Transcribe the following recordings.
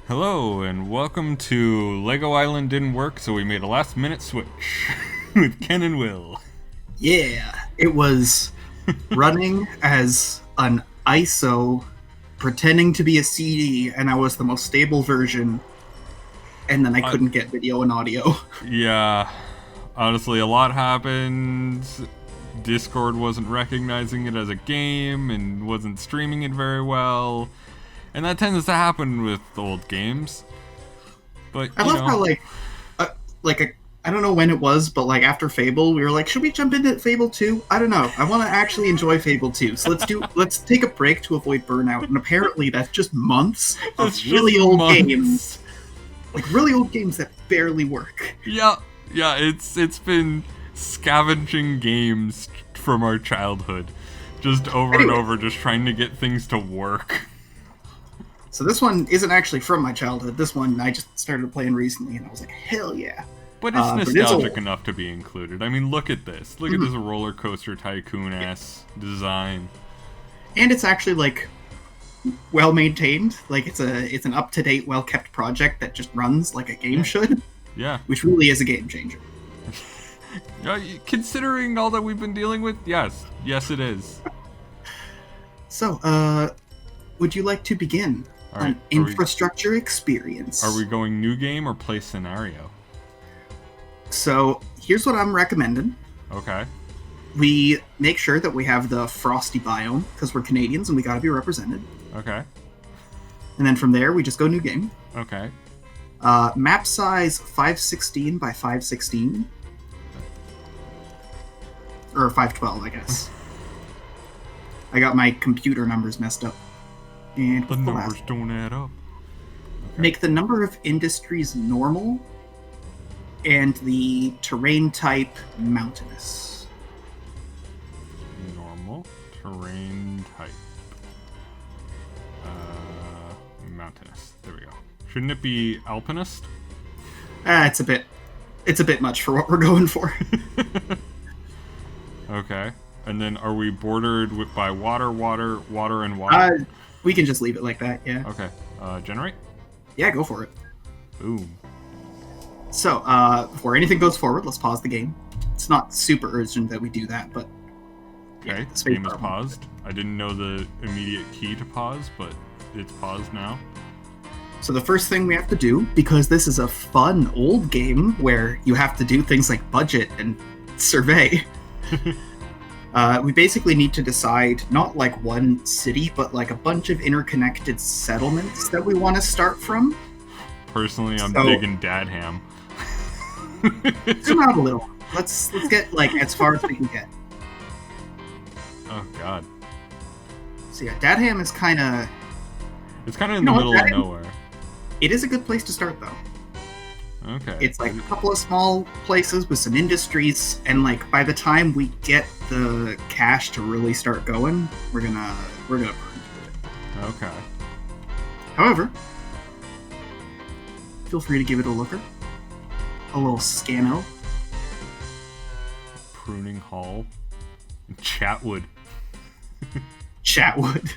Hello, and welcome to Lego Island didn't work, so we made a last minute switch with Ken and Will. Yeah, it was running as an ISO, pretending to be a CD, and I was the most stable version, and then I couldn't get video and audio. Yeah, honestly, a lot happened. Discord wasn't recognizing it as a game and wasn't streaming it very well. And that tends to happen with old games. But, I love how, I don't know when it was, but, after Fable, we were like, should we jump into Fable 2? I don't know. I want to actually enjoy Fable 2, so let's take a break to avoid burnout, and apparently that's just months of really old games. Like, really old games that barely work. Yeah, it's been scavenging games from our childhood. Just over and over, just trying to get things to work. So this one isn't actually from my childhood. This one I just started playing recently, and I was like, hell yeah. But it's nostalgic enough to be included. I mean, look at this. Look at this roller coaster tycoon-ass design. And it's actually, well maintained. Like, it's an up-to-date, well-kept project that just runs like a game should. Yeah. Which really is a game changer. Considering all that we've been dealing with, yes. Yes, it is. So, would you like to begin on infrastructure experience? Are we going new game or play scenario? So, here's what I'm recommending. Okay. We make sure that we have the frosty biome, because we're Canadians and we gotta be represented. Okay. And then from there, we just go new game. Okay. Map size 516 by 516. Or 512, I guess. I got my computer numbers messed up. And the numbers don't add up. Okay. Make the number of industries normal, and the terrain type mountainous. Normal terrain type. Mountainous. There we go. Shouldn't it be alpinist? It's a bit much for what we're going for. Okay. And then are we bordered by water, and water? We can just leave it like that, yeah. Okay. Generate? Yeah, go for it. Boom. So, before anything goes forward, let's pause the game. It's not super urgent that we do that, but... Okay, the game is paused. I didn't know the immediate key to pause, but it's paused now. So the first thing we have to do, because this is a fun old game where you have to do things like budget and survey... we basically need to decide not one city, but a bunch of interconnected settlements that we want to start from. Personally, I'm digging Dadham. Zoom out a little. Let's get as far as we can get. Oh God. So yeah, Dadham is kind of. It's kind of in the middle of nowhere. It is a good place to start though. Okay. It's a couple of small places with some industries, and by the time we get the cash to really start going, we're gonna burn through it. Okay. However, feel free to give it a looker. A little scano. Pruning Hall. Chatwood. Chatwood.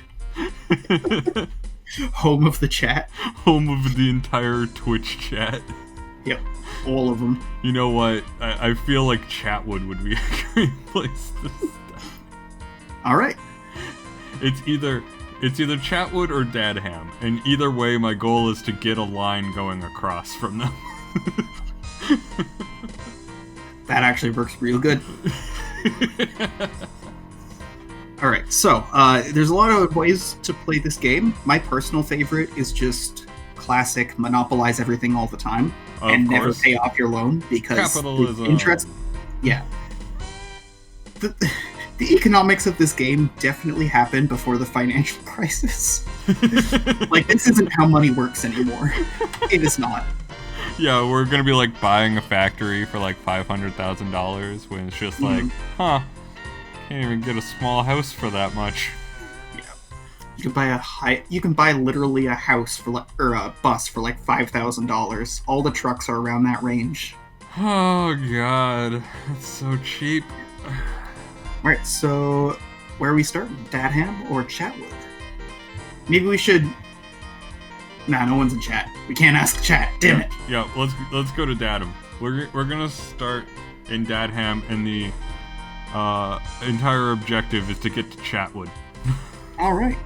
Home of the chat. Home of the entire Twitch chat. Yep, all of them. You know what? I feel like Chatwood would be a great place to start. Alright. It's either Chatwood or Dadham, and either way my goal is to get a line going across from them. That actually works real good. Alright, so, there's a lot of ways to play this game. My personal favorite is just classic monopolize everything all the time. And never pay off your loan, because capitalism. The interest... Yeah. The economics of this game definitely happened before the financial crisis. This isn't how money works anymore. It is not. Yeah, we're gonna be buying a factory for $500,000 when it's just can't even get a small house for that much. You can buy literally a house or a bus for $5,000. All the trucks are around that range. Oh God, that's so cheap. Alright, so where are we starting? Dadham or Chatwood? Maybe we should Nah, no one's in chat. We can't ask chat. Damn it. Yeah, let's go to Dadham. We're gonna start in Dadham, and the entire objective is to get to Chatwood. All right.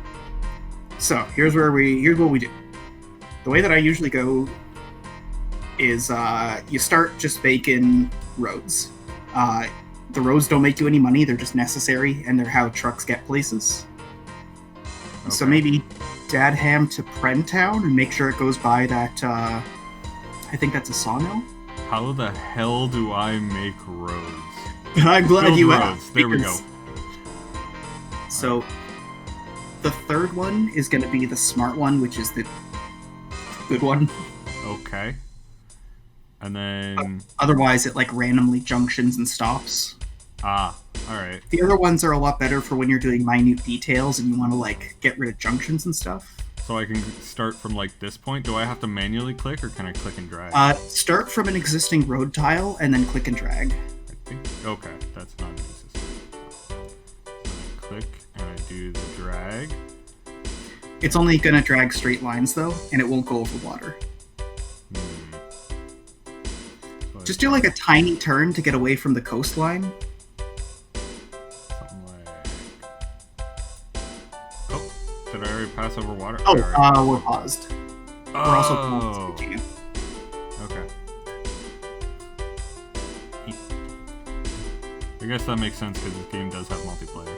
So here's what we do. The way that I usually go is you start just making roads. The roads don't make you any money; they're just necessary, and they're how trucks get places. Okay. So maybe Dadham to Prentown, and make sure it goes by that. I think that's a sawmill. How the hell do I make roads? I'm glad Build you roads. asked. There we go. So the third one is going to be the smart one, which is the good one. Okay. And then... Otherwise, it like randomly junctions and stops. Ah, alright. The other ones are a lot better for when you're doing minute details and you want to like get rid of junctions and stuff. So I can start from like this point? Do I have to manually click or can I click and drag? Start from an existing road tile and then click and drag. I think... Okay, that's not existing. So I click and I do the drag. It's only going to drag straight lines though, and it won't go over water. Just do like a tiny turn to get away from the coastline. Something like... Oh, did I already pass over water? Oh, we're paused. Oh. We're also paused. Okay. I guess that makes sense because this game does have multiplayer.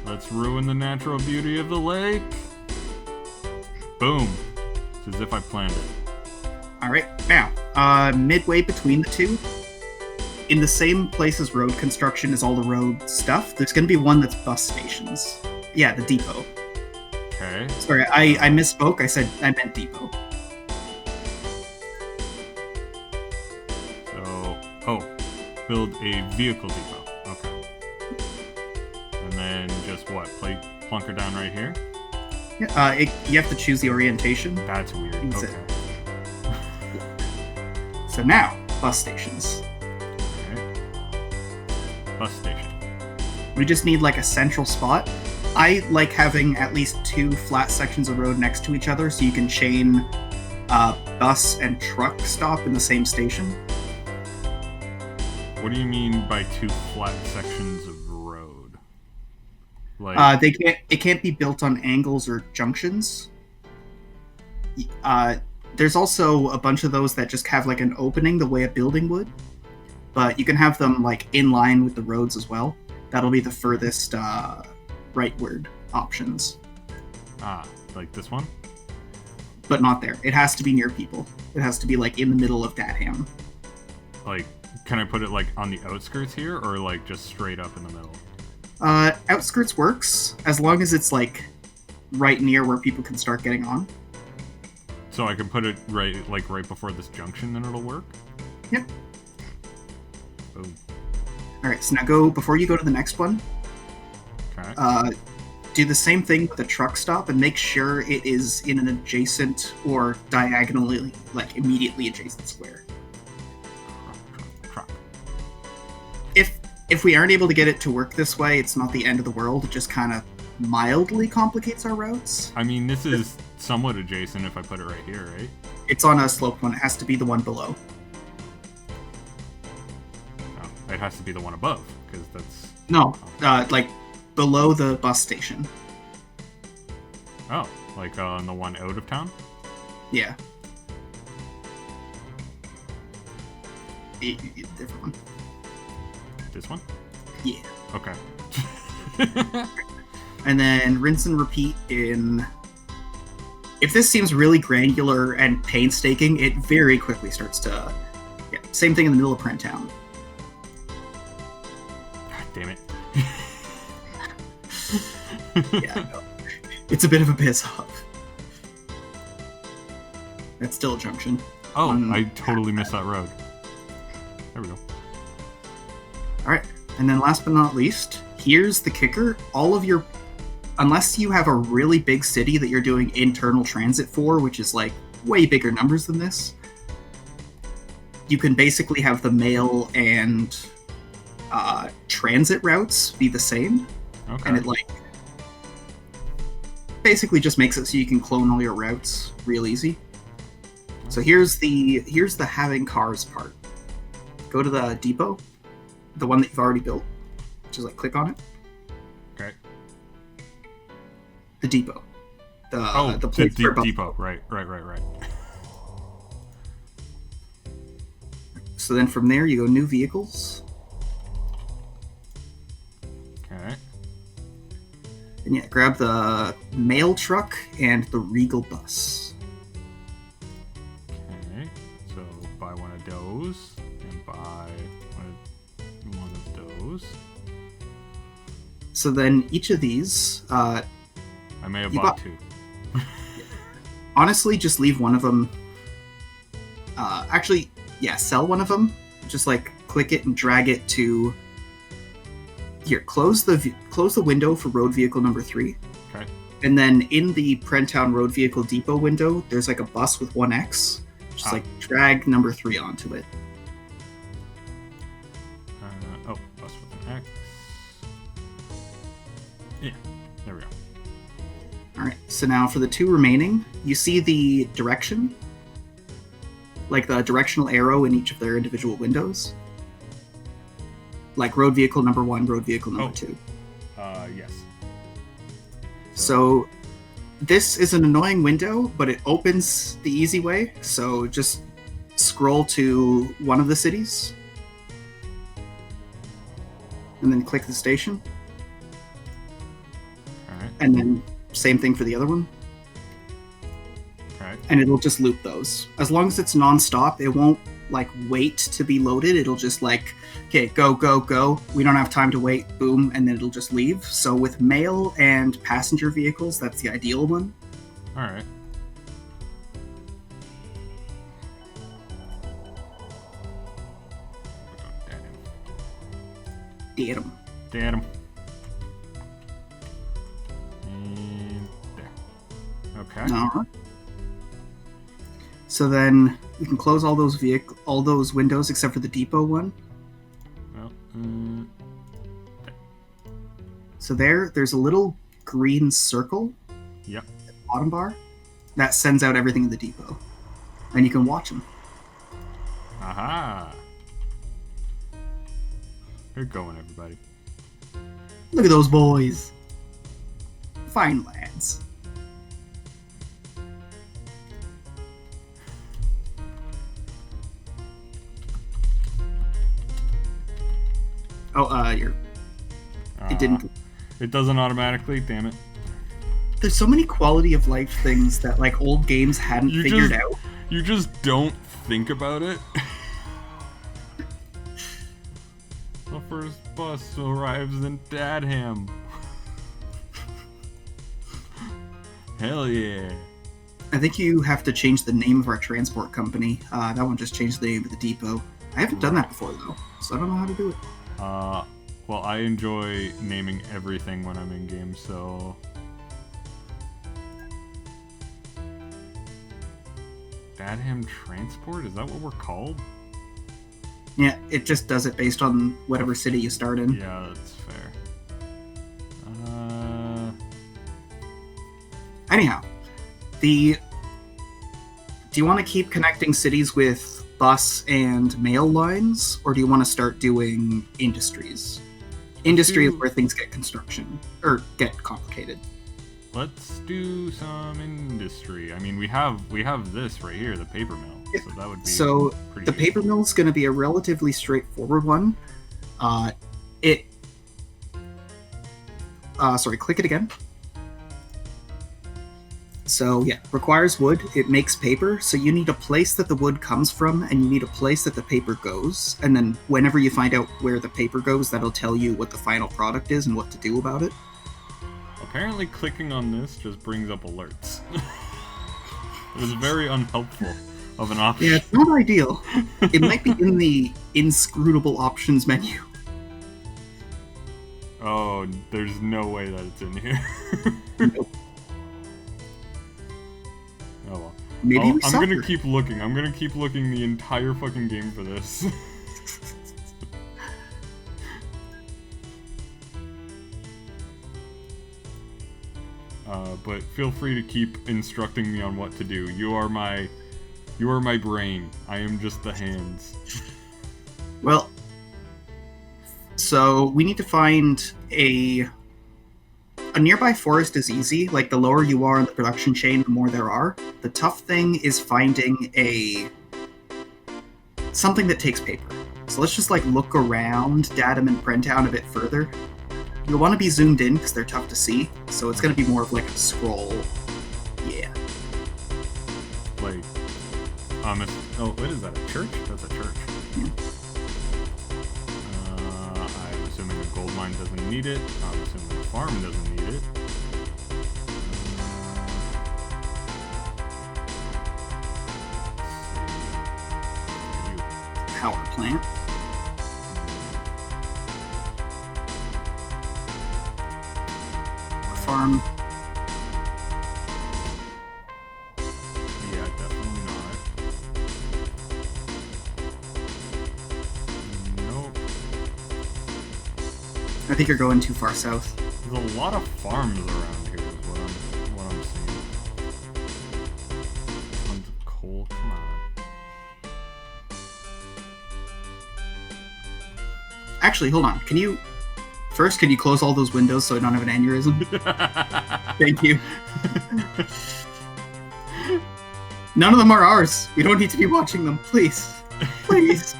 Let's ruin the natural beauty of the lake. Boom. It's as if I planned it. Alright, now, midway between the two, in the same place as road construction as all the road stuff, there's going to be one that's bus stations. Yeah, the depot. Okay. Sorry, I misspoke. I meant depot. So, build a vehicle depot. Okay. And then just what? Plunk her down right here? Yeah, you have to choose the orientation. That's weird. Okay. So now, bus stations. Okay. Bus station. We just need like a central spot. I like having at least 2 flat sections of road next to each other so you can chain bus and truck stop in the same station. What do you mean by 2 flat sections of road? Like it can't be built on angles or junctions. There's also a bunch of those that just have like an opening the way a building would, but you can have them like in line with the roads as well. That'll be the furthest rightward options. Ah, like this one? But not there. It has to be near people. It has to be like in the middle of Dadham. Like, can I put it like on the outskirts here or like just straight up in the middle? Outskirts works as long as it's like right near where people can start getting on. So I can put it right before this junction, then it'll work? Yep. Boom. Alright, so now before you go to the next one, okay. Do the same thing with the truck stop and make sure it is in an adjacent or diagonally, like immediately adjacent square. Truck. If we aren't able to get it to work this way, it's not the end of the world. It just kind of mildly complicates our routes. I mean, this is somewhat adjacent if I put it right here, right? It's on a sloped one. It has to be the one below. Oh, it has to be the one above, because that's... No, like below the bus station. Oh, like on the one out of town? Yeah. Different one. This one? Yeah. Okay. And then rinse and repeat in... If this seems really granular and painstaking, it very quickly starts to... Yeah, same thing in the middle of Prentown. God damn it. Yeah, no. It's a bit of a piss off. That's still a junction. Oh, I totally missed that road. There we go. Alright, and then last but not least, here's the kicker. All of your... Unless you have a really big city that you're doing internal transit for, which is like way bigger numbers than this, you can basically have the mail and transit routes be the same. Okay. And it like... basically just makes it so you can clone all your routes real easy. So here's the having cars part. Go to the depot, the one that you've already built. Just like click on it. Okay. The depot. The place where depot. Right. So then from there you go new vehicles. Okay. And yeah, grab the mail truck and the Regal bus. Okay. So buy one of those and buy one of those. So then each of these, I may have bought 2. Honestly, just leave one of them. Actually, yeah, sell one of them. Just like click it and drag it to. Here, close the window for road vehicle number 3. Okay. And then in the Prentown road vehicle depot window, there's like a bus with 1X. Just like drag number 3 onto it. Bus with an X. Yeah, there we go. Alright, so now for the 2 remaining, you see the direction? Like the directional arrow in each of their individual windows? Like road vehicle number 1, road vehicle number 2. Yes. So this is an annoying window, but it opens the easy way. So just scroll to one of the cities. And then click the station. Alright. And then same thing for the other one. Alright. And it'll just loop those. As long as it's non-stop, it won't like wait to be loaded. It'll just like, okay, go, go, go. We don't have time to wait. Boom. And then it'll just leave. So with mail and passenger vehicles, that's the ideal one. Alright. Get 'em. Get 'em. And there. Okay. Alright. So then you can close all those windows except for the depot one. Well, there. So there's a little green circle. Yep. At the bottom bar that sends out everything in the depot, and you can watch them. Aha! Good going, everybody. Look at those boys. Fine lads. Oh, it didn't. It doesn't automatically, damn it. There's so many quality of life things that like old games hadn't figured out. You just don't think about it. The first bus arrives in Dadham. Hell yeah. I think you have to change the name of our transport company. That one just changed the name of the depot. I haven't done that before though, so I don't know how to do it. Well, I enjoy naming everything when I'm in game, so... Dadham Transport? Is that what we're called? Yeah, it just does it based on whatever city you start in. Yeah, that's fair. Anyhow, do you want to keep connecting cities with bus and mail lines, or do you want to start doing industries? Industry is where things get get complicated. Let's do some industry. I mean, we have this right here, the paper mill. Yeah. So that would be the paper mill is going to be a relatively straightforward one. Click it again. So yeah, requires wood. It makes paper. So you need a place that the wood comes from, and you need a place that the paper goes. And then whenever you find out where the paper goes, that'll tell you what the final product is and what to do about it. Apparently clicking on this just brings up alerts. It is very unhelpful of an option. Yeah, it's not ideal. It might be in the inscrutable options menu. Oh, there's no way that it's in here. Nope. Oh well. Maybe I'm gonna keep looking. I'm gonna keep looking the entire fucking game for this. but feel free to keep instructing me on what to do. You are my brain. I am just the hands. Well, so we need to find a nearby forest is easy. Like, the lower you are in the production chain, the more there are. The tough thing is finding something that takes paper. So let's just, like, look around Datum and Prentown a bit further. You'll want to be zoomed in because they're tough to see. So it's going to be more of, like, a scroll. Yeah. Like, what is that, a church? That's a church. Yeah. I'm assuming a gold mine doesn't need it. I'm assuming a farm doesn't need it. Power plant. Farm. Yeah, definitely not. Nope. I think you're going too far south. There's a lot of farms around here is what I'm seeing. Tons of coal, come on. Actually, hold on. Can you close all those windows so I don't have an aneurysm? Thank you. None of them are ours. We don't need to be watching them. Please. Please.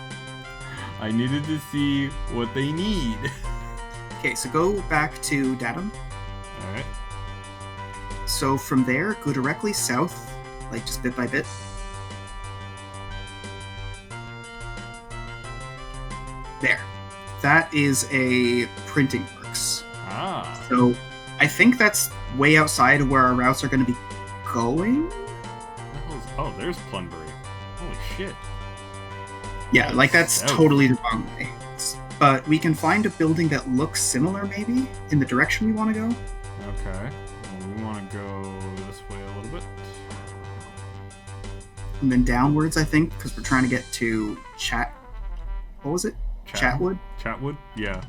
I needed to see what they need. Okay, so go back to Datum. Alright. So from there, go directly south, like just bit by bit. There. That is a printing works. Ah. So I think that's way outside of where our routes are going to be going. Oh, there's Plunbury. Holy shit. Yeah, like that's south. totally the wrong way. But we can find a building that looks similar, maybe, in the direction we want to go. Okay. Well, we want to go this way a little bit. And then downwards, I think, because we're trying to get to What was it? Chatwood? Chatwood? Yeah.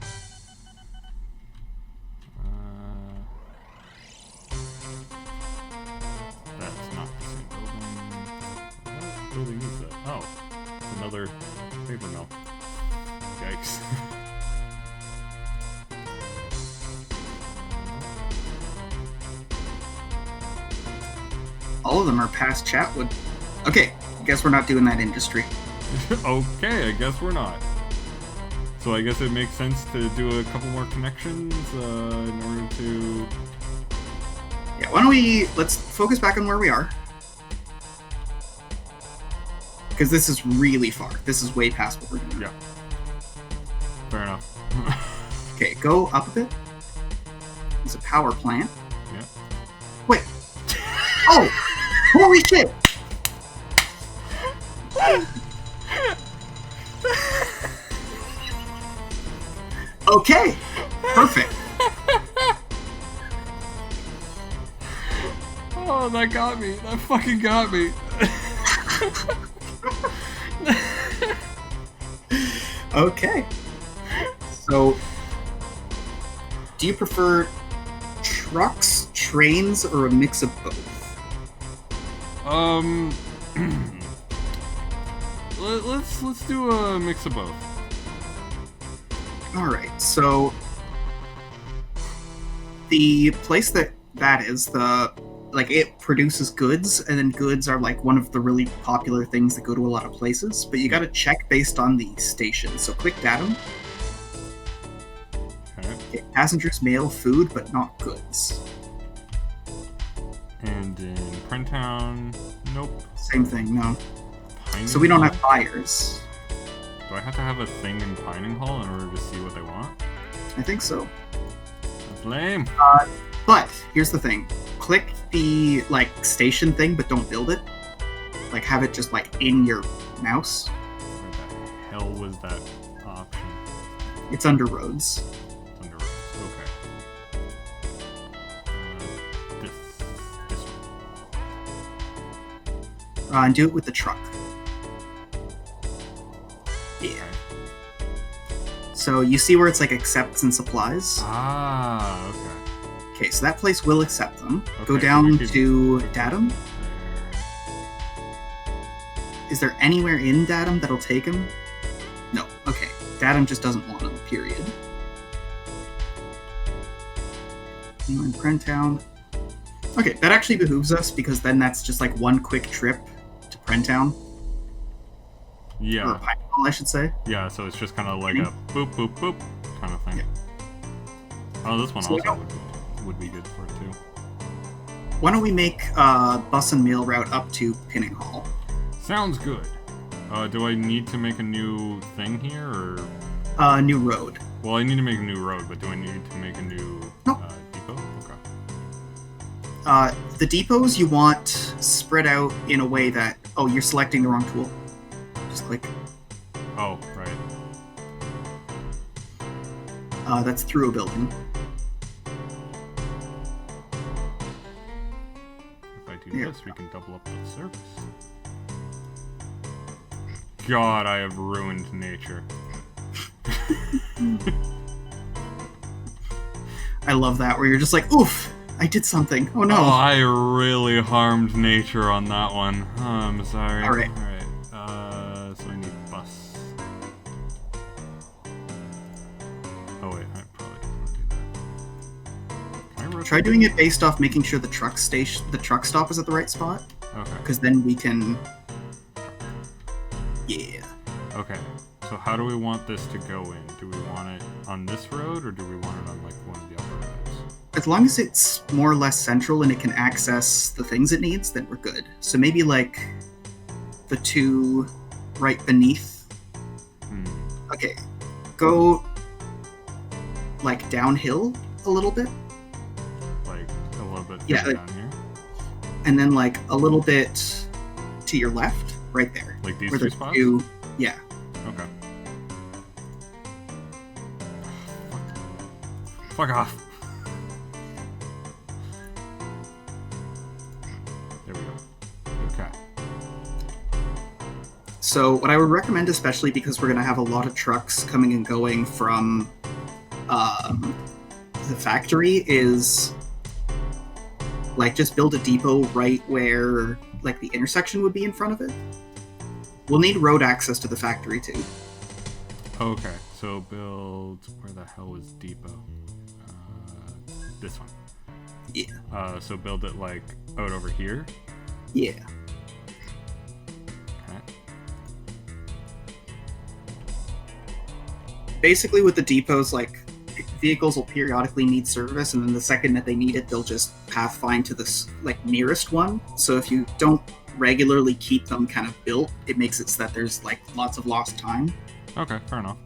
That's not the same building. What building is that? Oh, it's another paper mill. Yikes. All of them are past Chatwood. Okay, I guess we're not doing that industry. Okay, I guess we're not. So I guess it makes sense to do a couple more connections in order to... Yeah, let's focus back on where we are. Because this is really far. This is way past what we're doing. Yeah. Fair enough. Okay, go up a bit. There's a power plant. Yeah. Wait. Oh! Holy shit! Okay! Perfect. Oh, that got me. That fucking got me. Okay. So, do you prefer trucks, trains, or a mix of both? Let's do a mix of both. All right. So, the place that is it produces goods, and then goods are like one of the really popular things that go to a lot of places. But you got to check based on the station. So click Datum. Okay, passengers, mail, food, but not goods. And in Prentown, nope. Same thing, no. Pining So we don't Hall? have buyers. Do I have to have a thing in Pining Hall in order to see what they want? I think so. That's lame. But here's the thing. Click the station thing, but don't build it. Like have it just in your mouse. Where the hell was that option? It's under roads. Under roads. Okay. This one. And do it with the truck. Yeah. So you see where it's accepts and supplies? Ah, okay. Okay, so that place will accept them. Okay, Go so down we could- to Datum. Is there anywhere in Datum that'll take him? No. Okay. Datum just doesn't want him, period. Anywhere in Prentown. Okay, that actually behooves us because then that's just like one quick trip to Prentown. Or Yeah. Pineball, I should say. Yeah, so it's just kind of like a boop, boop, boop kind of thing. Yeah. Oh, this one So also would be good for it too. Why don't we make a bus and mail route up to Pinning Hall? Sounds good. Do I need to make a new thing here, or? New road. Well, I need to make a new road, but do I need to make a new Nope. depot? Okay. The depots you want spread out in a way that... Oh, you're selecting the wrong tool. Just click. Oh, right. That's through a building. If I do Here. this, we can double up the service. God, I have ruined nature. I love that, where you're just like, oof, I did something. Oh no. Oh, I really harmed nature on that one. Oh, I'm sorry. Alright. So I need bus. Oh wait, I probably can't do that. Can I rotate? Try doing it based off making sure the truck stop is at the right spot, Okay. because then we can... Yeah. Okay. So how do we want this to go in? Do we want it on this road, or do we want it on like one of the upper roads? As long as it's more or less central and it can access the things it needs, then we're good. So maybe like the two right beneath. Okay, go like downhill a little bit, Like a little bit Yeah, further like- down here? and then like a little bit to your left, right there. Like these Where two there's spots? two, yeah. Okay. Fuck off. There we go. Okay. So what I would recommend, especially because we're going to have a lot of trucks coming and going from the factory, is like just build a depot right where like the intersection would be in front of it. We'll need road access to the factory too. Okay, so build... Where the hell is depot? This one. Yeah. So build it like out over here. Yeah. Okay. Basically with the depots, like vehicles will periodically need service, and then the second that they need it, they'll just pathfind to this like nearest one. So if you don't regularly keep them kind of built, it makes it so that there's like lots of lost time. Okay, fair enough.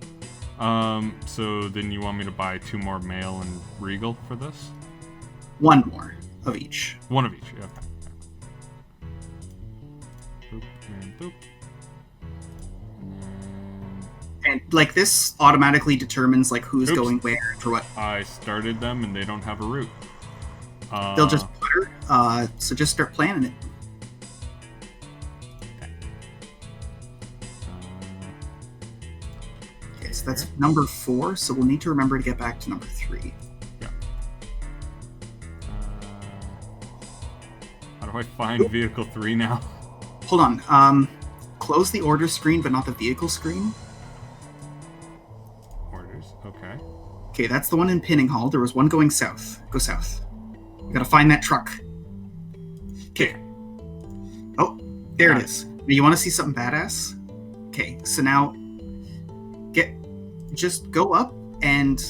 So then you want me to buy 2 more mail and regal for this? One more of each. One of each, yeah. Boop and boop. And And like this automatically determines like who's Oops. going where and for what. I started them and they don't have a route. They'll just putter. So just start planning it. Okay, so that's number 4. So we'll need to remember to get back to number 3. How do I find vehicle 3 now? Hold on. Close the order screen, but not the vehicle screen. Orders, okay. Okay, that's the one in Pinning Hall. There was one going south. Go south. You gotta find that truck. Okay. Oh, there it is. You want to see something badass? Okay, so now just go up and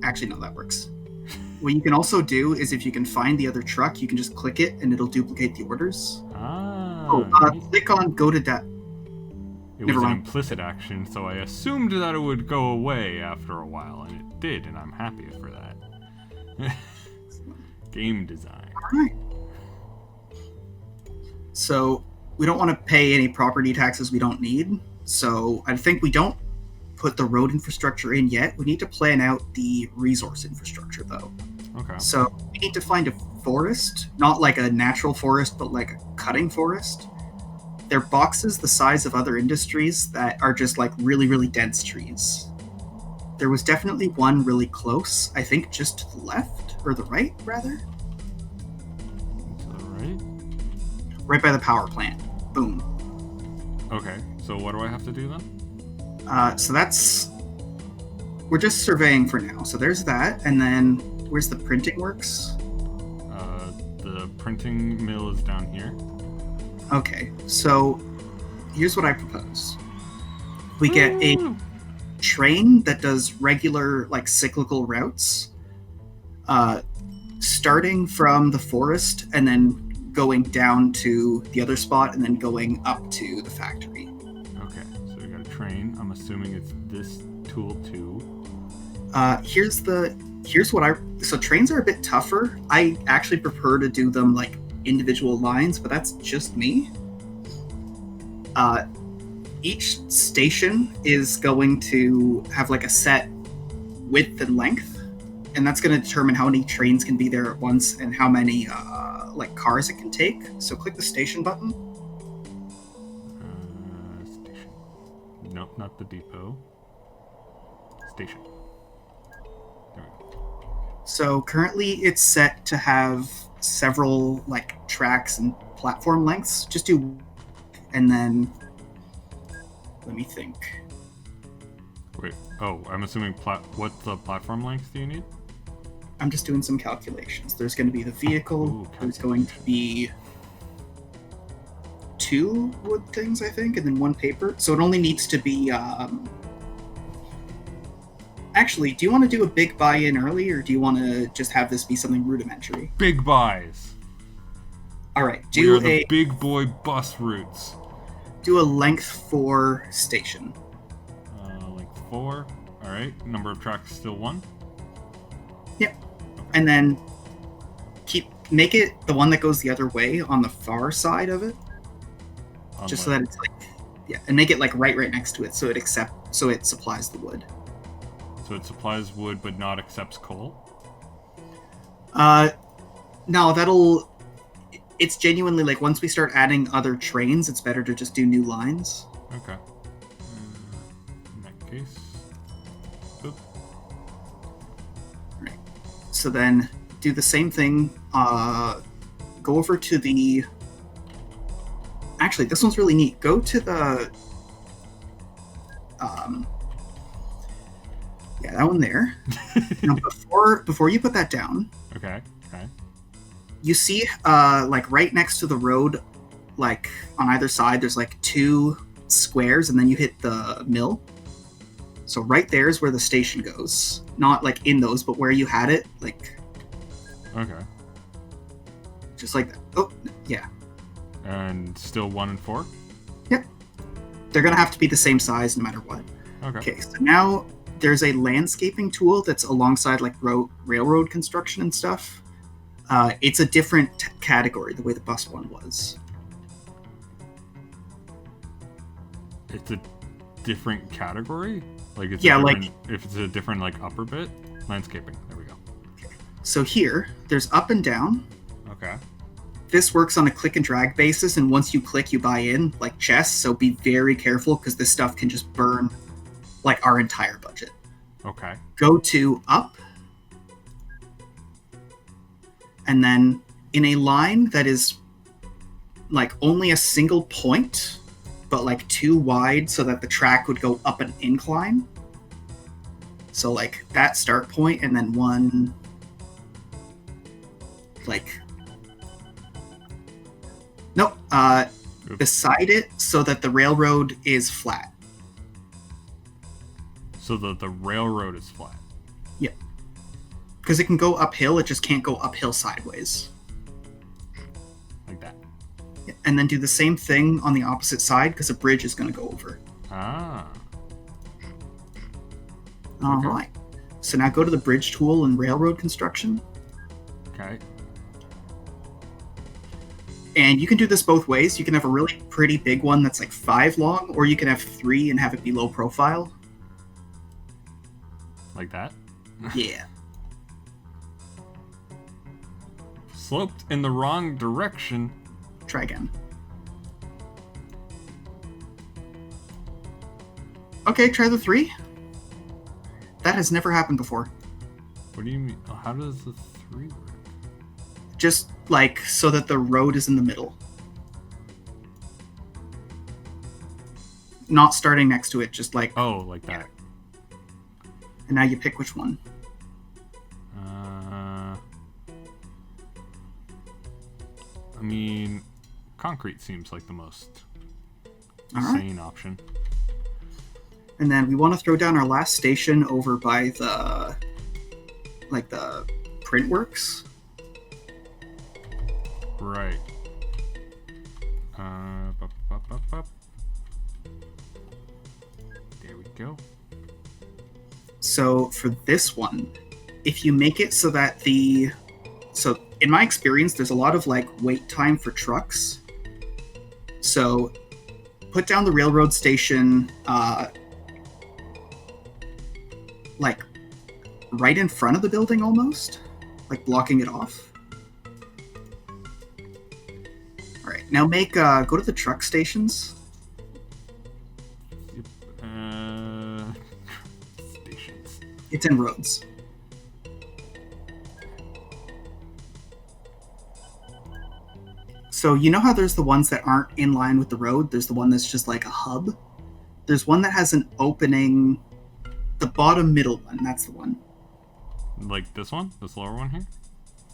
actually no, that works. What you can also do is if you can find the other truck, you can just click it and it'll duplicate the orders. Click on go to that. It never was an mind. implicit action, so I assumed that it would go away after a while, and it did, and I'm happy for that. Game design. Alright. So we don't want to pay any property taxes we don't need. So I think we don't put the road infrastructure in yet. We need to plan out the resource infrastructure though. Okay. So we need to find a forest, not like a natural forest, but like a cutting forest. They're boxes the size of other industries that are just like really, really dense trees. There was definitely one really close, I think just to the left. or the right, rather. To the right? Right by the power plant. Boom. Okay, so what do I have to do then? So that's... We're just surveying for now. So there's that, and then where's the printing works? The printing mill is down here. Okay, so here's what I propose. We get a train that does regular, like, cyclical routes, starting from the forest and then going down to the other spot and then going up to the factory. Okay, so we got a train. I'm assuming it's this tool too. So trains are a bit tougher. I actually prefer to do them like individual lines, but that's just me. Each station is going to have like a set width and length, and that's going to determine how many trains can be there at once and how many like cars it can take. So click the station button. Station. Nope, not the depot. Station. There we go. So currently it's set to have several like tracks and platform lengths. Just do, and then let me think. Wait. Oh, I'm assuming what the platform length do you need? I'm just doing some calculations. There's going to be the vehicle. There's going to be 2 wood things, I think, and then 1 paper. So it only needs to be... Actually, do you want to do a big buy-in early, or do you want to just have this be something rudimentary? Big buys. All right, We are the big boy bus routes. Do a length 4 station. Length 4. All right. Number of tracks still 1. Yep. Okay. And then make it the one that goes the other way on the far side of it, just so that it's like, yeah, and make it like right next to it, so it supplies the wood. So it supplies wood, but not accepts coal. No, it's genuinely like once we start adding other trains, it's better to just do new lines. Okay. In that case. Oop. Right. So then do the same thing. Go over to the... Actually, this one's really neat. Go to the... Yeah, that one there. Now, before you put that down... Okay. You see, like, right next to the road, like, on either side, there's, like, 2 squares, and then you hit the mill. So right there is where the station goes. Not, like, in those, but where you had it, like... Okay. Just like that. Oh, yeah. And still 1 and 4? Yep. They're gonna have to be the same size no matter what. Okay, so now there's a landscaping tool that's alongside, like, railroad construction and stuff. It's a different category, the way the bus one was. It's a different category? Like it's if it's a different like upper bit? Landscaping. There we go. Okay. So here, there's up and down. Okay. This works on a click and drag basis, and once you click, you buy in, like chests, so be very careful, because this stuff can just burn, like, our entire budget. Okay. Go to up, and then in a line that is like only a single point, but like 2 wide, so that the track would go up an incline. So like that start point, and then 1 like beside it, so that the railroad is flat. So that the railroad is flat. Yep. Because it can go uphill, it just can't go uphill sideways. Like that. Yeah. And then do the same thing on the opposite side, because a bridge is going to go over. Ah. Alright. So now go to the bridge tool in railroad construction. Okay. And you can do this both ways. You can have a really pretty big one that's like 5 long, or you can have 3 and have it be low profile. Like that? Yeah. Sloped in the wrong direction. Try again. Okay, try the 3. That has never happened before. What do you mean? How does the Rework. Just like so that the road is in the middle. Not starting next to it, just like... Oh, like that. And now you pick which one. I mean, concrete seems like the most sane option. And then we want to throw down our last station over by the... like the print works. Right. There we go. So for this one, if you make it so that the... So in my experience, there's a lot of like wait time for trucks. So put down the railroad station like right in front of the building almost. Like blocking it off. Alright, now make go to the truck stations. Stations. It's in roads. So you know how there's the ones that aren't in line with the road? There's the one that's just like a hub. There's one that has an opening, the bottom middle one, that's the one. Like this one? This lower one here?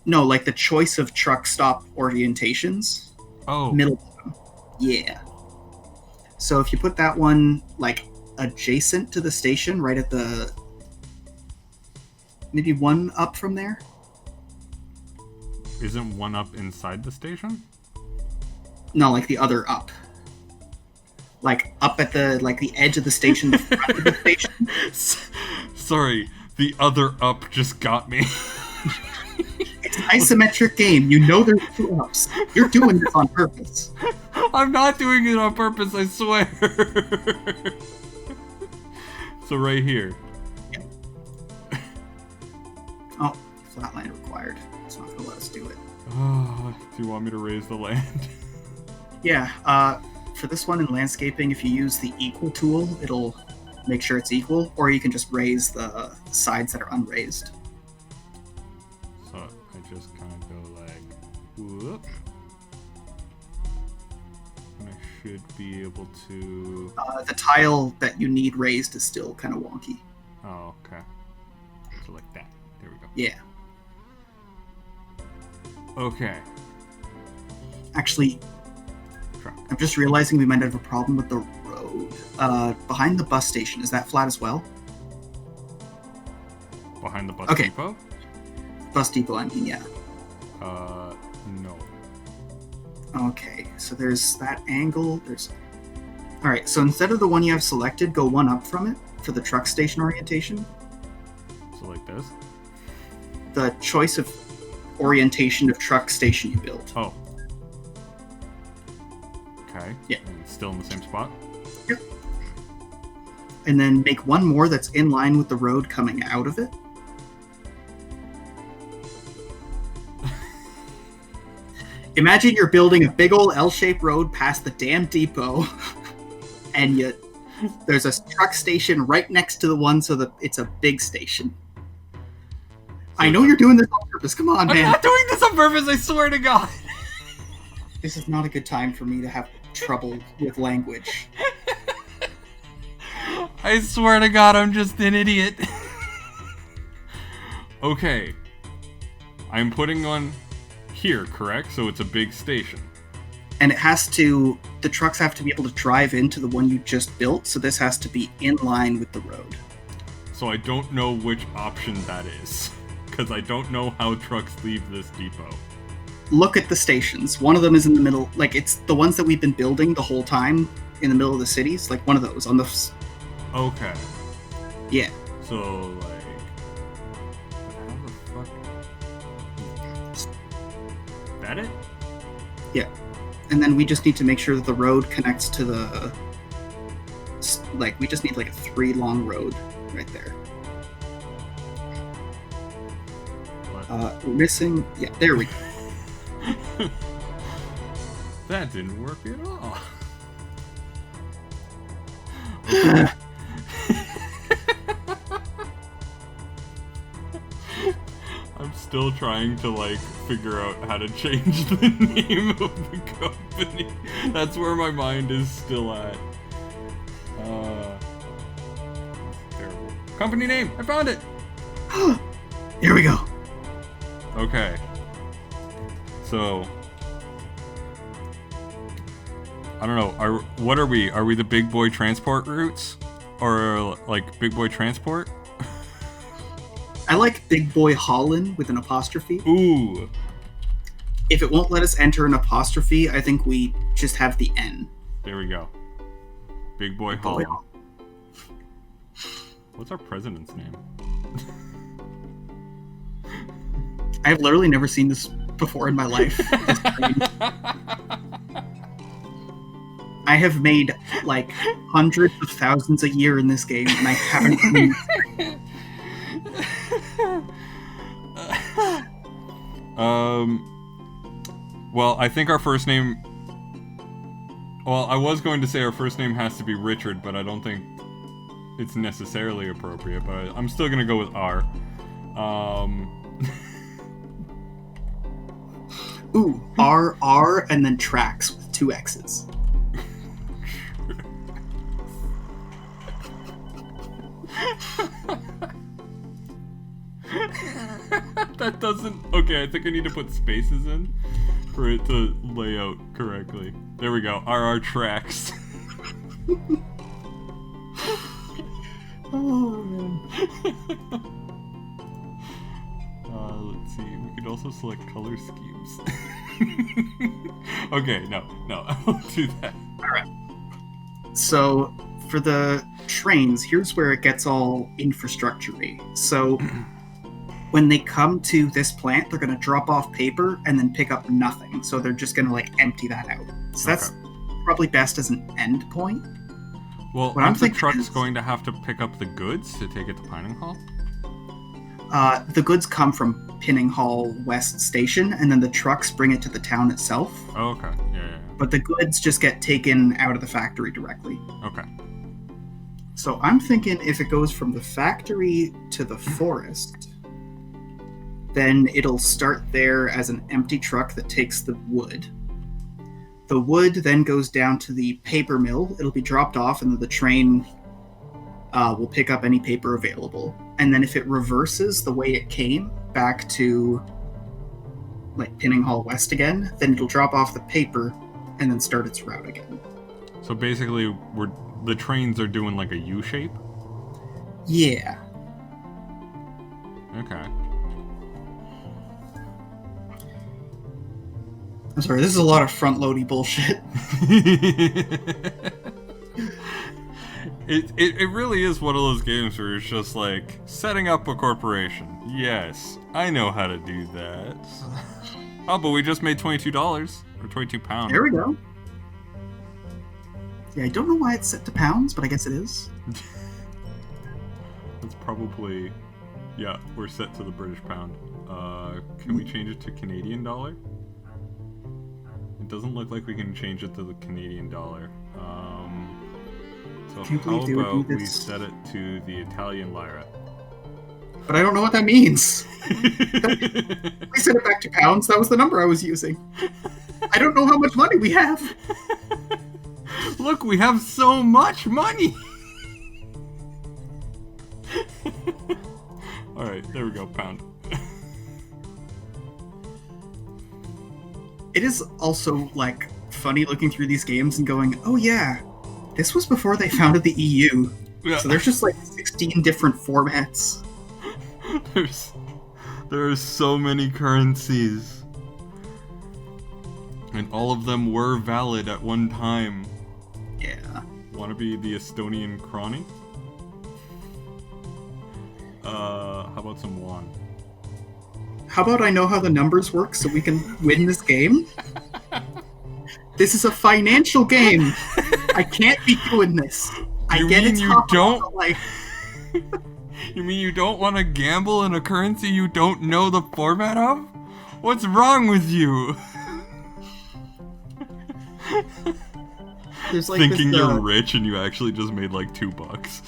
No, like the choice of truck stop orientations. Oh. Middle bottom. Yeah. So if you put that one like adjacent to the station, right at the... maybe one up from there? Isn't one up inside the station? No, like the other up. Like up at the the edge of the station, the front of the station. Sorry, the other up just got me. It's an isometric game. You know there's two ups. You're doing this on purpose. I'm not doing it on purpose, I swear. So right here. Yep. Oh, flatland required. It's not going to let us do it. Do you want me to raise the land? Yeah, for this one in landscaping, if you use the equal tool, it'll make sure it's equal, or you can just raise the sides that are unraised. So I just kind of go like, whoop. And I should be able to... The tile that you need raised is still kind of wonky. Oh, okay. So like that. There we go. Yeah. Okay. Actually, I'm just realizing we might have a problem with the road. Behind the bus station, is that flat as well? Behind the bus Okay. depot? Bus depot, I mean, yeah. No. Okay, so there's that angle. There's... Alright, so instead of the one you have selected, go one up from it for the truck station orientation. So like this? The choice of orientation of truck station you built. Oh. Okay. Yeah. And still in the same spot? Yep. And then make one more that's in line with the road coming out of it. Imagine you're building a big old L-shaped road past the damn depot, and there's a truck station right next to the one so that it's a big station. I know you're doing this on purpose. Come on, man. I'm not doing this on purpose, I swear to God. This is not a good time for me to have trouble with language. I swear to God, I'm just an idiot. Okay. I'm putting one here, correct? So it's a big station. And it has to... The trucks have to be able to drive into the one you just built, so this has to be in line with the road. So I don't know which option that is. Because I don't know how trucks leave this depot. Look at the stations. One of them is in the middle. Like, it's the ones that we've been building the whole time in the middle of the cities. Like, one of those on the... Okay. Yeah. So, like... How the fuck... That it? Yeah. And then we just need to make sure that the road connects to the... Like, we just need, like, a 3-long road right there. We're missing... Yeah, there we go. That didn't work at all. I'm still trying to, like, figure out how to change the name of the company. That's where my mind is still at. Terrible. Company name! I found it! Here we go. Okay. So... I don't know. What are we? Are we the Big Boy Transport routes? Or, like, Big Boy Transport? I like Big Boy Holland with an apostrophe. Ooh. If it won't let us enter an apostrophe, I think we just have the N. There we go. Big Boy Holland. What's our president's name? I've literally never seen this before in my life. I have made, like, hundreds of thousands a year in this game, and I haven't seen Well, I think our first name... Well, I was going to say our first name has to be Richard, but I don't think it's necessarily appropriate, but I'm still gonna go with R. Ooh, R, and then tracks with 2 X's. That doesn't... Okay, I think I need to put spaces in for it to lay out correctly. There we go. RR tracks. Oh, man. Let's see. We could also select color schemes. Okay, no, I won't do that. Alright. So, for the trains, here's where it gets all infrastructure-y. So, when they come to this plant, they're going to drop off paper and then pick up nothing. So they're just going to, like, empty that out. So that's probably best as an end point. Well, aren't the trucks going to have to pick up the goods to take it to Pining Hall? The goods come from Pinning Hall West Station, and then the trucks bring it to the town itself. Oh, okay. Yeah. But the goods just get taken out of the factory directly. Okay. So I'm thinking if it goes from the factory to the forest, then it'll start there as an empty truck that takes the wood. The wood then goes down to the paper mill. It'll be dropped off, and then the train will pick up any paper available. And then if it reverses the way it came back to, like, Pinning Hall West again, then it'll drop off the paper and then start its route again. So basically, the trains are doing like a U shape? Yeah. Okay. I'm sorry, this is a lot of front-loady bullshit. It really is one of those games where it's just like, setting up a corporation. Yes, I know how to do that. Oh, but we just made $22, or £22. There we go. Yeah, I don't know why it's set to pounds, but I guess it is. That's probably... Yeah, we're set to the British pound. Can we change it to Canadian dollar? It doesn't look like we can change it to the Canadian dollar. So how about we set it to the Italian lira? But I don't know what that means. We set it back to pounds. That was the number I was using. I don't know how much money we have. Look, we have so much money! Alright, there we go, pound. It is also, like, funny looking through these games and going, oh yeah, this was before they founded the EU. Yeah. So there's just, like, 16 different formats. There are so many currencies. And all of them were valid at one time. Yeah. Want to be the Estonian crony? How about some won? How about I know how the numbers work so we can win this game? This is a financial game. I can't be doing this. I get it. You don't like. You mean you don't want to gamble in a currency you don't know the format of? What's wrong with you? There's like thinking you're rich and you actually just made like $2.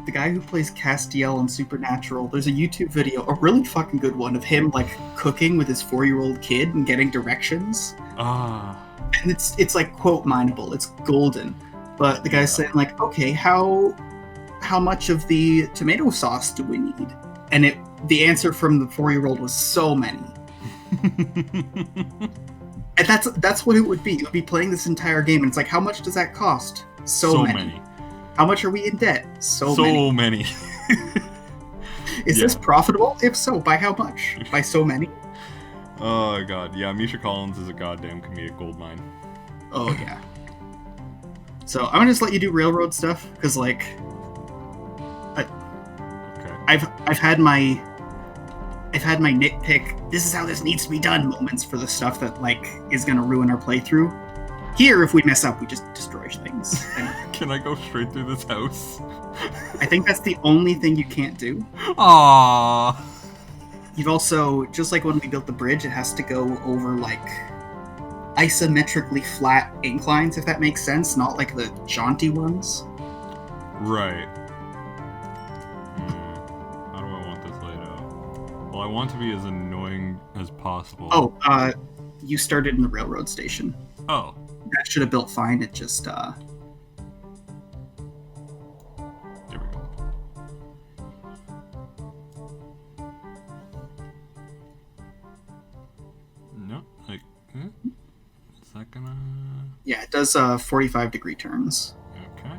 the guy who plays Castiel on Supernatural, there's a YouTube video, a really fucking good one, of him like cooking with his 4-year-old kid and getting directions. And it's like quote mineable. It's golden. But the guy's saying like, okay, how much of the tomato sauce do we need? And the answer from the 4-year-old was so many. And that's what it would be. It would be playing this entire game, and it's like, how much does that cost? So many. How much are we in debt? So many. Is this profitable? If so, by how much? By so many? Oh god, yeah, Misha Collins is a goddamn comedic goldmine. Oh yeah. So I'm gonna just let you do railroad stuff, because like, I've had my nitpick, this is how this needs to be done moments for the stuff that like is gonna ruin our playthrough. Here, if we mess up, we just destroy things. Can I go straight through this house? I think that's the only thing you can't do. Aww. You've also, just like when we built the bridge, it has to go over like isometrically flat inclines, if that makes sense, not like the jaunty ones. Right. How do I want this laid out? Well, I want to be as annoying as possible. Oh, you started in the railroad station. Oh. That should have built fine. It just, There we go. No, like, is that gonna... Yeah, it does 45-degree turns. Okay.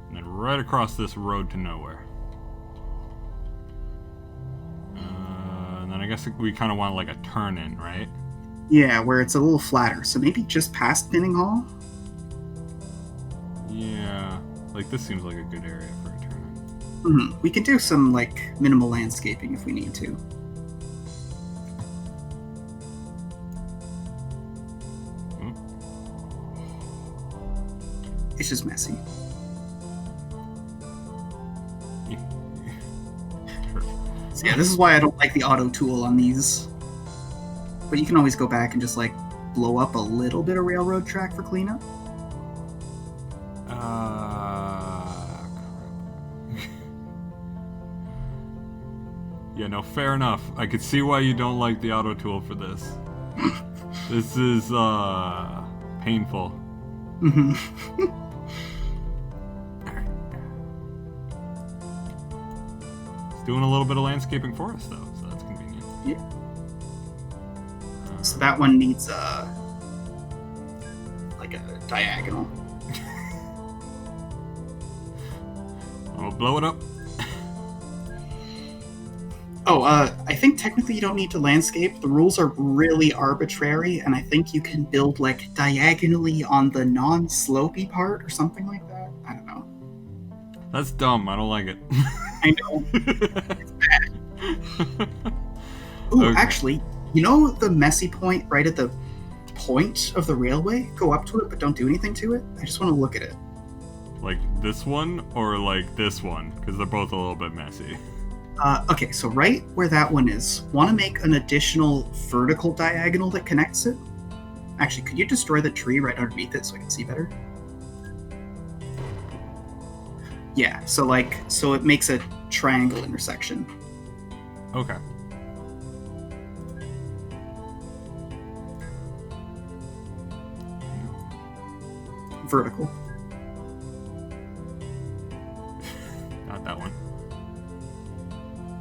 And then right across this road to nowhere. And then I guess we kind of want like a turn in, right? Yeah, where it's a little flatter. So maybe just past Pinning Hall? Yeah. Like, this seems like a good area for a turn in. Mm-hmm. We can do some, like, minimal landscaping if we need to. It's just messy. Sure. So yeah, this is why I don't like the auto tool on these. But you can always go back and just, like, blow up a little bit of railroad track for cleanup. Yeah, no, fair enough. I could see why you don't like the auto tool for this. This is, painful. Mm-hmm. It's doing a little bit of landscaping for us, though, so that's convenient. Yeah. So that one needs like a diagonal. I'll blow it up. Oh, I think technically you don't need to landscape. The rules are really arbitrary, and I think you can build like diagonally on the non-slopey part or something like that. I don't know. That's dumb. I don't like it. I know. It's bad. Ooh, okay. Actually, you know the messy point right at the point of the railway? Go up to it, but don't do anything to it? I just want to look at it. Like this one or like this one? Because they're both a little bit messy. Okay, so right where that one is, want to make an additional vertical diagonal that connects it? Actually, could you destroy the tree right underneath it so I can see better? Yeah, so it makes a triangle intersection. Okay. Vertical. Not that one.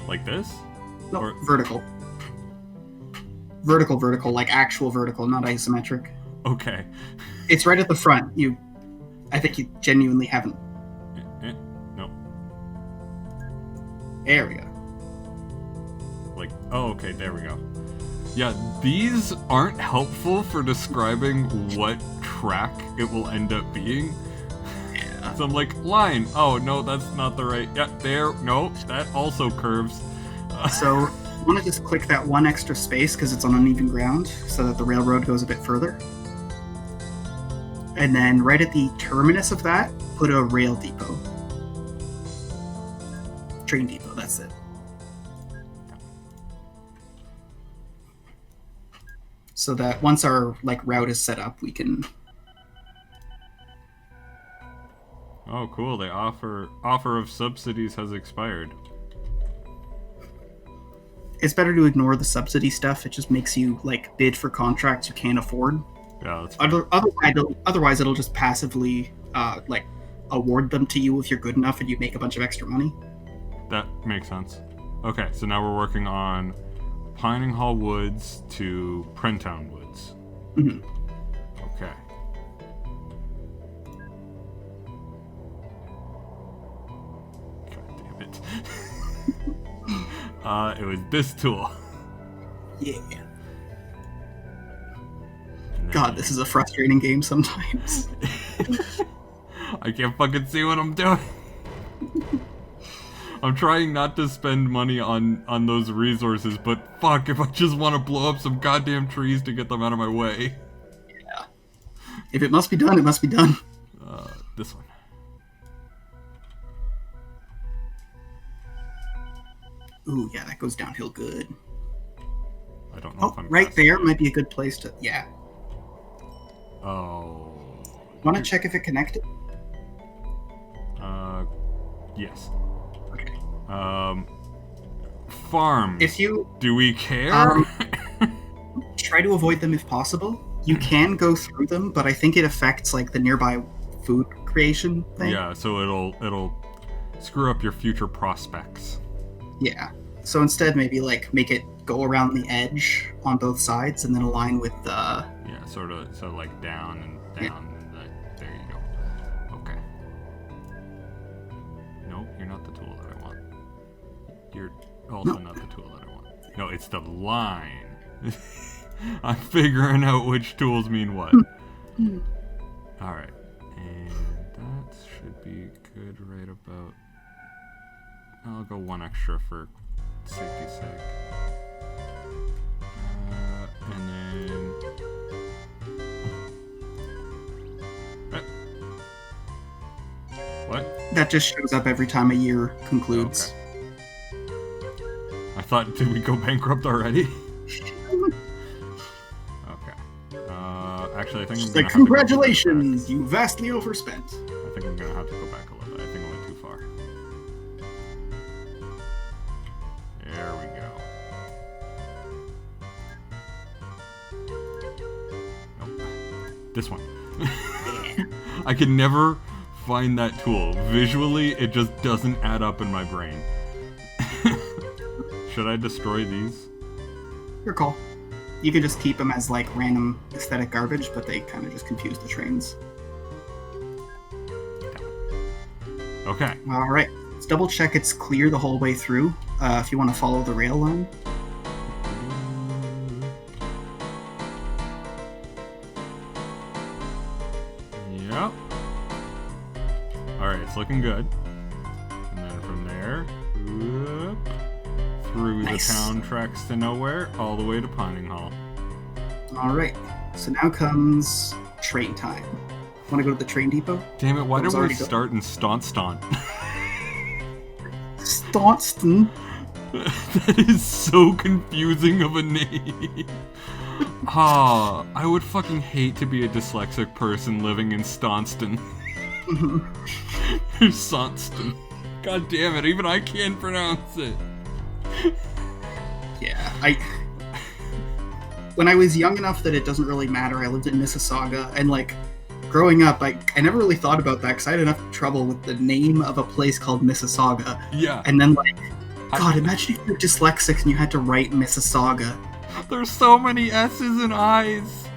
Like this? No, or... vertical. Vertical, like actual vertical, not isometric. Okay. It's right at the front. I think you genuinely haven't. No. There we go. Like, oh, okay, there we go. Yeah, these aren't helpful for describing what track it will end up being. Yeah. So I'm like, line. Oh, no, that's not the right. Yeah, there. No, that also curves. So you want to just click that one extra space because it's on uneven ground so that the railroad goes a bit further. And then right at the terminus of that, put a rail depot. Train depot, that's it. So that once our route is set up, we can Oh, cool. They offer of subsidies has expired. It's better to ignore the subsidy stuff. It just makes you like bid for contracts you can't afford. Yeah, that's fine. Otherwise, it'll just passively like award them to you if you're good enough and you make a bunch of extra money. That makes sense. Okay, so now we're working on Pining Hall Woods to Printown Woods. Mm-hmm. Okay. God damn it. It was this tool. Yeah. God, this is a frustrating game sometimes. I can't fucking see what I'm doing. I'm trying not to spend money on those resources, but fuck, if I just want to blow up some goddamn trees to get them out of my way. Yeah. If it must be done, it must be done. This one. Ooh, yeah, that goes downhill good. I don't know if I'm right fast. there might be a good place to... Yeah. Oh. Want to check if it connected? Yes. Okay. Farms. If you... Do we care? Try to avoid them if possible. You can go through them, but I think it affects, like, the nearby food creation thing. Yeah, so it'll screw up your future prospects. Yeah. So instead, maybe, like, make it go around the edge on both sides and then align with the... Yeah, sort of, so like down and down. Yeah. And there you go. Okay. No, you're not the tool that I want. You're also not the tool that I want. No, it's the line. I'm figuring out which tools mean what. Alright. And that should be good right about... I'll go one extra for safety's sake. And then... What? That just shows up every time a year concludes. Okay. I thought, did we go bankrupt already? Okay. Actually, I think Just I'm gonna like, have to go congratulations, you vastly overspent. I think I'm gonna have to go back a little bit. I think I went too far. There we go. Nope. This one. I can never find that tool. Visually, it just doesn't add up in my brain. Should I destroy these? Your call. You can just keep them as like random aesthetic garbage, but they kind of just confuse the trains. Okay. All right. Let's double check it's clear the whole way through. If you want to follow the rail line. Yep. Alright, it's looking good. And then from there, whoop, through Nice. the town tracks to nowhere, all the way to Pining Hall. All right. So now comes train time. Want to go to the train depot? Damn it, why That did was we already start in Staunt? Staunston. That is so confusing of a name. Ah, I would fucking hate to be a dyslexic person living in Staunston. Staunston. God damn it, even I can't pronounce it. Yeah, when I was young enough that it doesn't really matter, I lived in Mississauga, and like growing up, I never really thought about that because I had enough trouble with the name of a place called Mississauga. Yeah. And then like, God, imagine if you're dyslexic and you had to write Mississauga. There's so many S's and I's.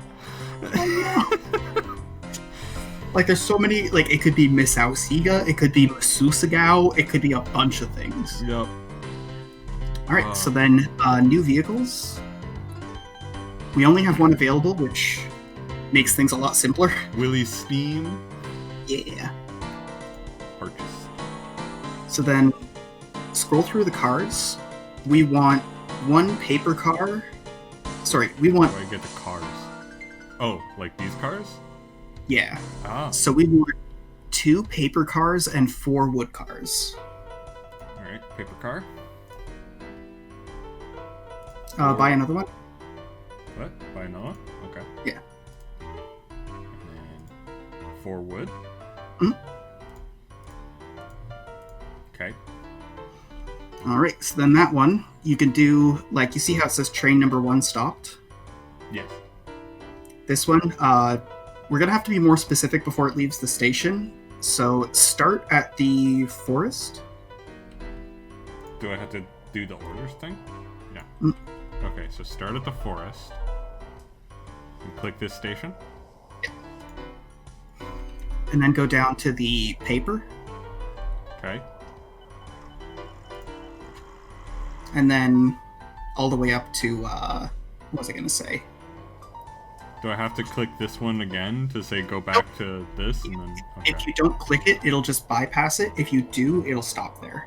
Like, there's so many, like, it could be Missausiga, it could be Masusagao, it could be a bunch of things. Yep. Alright, so then, new vehicles. We only have one available, which makes things a lot simpler. Willie Steam. Yeah. Purchase. So then, scroll through the cars. We want one paper car. Sorry, we want... How do I get the cars? Oh, like these cars? Yeah. Ah. So we want 2 paper cars and 4 wood cars. Alright, paper car. Buy another one. What? Buy another? Okay. Yeah. And then 4 wood. Hmm? All right, so then that one, you can do, like, you see how it says train number 1 stopped? Yes. This one, we're going to have to be more specific before it leaves the station. So start at the forest. Do I have to do the orders thing? Yeah. Mm. Okay, so start at the forest. And click this station. And then go down to the paper. Okay. And then all the way up to, what was I going to say? Do I have to click this one again to say go back to this? And then okay. If you don't click it, it'll just bypass it. If you do, it'll stop there.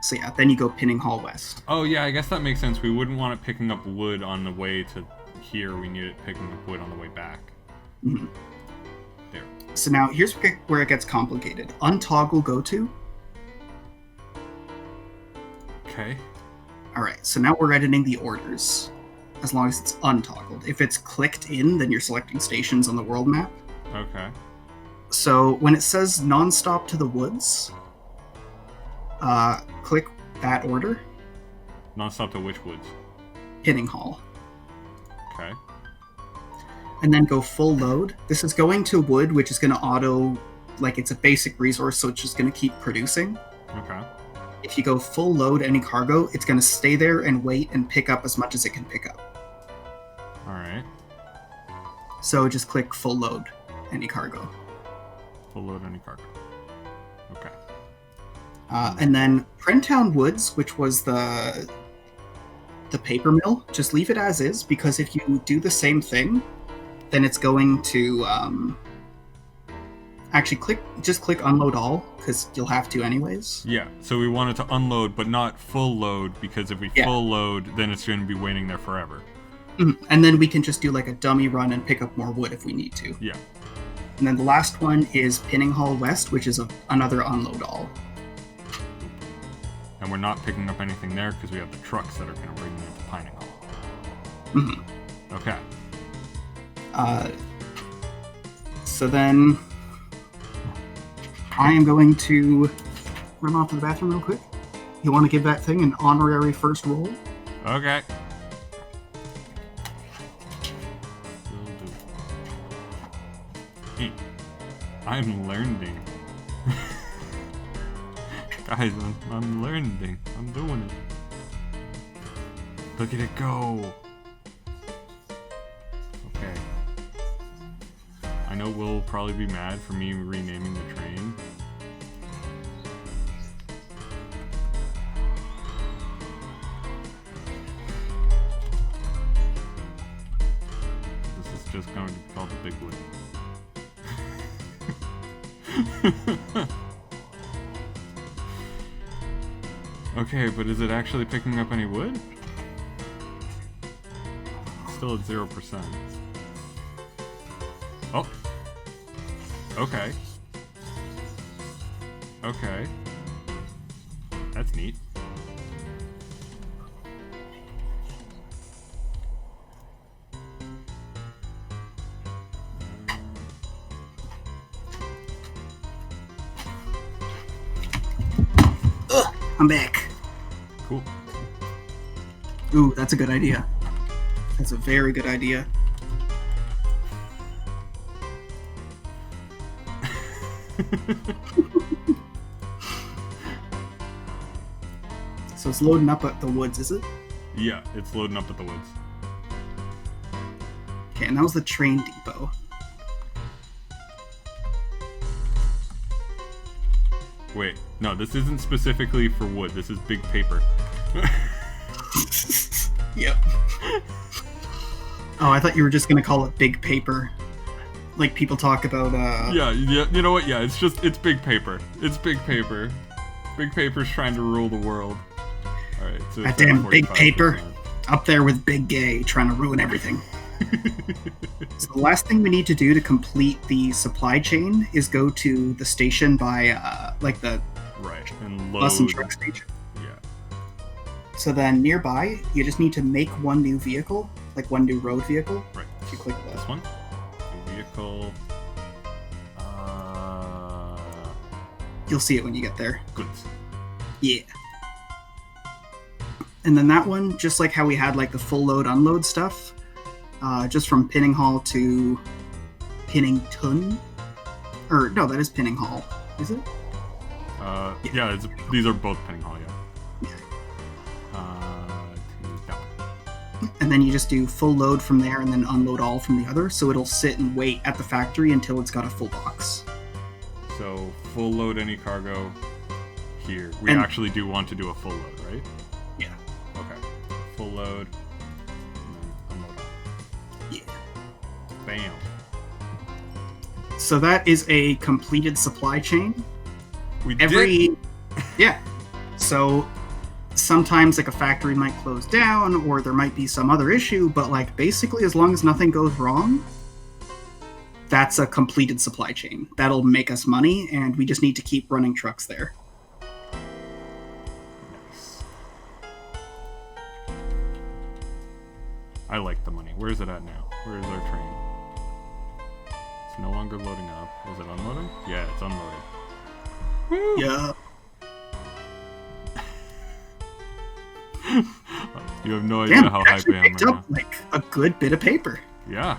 So yeah, then you go Pinning Hall West. Oh yeah, I guess that makes sense. We wouldn't want it picking up wood on the way to here. We need it picking up wood on the way back. Mm-hmm. There. So now here's where it gets complicated. Untoggle go to. Okay. Alright, so now we're editing the orders. As long as it's untoggled. If it's clicked in, then you're selecting stations on the world map. Okay. So when it says non-stop to the woods, click that order. Non-stop to which woods? Pinning Hall. Okay. And then go full load. This is going to wood, which is going to auto, like it's a basic resource, so it's just going to keep producing. Okay. If you go full load any cargo, it's going to stay there and wait and pick up as much as it can pick up. Alright. So just click full load any cargo. Full load any cargo. Okay. And then Printown Woods, which was the paper mill, just leave it as is, because if you do the same thing, then it's going to actually just click unload all, because you'll have to anyways. Yeah, so we want it to unload, but not full load, because if we full load, then it's going to be waiting there forever. And then we can just do like a dummy run and pick up more wood if we need to. Yeah. And then the last one is Pinning Hall West, which is another unload all. And we're not picking up anything there because we have the trucks that are going to bring them to Pining Hall. Mm-hmm. Okay. So then I am going to run off to the bathroom real quick. You want to give that thing an honorary first roll? Okay. I'm learning. Guys, I'm learning. I'm doing it. Look at it go. Okay. I know Will probably be mad for me renaming the train. This is just going to be called the Big Wood. Okay, but is it actually picking up any wood? Still at 0%. Oh. Okay. Okay. That's neat. I'm back. Cool. Ooh, that's a good idea. That's a very good idea. So it's loading up at the woods, is it? Yeah, it's loading up at the woods. Okay, and that was the train depot. Wait, no, this isn't specifically for wood. This is big paper. Yep. Oh, I thought you were just gonna call it big paper. Like people talk about, Yeah, you know what? Yeah, it's big paper. It's big paper. Big paper's trying to rule the world. Alright, so that damn big 45%. paper. Up there with Big Gay, trying to ruin everything. So the last thing we need to do to complete the supply chain is go to the station by, like the right, and load. bus and truck station. Yeah. So then nearby, you just need to make one new vehicle, like one new road vehicle. Right. If you click that. This one. The vehicle. You'll see it when you get there. Goods. Yeah. And then that one, just like how we had like the full load unload stuff, just from Pinning Hall to Pinnington, or no, that is Pinning Hall, is it? Yeah, these are both Pinning Hall, yeah. And then you just do full load from there and then unload all from the other, so it'll sit and wait at the factory until it's got a full box. So full load any cargo here. We actually do want to do a full load, right? Yeah. Okay. Full load. And then unload. Yeah. Bam. So that is a completed supply chain. We did. Yeah. So sometimes like a factory might close down or there might be some other issue, but like basically as long as nothing goes wrong, that's a completed supply chain. That'll make us money, and we just need to keep running trucks there. Nice. I like the money. Where's it at now? Where is our train? It's no longer loading up. Is it unloading? Yeah, it's unloading. Woo! Yeah. You have no idea how hype I am picked right up now. like a good bit of paper. Yeah.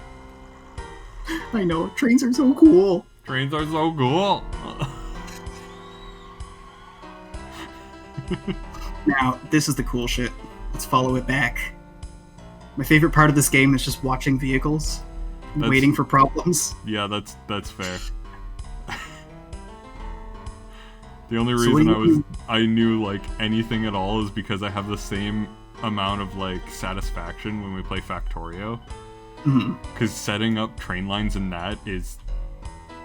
I know, trains are so cool. Trains are so cool. Now, this is the cool shit. Let's follow it back. My favorite part of this game is just watching vehicles, waiting for problems. Yeah, that's fair. The only reason I knew like anything at all is because I have the same amount of like satisfaction when we play Factorio. Because setting up train lines in that is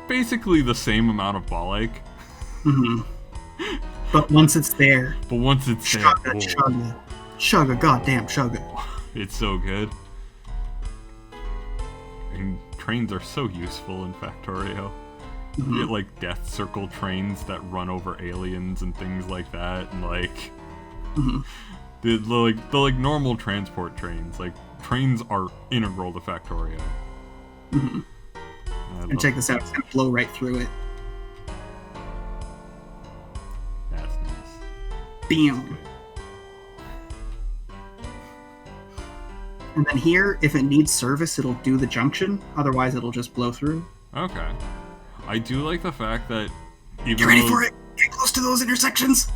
basically the same amount of ball ache. But once it's there, Shugga, goddamn Shugga. It's so good. And trains are so useful in Factorio. You get like death circle trains that run over aliens and things like that, and like the normal transport trains. Like trains are integral to Factorio. And check this out, it's gonna blow right through it. That's nice. Bam. And then here, if it needs service, it'll do the junction. Otherwise, it'll just blow through. Okay. I do like the fact that even Get ready for it! Get close to those intersections!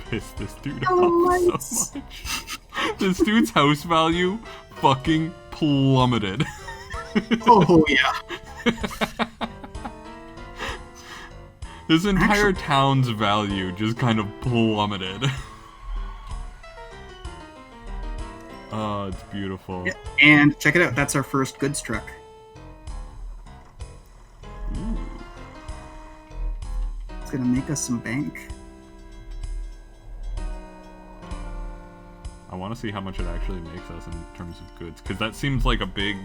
Piss this dude off so much. This dude's house value fucking plummeted. Oh, yeah. This entire town's value just kind of plummeted. Oh, it's beautiful. Yeah, and check it out, that's our first goods truck. Ooh. It's gonna make us some bank. I want to see how much it actually makes us in terms of goods, because that seems like a big,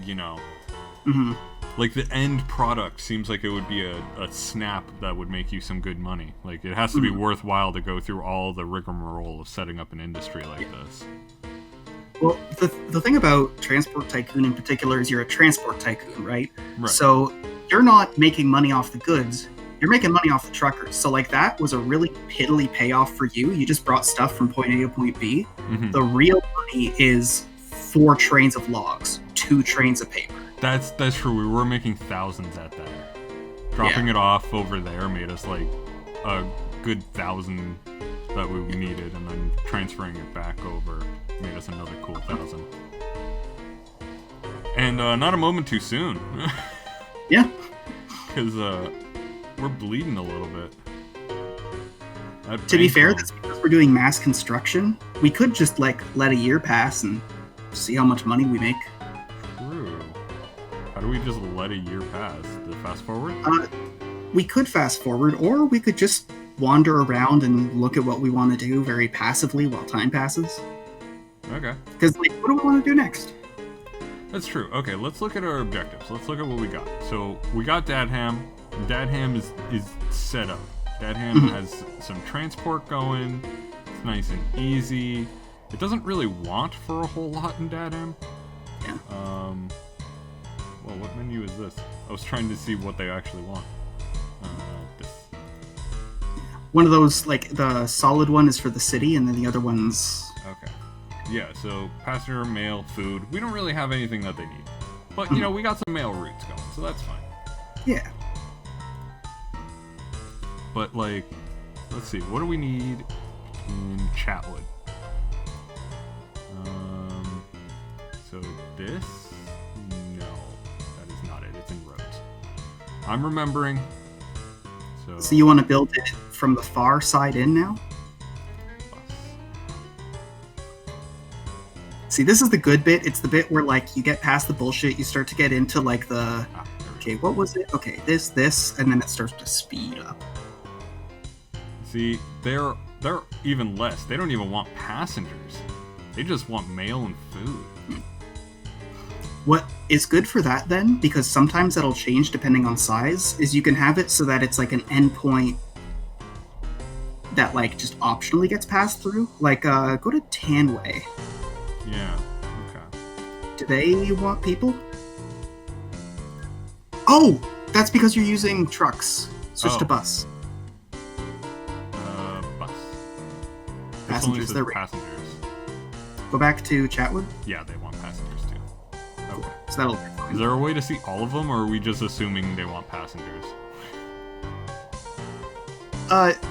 like the end product seems like it would be a snap that would make you some good money. Like it has to be worthwhile to go through all the rigmarole of setting up an industry like this. Well, the thing about Transport Tycoon in particular is you're a transport tycoon, right? Right. So you're not making money off the goods, you're making money off the truckers. So like that was a really piddly payoff for you. You just brought stuff from point A to point B. The real money is 4 trains of logs, 2 trains of paper. That's true. We were making thousands at that. Dropping it off over there made us like a good 1,000 that we needed, and then transferring it back over made us another cool 1,000. And not a moment too soon. Yeah. Because we're bleeding a little bit. To be fair, that's because we're doing mass construction. We could just like let a year pass and see how much money we make. True. How do we just let a year pass? To fast forward? We could fast forward, or we could just wander around and look at what we want to do very passively while time passes. Okay. Because like, what do we want to do next? That's true. Okay, let's look at our objectives. Let's look at what we got. So we got Dadham. Dadham is set up. Dadham has some transport going. It's nice and easy. It doesn't really want for a whole lot in Dadham. Yeah. Well, what menu is this? I was trying to see what they actually want. This. one of those, like, the solid one is for the city, and then the other one's... Okay. Yeah, so passenger, mail, food. We don't really have anything that they need. But, you know, we got some mail routes going, so that's fine. Yeah. But, like, let's see. What do we need in Chatwood? So this? No. That is not it. It's in roads. I'm remembering. So you want to build it from the far side in now? See, this is the good bit. It's the bit where, like, you get past the bullshit, you start to get into, like, the... Okay, what was it? Okay, this, and then it starts to speed up. See, they're even less. They don't even want passengers. They just want mail and food. What is good for that, then, because sometimes that'll change depending on size, is you can have it so that it's, like, an endpoint that, like, just optionally gets passed through. Like, go to Tanway. Yeah, okay. Do they want people? Oh! That's because you're using trucks. Switch to bus. Bus. Passengers, they're passengers. Go back to Chatwood? Yeah, they want passengers too. Okay. So that'll be fine. Is there a way to see all of them, or are we just assuming they want passengers?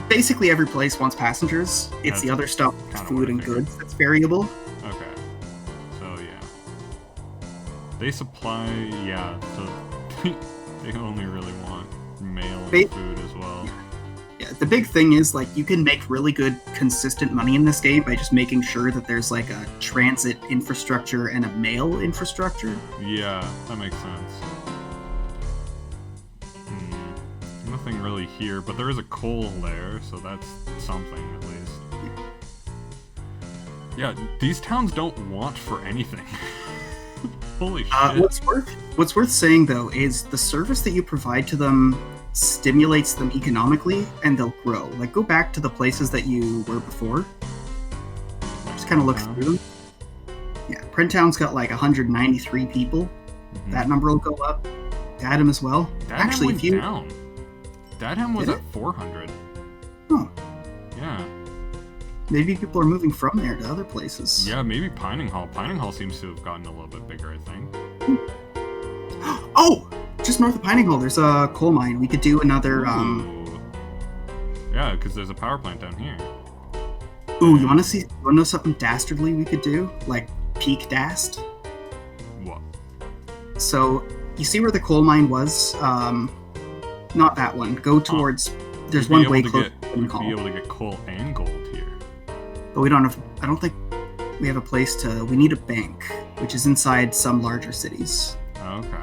Basically every place wants passengers. It's the other stuff, food and goods, that's variable. Okay. So, yeah. They supply, yeah, so they only really want mail and food as well. Yeah, the big thing is, like, you can make really good, consistent money in this game by just making sure that there's, like, a transit infrastructure and a mail infrastructure. Yeah, that makes sense. Nothing really here, but there is a coal there, so that's something at least. Yeah, these towns don't want for anything. Holy shit. What's worth saying, though, is the service that you provide to them stimulates them economically, and they'll grow. Like, go back to the places that you were before. Just kind of look through them. Yeah, Printtown's got like 193 people. Mm-hmm. That number will go up. Dadham as well. Dadham went down. Dadham was at 400. Huh. Yeah. Maybe people are moving from there to other places. Yeah, maybe Pining Hall. Pining Hall seems to have gotten a little bit bigger, I think. Oh! Just north of Pining Hall, there's a coal mine. We could do another, Yeah, because there's a power plant down here. Ooh, you wanna know something dastardly we could do? Like, peak dast? What? So, you see where the coal mine was? Not that one. Go towards... There's one way close to We'd be able to get coal and gold here. But we don't have... I don't think we have a place to... We need a bank, which is inside some larger cities. Okay.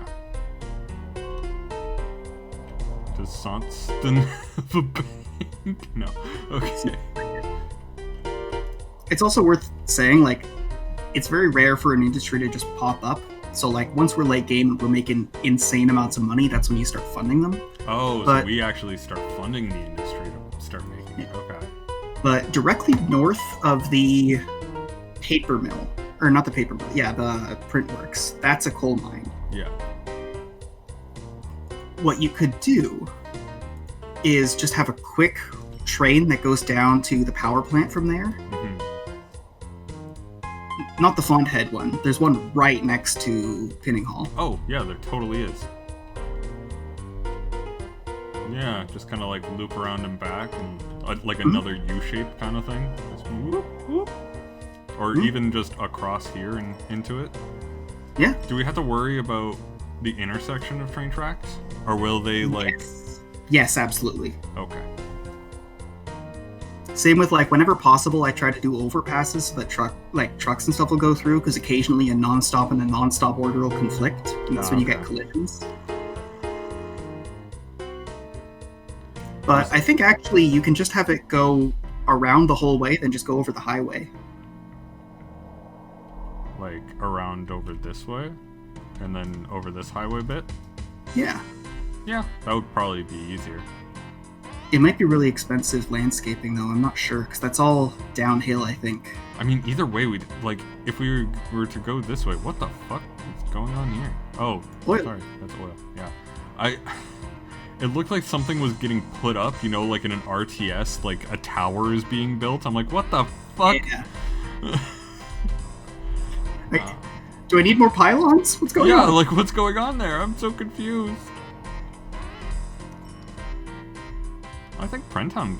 Does Sonston have a bank? No. Okay. It's also worth saying, like, it's very rare for an industry to just pop up. So, like, once we're late game and we're making insane amounts of money, that's when you start funding them. Oh, so we actually start funding the industry to start making it. Okay. But directly north of the paper mill, or not the paper mill, yeah, the print works, that's a coal mine. Yeah. What you could do is just have a quick train that goes down to the power plant from there. Mm-hmm. Not the Fonthead one. There's one right next to Pinning Hall. Oh, yeah, there totally is. Yeah, just kind of like loop around and back, and like another U-shape kind of thing. Just whoop, whoop. Or even just across here and into it. Yeah. Do we have to worry about the intersection of train tracks? Or will they, like... Yes, absolutely. Okay. Same with, like, whenever possible, I try to do overpasses so that trucks and stuff will go through, because occasionally a non-stop and a non-stop order will conflict, and that's when you get collisions. But I think actually you can just have it go around the whole way, then just go over the highway. Like, around over this way? And then over this highway bit? Yeah. Yeah, that would probably be easier. It might be really expensive landscaping, though. I'm not sure, because that's all downhill, I think. I mean, either way, we'd, like, if we were to go this way, what the fuck is going on here? Oh, oil. Sorry, that's oil. Yeah. It looked like something was getting put up, you know, like in an RTS, like a tower is being built. I'm like, what the fuck? Yeah. Like, do I need more pylons? What's going on? Yeah, like, what's going on there? I'm so confused. I think Prentown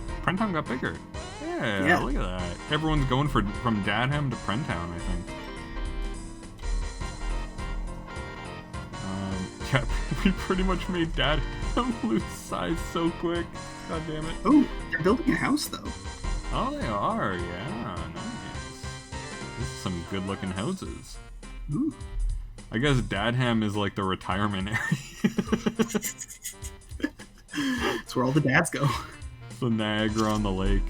got bigger. Yeah, look at that. Everyone's going from Dadham to Prentown, I think. Yeah, we pretty much made Dadham lose size so quick. God damn it. Oh, they're building a house, though. Oh, they are, yeah. Nice. This is some good-looking houses. Ooh. I guess Dadham is like the retirement area. It's where all the dads go. It's the Niagara on the lake.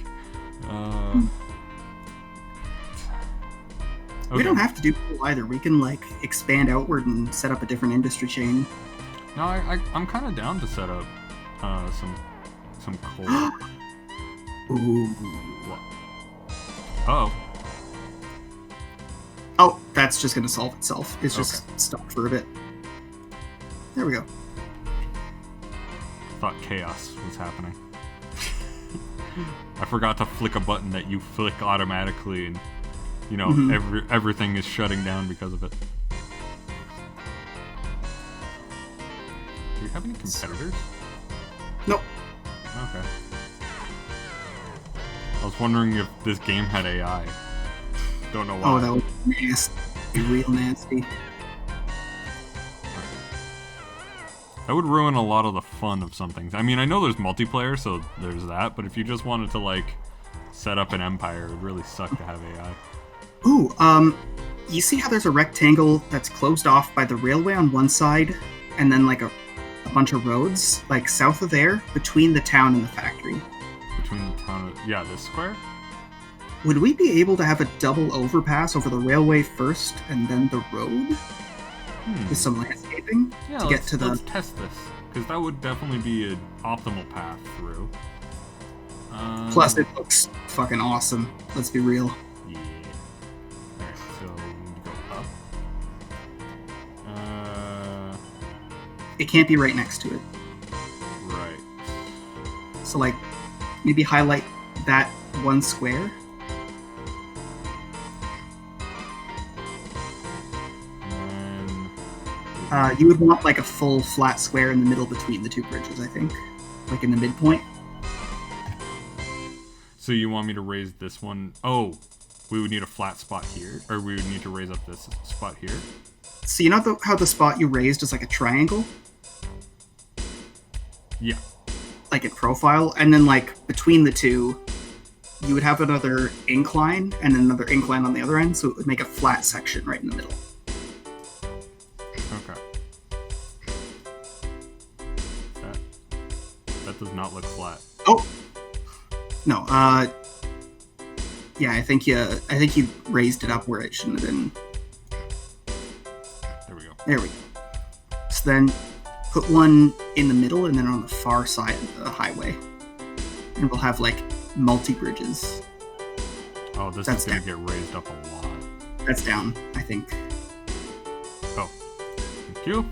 Okay. We don't have to do coal either. We can, like, expand outward and set up a different industry chain. No, I'm kind of down to set up some coal. Ooh. What? Oh. Oh, that's just going to solve itself. It's just stuck for a bit. There we go. Thought chaos was happening. I forgot to flick a button that you flick automatically, and you know everything is shutting down because of it. Do we have any competitors? Nope. Okay. I was wondering if this game had AI. Don't know why. Oh, that was nasty. Real nasty. That would ruin a lot of the fun of some things. I mean, I know there's multiplayer, so there's that, but if you just wanted to, like, set up an empire, it would really suck to have AI. Ooh, you see how there's a rectangle that's closed off by the railway on one side, and then, like, a bunch of roads, like, south of there, between the town and the factory? Between the town and... Yeah, this square? Would we be able to have a double overpass over the railway first, and then the road? With some landscaping to get to the... Let's test this, because that would definitely be an optimal path through. Plus, it looks fucking awesome. Let's be real. Yeah. Alright, so we need to go up. It can't be right next to it. Right. So, like, maybe highlight that one square. You would want, like, a full flat square in the middle between the two bridges, I think. Like, in the midpoint. So you want me to raise this one? Oh, we would need a flat spot here? Or we would need to raise up this spot here? So you know how the spot you raised is like a triangle? Yeah. Like in profile? And then, like, between the two, you would have another incline, and then another incline on the other end, so it would make a flat section right in the middle. Okay. That does not look flat. Oh! No, yeah, I think you raised it up where it shouldn't have been. There we go. There we go. So then, put one in the middle and then on the far side of the highway. And we'll have, like, multi-bridges. Oh, this is going to get raised up a lot. That's down, I think. Oh. Thank you.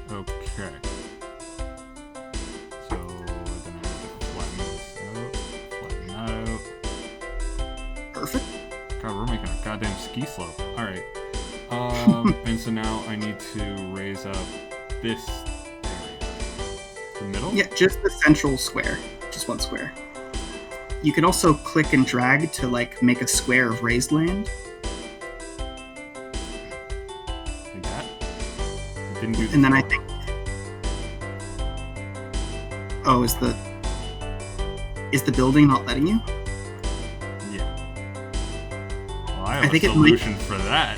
Okay. So, then I have to flatten this out. Perfect. God, we're making a goddamn ski slope. Alright. And so now I need to raise up this area. The middle? Yeah, just the central square. Just one square. You can also click and drag to, like, make a square of raised land. Like that? It didn't do And then I think... Oh, is the building not letting you? Yeah. Well, I have I think a solution for that.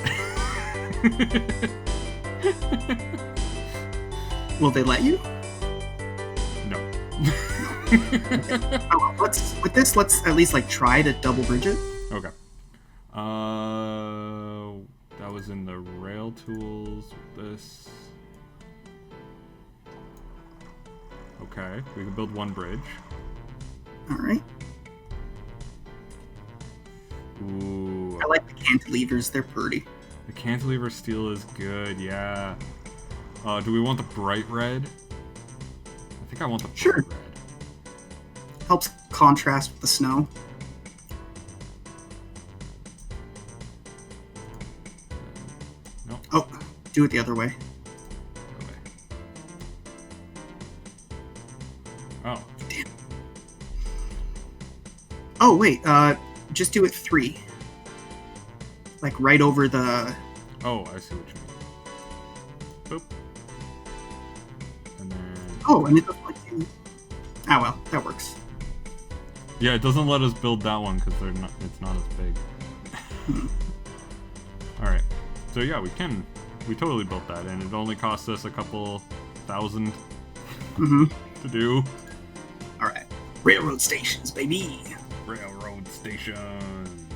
Will they let you? No. Oh, well, let's at least, like, try to double bridge it. Okay. That was in the rail tools. This. Okay, we can build one bridge. All right. Ooh. I like the cantilevers. They're pretty. The cantilever steel is good, yeah. Do we want the bright red? I think I want the bright red. Helps contrast with the snow. No. Oh, do it the other way. Oh. Damn. Oh, wait, just do it 3. Like, right over the... Oh, I see what you mean. Boop. And then... Oh, and it doesn't like you... Ah, well, that works. Yeah, it doesn't let us build that one because it's not as big. Alright. So yeah, we totally built that, and it only cost us a couple thousand to do. Alright. Railroad stations, baby! Railroad stations.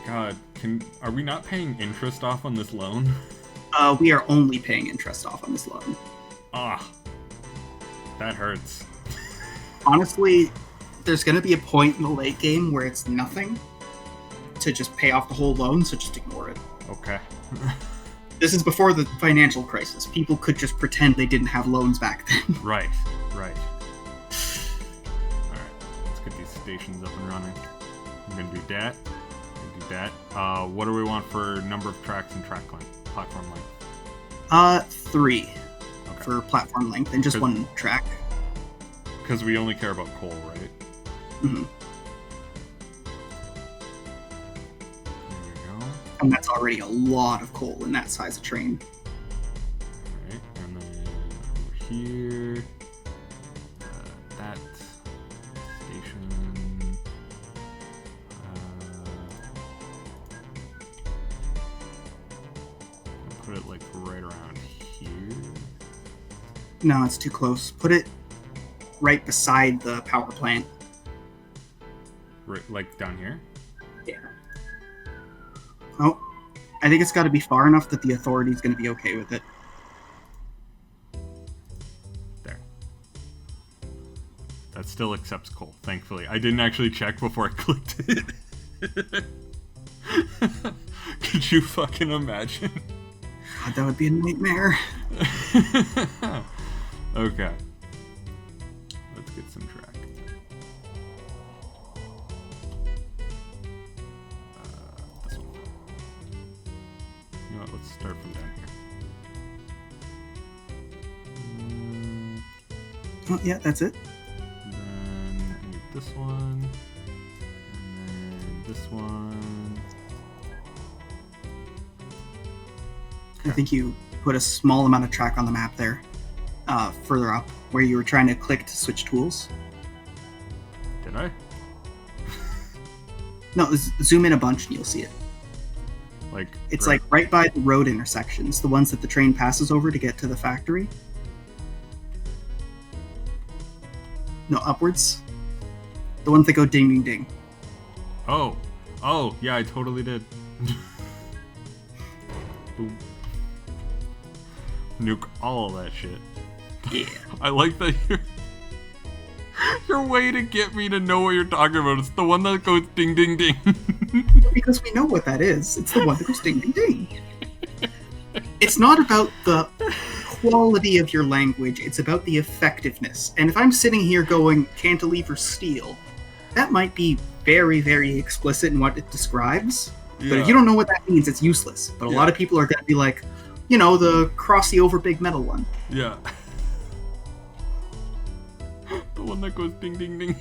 God, are we not paying interest off on this loan? We are only paying interest off on this loan. Ah. That hurts. Honestly, there's going to be a point in the late game where it's nothing to just pay off the whole loan, so just ignore it. Okay. This is before the financial crisis. People could just pretend they didn't have loans back then. Right. Alright, let's get these stations up and running. I'm gonna do that. What do we want for number of tracks and track length? Platform length? 3 okay. for platform length, and just 1 track. Because we only care about coal, right? Mm-hmm. There we go. And that's already a lot of coal in that size of train. Alright, and then over here, that station, put it like right around here. No, it's too close. Put it right beside the power plant. Right, like down here? Yeah. Oh, I think it's got to be far enough that the authority's going to be okay with it. There. That still accepts coal, thankfully. I didn't actually check before I clicked it. Could you fucking imagine? God, that would be a nightmare. Okay. Let's get some track. This one. You know what? Let's start from down here. Oh, yeah, that's it. And then I need this one. And then this one. I think you put a small amount of track on the map there. Further up, where you were trying to click to switch tools. Did I? No, zoom in a bunch and you'll see it. Like it's like right by the road intersections, the ones that the train passes over to get to the factory. No, upwards. The ones that go ding ding ding. Oh, yeah, I totally did. Boom. Nuke all of that shit. Yeah. I like that your way to get me to know what you're talking about. It's the one that goes ding ding ding. Because we know what that is. It's the one that goes ding ding ding. It's not about the quality of your language, it's about the effectiveness. And if I'm sitting here going cantilever steel, that might be very, very explicit in what it describes. Yeah. But if you don't know what that means, it's useless. But a lot of people are going to be like, you know, the crossy over big metal one. Yeah. The one that goes ding ding ding.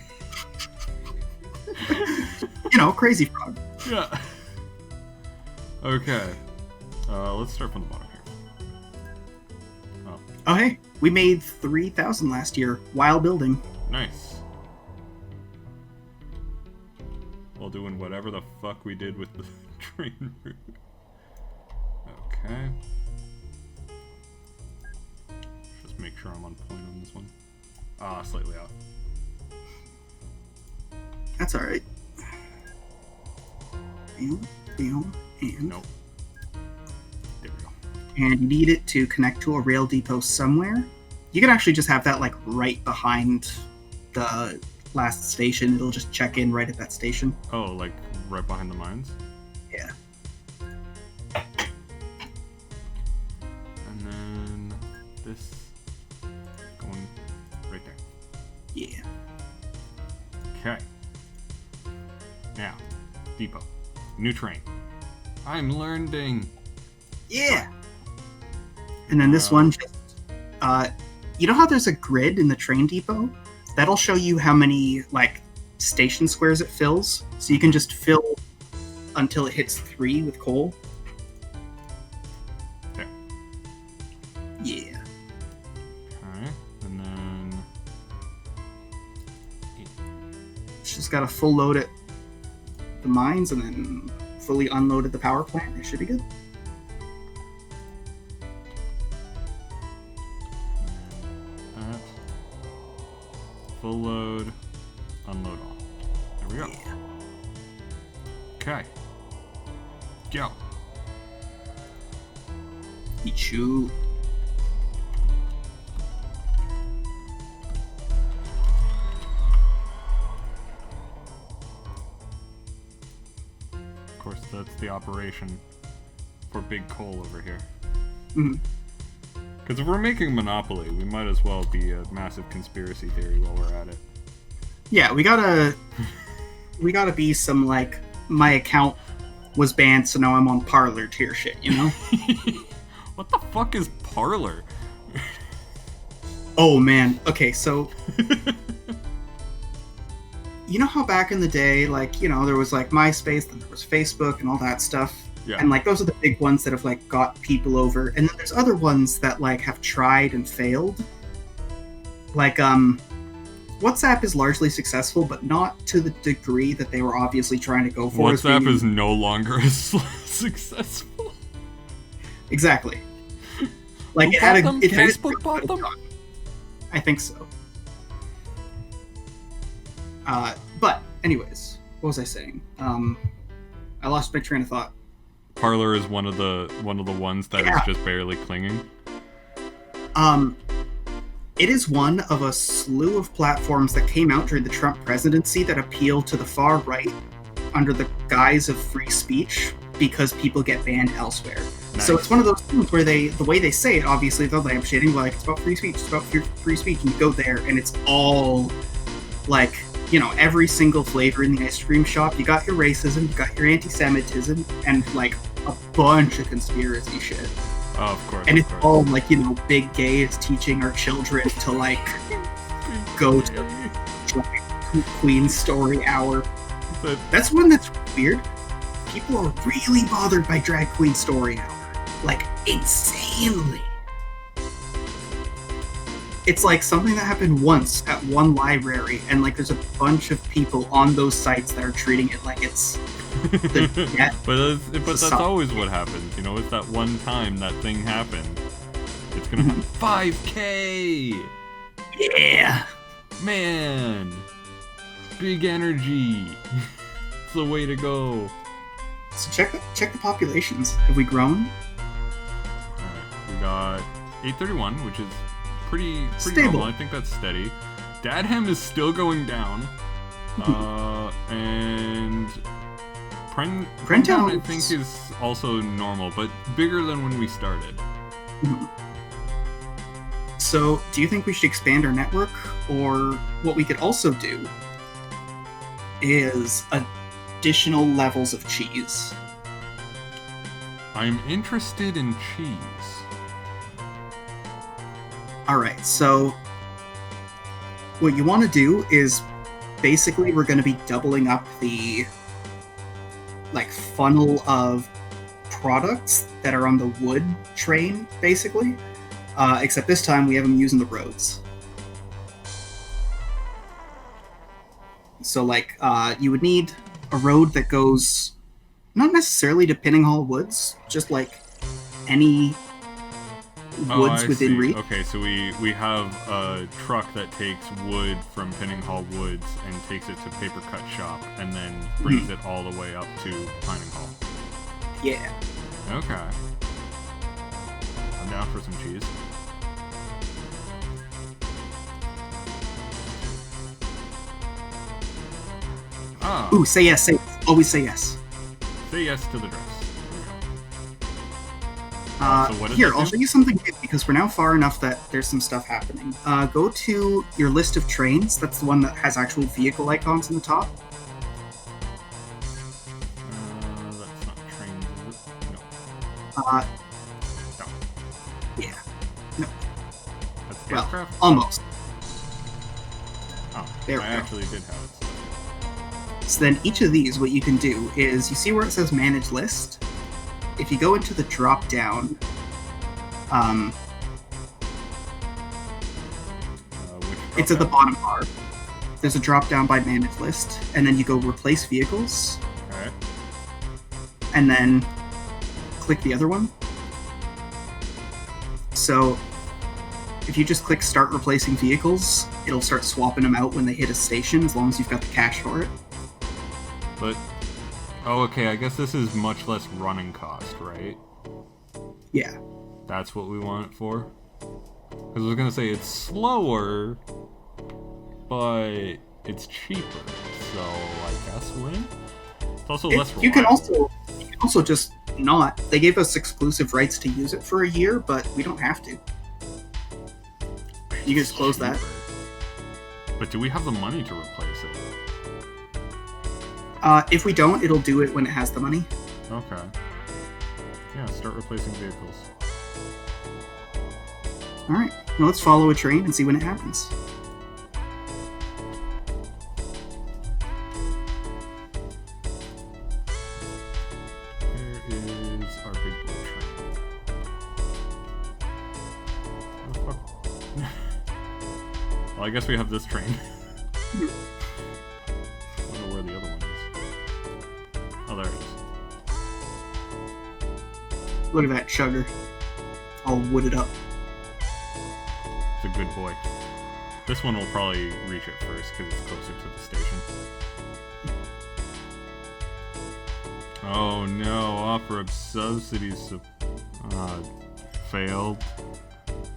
You know, crazy frog. Yeah. Okay. Let's start from the bottom here. Oh, hey. We made 3,000 last year while building. Nice. While doing whatever the fuck we did with the train route. Okay. Just make sure I'm on point on this one. Slightly off. That's alright. And nope. There we go. And you need it to connect to a rail depot somewhere. You can actually just have that like right behind the last station. It'll just check in right at that station. Oh, like right behind the mines? Yeah. Depot. New train. I'm learning. Yeah. And then this one just, you know how there's a grid in the train depot? That'll show you how many, like, station squares it fills. So you can just fill until it hits 3 with coal. There. Yeah. Alright, and then... She's got a full load at the mines and then fully unloaded the power plant. It should be good. That. Full load, unload all. There we go. Yeah. Okay. Go. Ichu. Of course, that's the operation for big coal over here. Mm-hmm. Because if we're making Monopoly, we might as well be a massive conspiracy theory while we're at it. Yeah, we gotta be some, like, my account was banned, so now I'm on Parlor tier shit, you know? What the fuck is Parlor? Oh, man. Okay, so... you know how back in the day, like, you know, there was, like, MySpace, then there was Facebook and all that stuff? Yeah. And, like, those are the big ones that have, like, got people over. And then there's other ones that, like, have tried and failed. Like, WhatsApp is largely successsul, but not to the degree that they were obviously trying to go for. WhatsApp is no longer as successful. Exactly. Like, Who it had bought them? Facebook bought them? I think so. But, anyways, what was I saying? I lost my train of thought. Parlor is one of the ones that is just barely clinging. It is one of a slew of platforms that came out during the Trump presidency that appeal to the far right under the guise of free speech because people get banned elsewhere. Nice. So it's one of those things where the way they say it, obviously they're lampshading, like, it's about free speech, it's about free speech, and you go there and it's all, like, you know, every single flavor in the ice cream shop. You got your racism, you got your anti-Semitism, and, like, a bunch of conspiracy shit. Oh, of course. And of it's course. all, like, you know, big gay is teaching our children to, like, go to drag queen story hour. That's one that's weird. People are really bothered by drag queen story hour. Like, insanely. It's like something that happened once at one library, and, like, there's a bunch of people on those sites that are treating it like it's the death. But that's always what happens, you know. It's that one time that thing happened. It's gonna happen. 5K. Yeah. Man. Big energy. It's the way to go. So check the populations. Have we grown? Alright, we got 831, which is pretty Stable. normal. I think that's steady. Dadham is still going down. And Prentown, I think, is also normal, but bigger than when we started. So, do you think we should expand our network? Or what we could also do is additional levels of cheese. I'm interested in cheese. Alright, so what you want to do is basically we're going to be doubling up the, like, funnel of products that are on the wood train, basically. Except this time we have them using the roads. So, like, you would need a road that goes not necessarily to Pinninghall Woods, just, like, any woods within reach. Okay, so we have a truck that takes wood from Pinninghall Woods and takes it to Paper Cut Shop and then brings it all the way up to Pinninghall. Yeah. Okay. I'm down for some cheese. Ah. Ooh, say yes, say yes. Always say yes. Say yes to the dress. So what does Here, it I'll do? show you something good because we're now far enough that there's some stuff happening. Go to your list of trains. That's the one that has actual vehicle icons in the top. Uh, No. yeah. No. That's Well, aircraft? almost. Oh, There we I go. actually did have it. So then each of these, what you can do is, you see where it says Manage List? If you go into the drop down, Which it's at the drop-down? bottom bar. There's a drop down by Manage List, and then you go Replace Vehicles, Alright. and then click the other one. So if you just click Start Replacing Vehicles, it'll start swapping them out when they hit a station, as long as you've got the cash for it. But, oh, okay, I guess this is much less running cost, right? Yeah. That's what we want it for? Because I was going to say it's slower, but it's cheaper, so I guess win? It's also less reliable. You can also just not. They gave us exclusive rights to use it for a year, but we don't have to. You can just close that. But do we have the money to replace it? If we don't, it'll do it when it has the money. Okay. Yeah, start replacing vehicles. Alright, well, let's follow a train and see when it happens. Here is our big blue train. Oh, fuck. Well, I guess we have this train. I don't know where the other one is. Oh, there it is. Look at that chugger. All wooded up. It's a good boy. This one will probably reach it first because it's closer to the station. Oh no, offer of subsidies failed.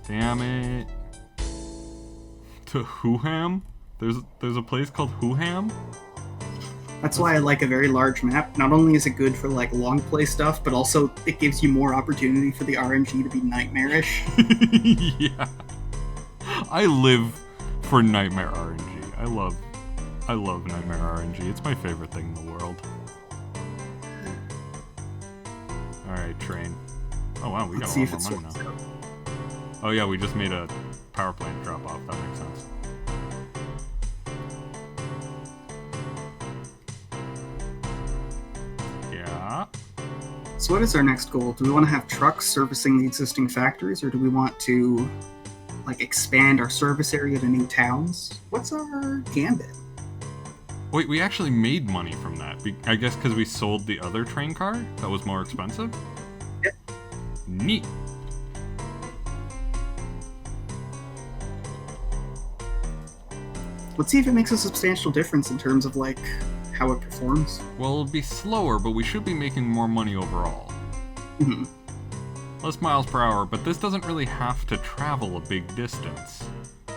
Damn it. To Whoham? There's a place called Whoham? That's why I like a very large map. Not only is it good for like long play stuff, but also it gives you more opportunity for the RNG to be nightmarish. Yeah. I live for Nightmare RNG. I love Nightmare RNG. It's my favorite thing in the world. Alright, train. Oh wow, we got a lot more money now. Oh yeah, we just made a power plant drop off. That makes sense. Yeah. So what is our next goal? Do we want to have trucks servicing the existing factories, or do we want to like expand our service area to new towns? What's our gambit? Wait, we actually made money from that. I guess because we sold the other train car that was more expensive? Yep. Neat. Let's see if it makes a substantial difference in terms of like how it performs. Well, it'll be slower, but we should be making more money overall. Mm-hmm. Less miles per hour, but this doesn't really have to travel a big distance.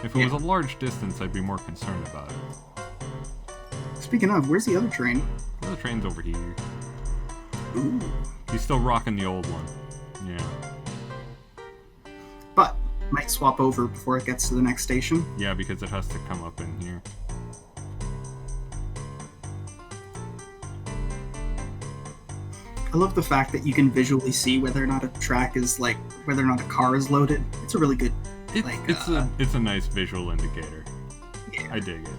If it was a large distance, I'd be more concerned about it. Speaking of, where's the other train? The train's over here. Ooh. He's still rocking the old one. Yeah. But might swap over before it gets to the next station. Yeah, because it has to come up in here. I love the fact that you can visually see whether or not a track is like whether or not a car is loaded. It's a really good. It's a nice visual indicator. Yeah. I dig it.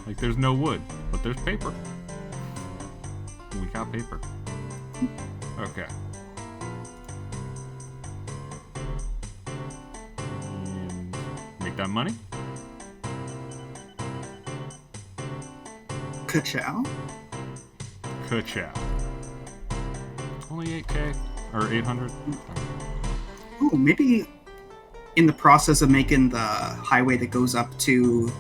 Like there's no wood, but there's paper. We got paper. Okay. And make that money. Ka-chow. Ka-chow. Only 8K or 800. Oh, maybe in the process of making the highway that goes up to,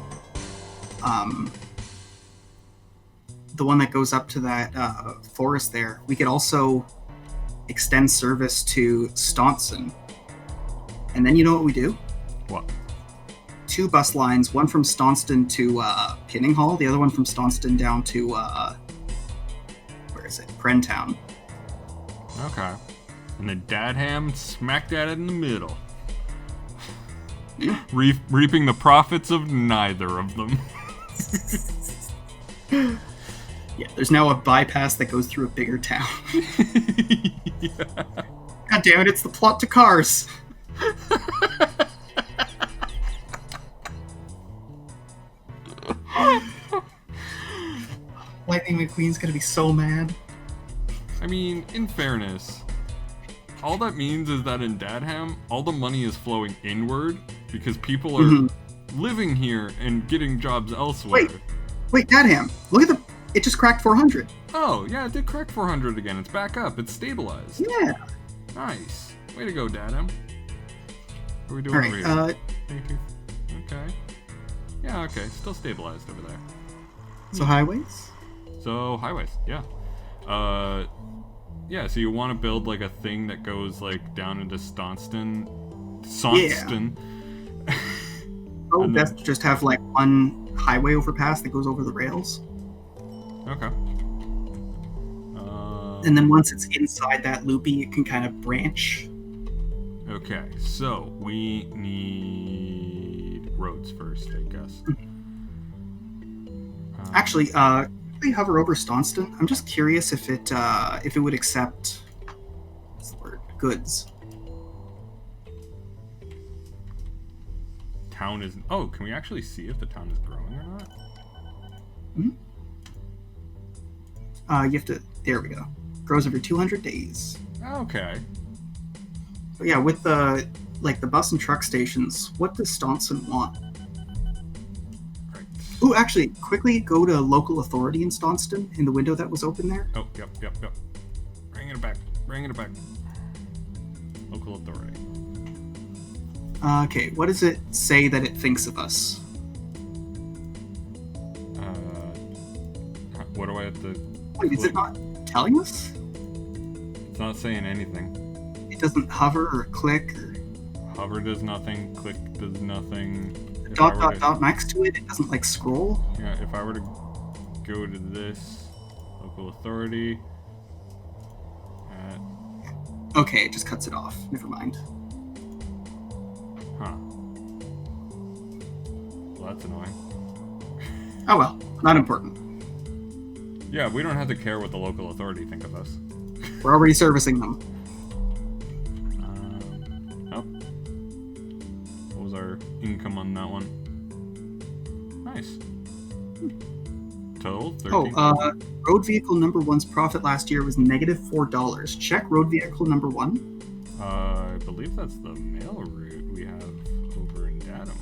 the one that goes up to that forest there, we could also extend service to Staunton. And then you know what we do? What? 2 bus lines, one from Staunton to Pinninghall, the other one from Staunton down to, where is it? Prentown. Okay. And then Dadham smack dab in the middle. Yeah. Reaping the profits of neither of them. Yeah, there's now a bypass that goes through a bigger town. Yeah. God damn it, it's the plot to Cars. Lightning McQueen's gonna be so mad. I mean, in fairness, all that means is that in Dadham, all the money is flowing inward because people are living here and getting jobs elsewhere. Wait, Dadham, look at it just cracked 400. Oh, yeah, it did crack 400 again. It's back up. It's stabilized. Yeah. Nice. Way to go, Dadham. What are we doing All over right, here? Okay. Yeah, okay. Still stabilized over there. So highways? So, highways, yeah. Yeah, so you want to build, like, a thing that goes, like, down into Stonston. Oh, that's just have, like, one highway overpass that goes over the rails. Okay. And then once it's inside that loopy, it can kind of branch. Okay, so we need roads first, I guess. Actually, we hover over Stonston. I'm just curious if it would accept what's the word? Goods. Town is. Oh, can we actually see if the town is growing or not? You have to. There we go. Grows every 200 days. Okay. But yeah, with the bus and truck stations, what does Stonston want? Right. Ooh, actually, quickly go to local authority in Stonston in the window that was open there. Oh, yep. Bringing it back. Local authority. Okay, what does it say that it thinks of us? What do I have to... Wait, is it not telling us? It's not saying anything. It doesn't hover or click or... Hover does nothing, click does nothing. Dot next to it, it doesn't, like, scroll? Yeah, if I were to go to this, local authority... Okay, it just cuts it off. Never mind. Huh. Well, that's annoying. Oh well, not important. Yeah, we don't have to care what the local authority think of us. We're already servicing them. Oh. What was our income on that one? Nice. Total 13. Road vehicle number one's profit last year was negative $4. Check road vehicle number one. I believe that's the mail route we have over in Datum.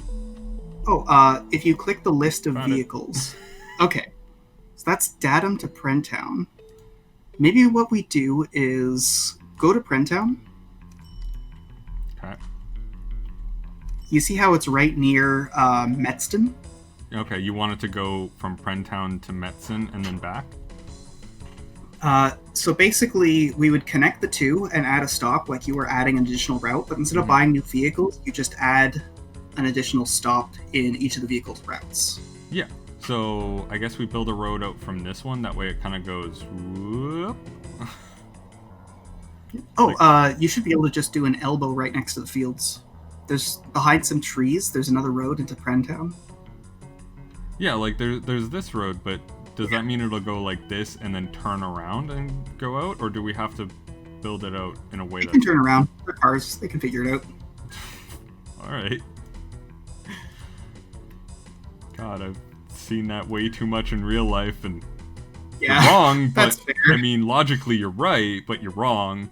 Oh, if you click the list of vehicles. Okay. So that's Datum to Prentown. Maybe what we do is go to Prentown. Okay. You see how it's right near Metzton? Okay, you want it to go from Prentown to Metzen and then back? So basically, we would connect the two and add a stop like you were adding an additional route, but instead of buying new vehicles, you just add an additional stop in each of the vehicles' routes. Yeah. So I guess we build a road out from this one. That way it kind of goes whoop. Oh, you should be able to just do an elbow right next to the fields. There's behind some trees. There's another road into Prentown. Yeah, like there's this road, but does that mean it'll go like this and then turn around and go out, or do we have to build it out in a way that can turn around? They're cars. They can figure it out. All right. God, I've seen that way too much in real life, and you're wrong. But that's fair. I mean, logically you're right, but you're wrong.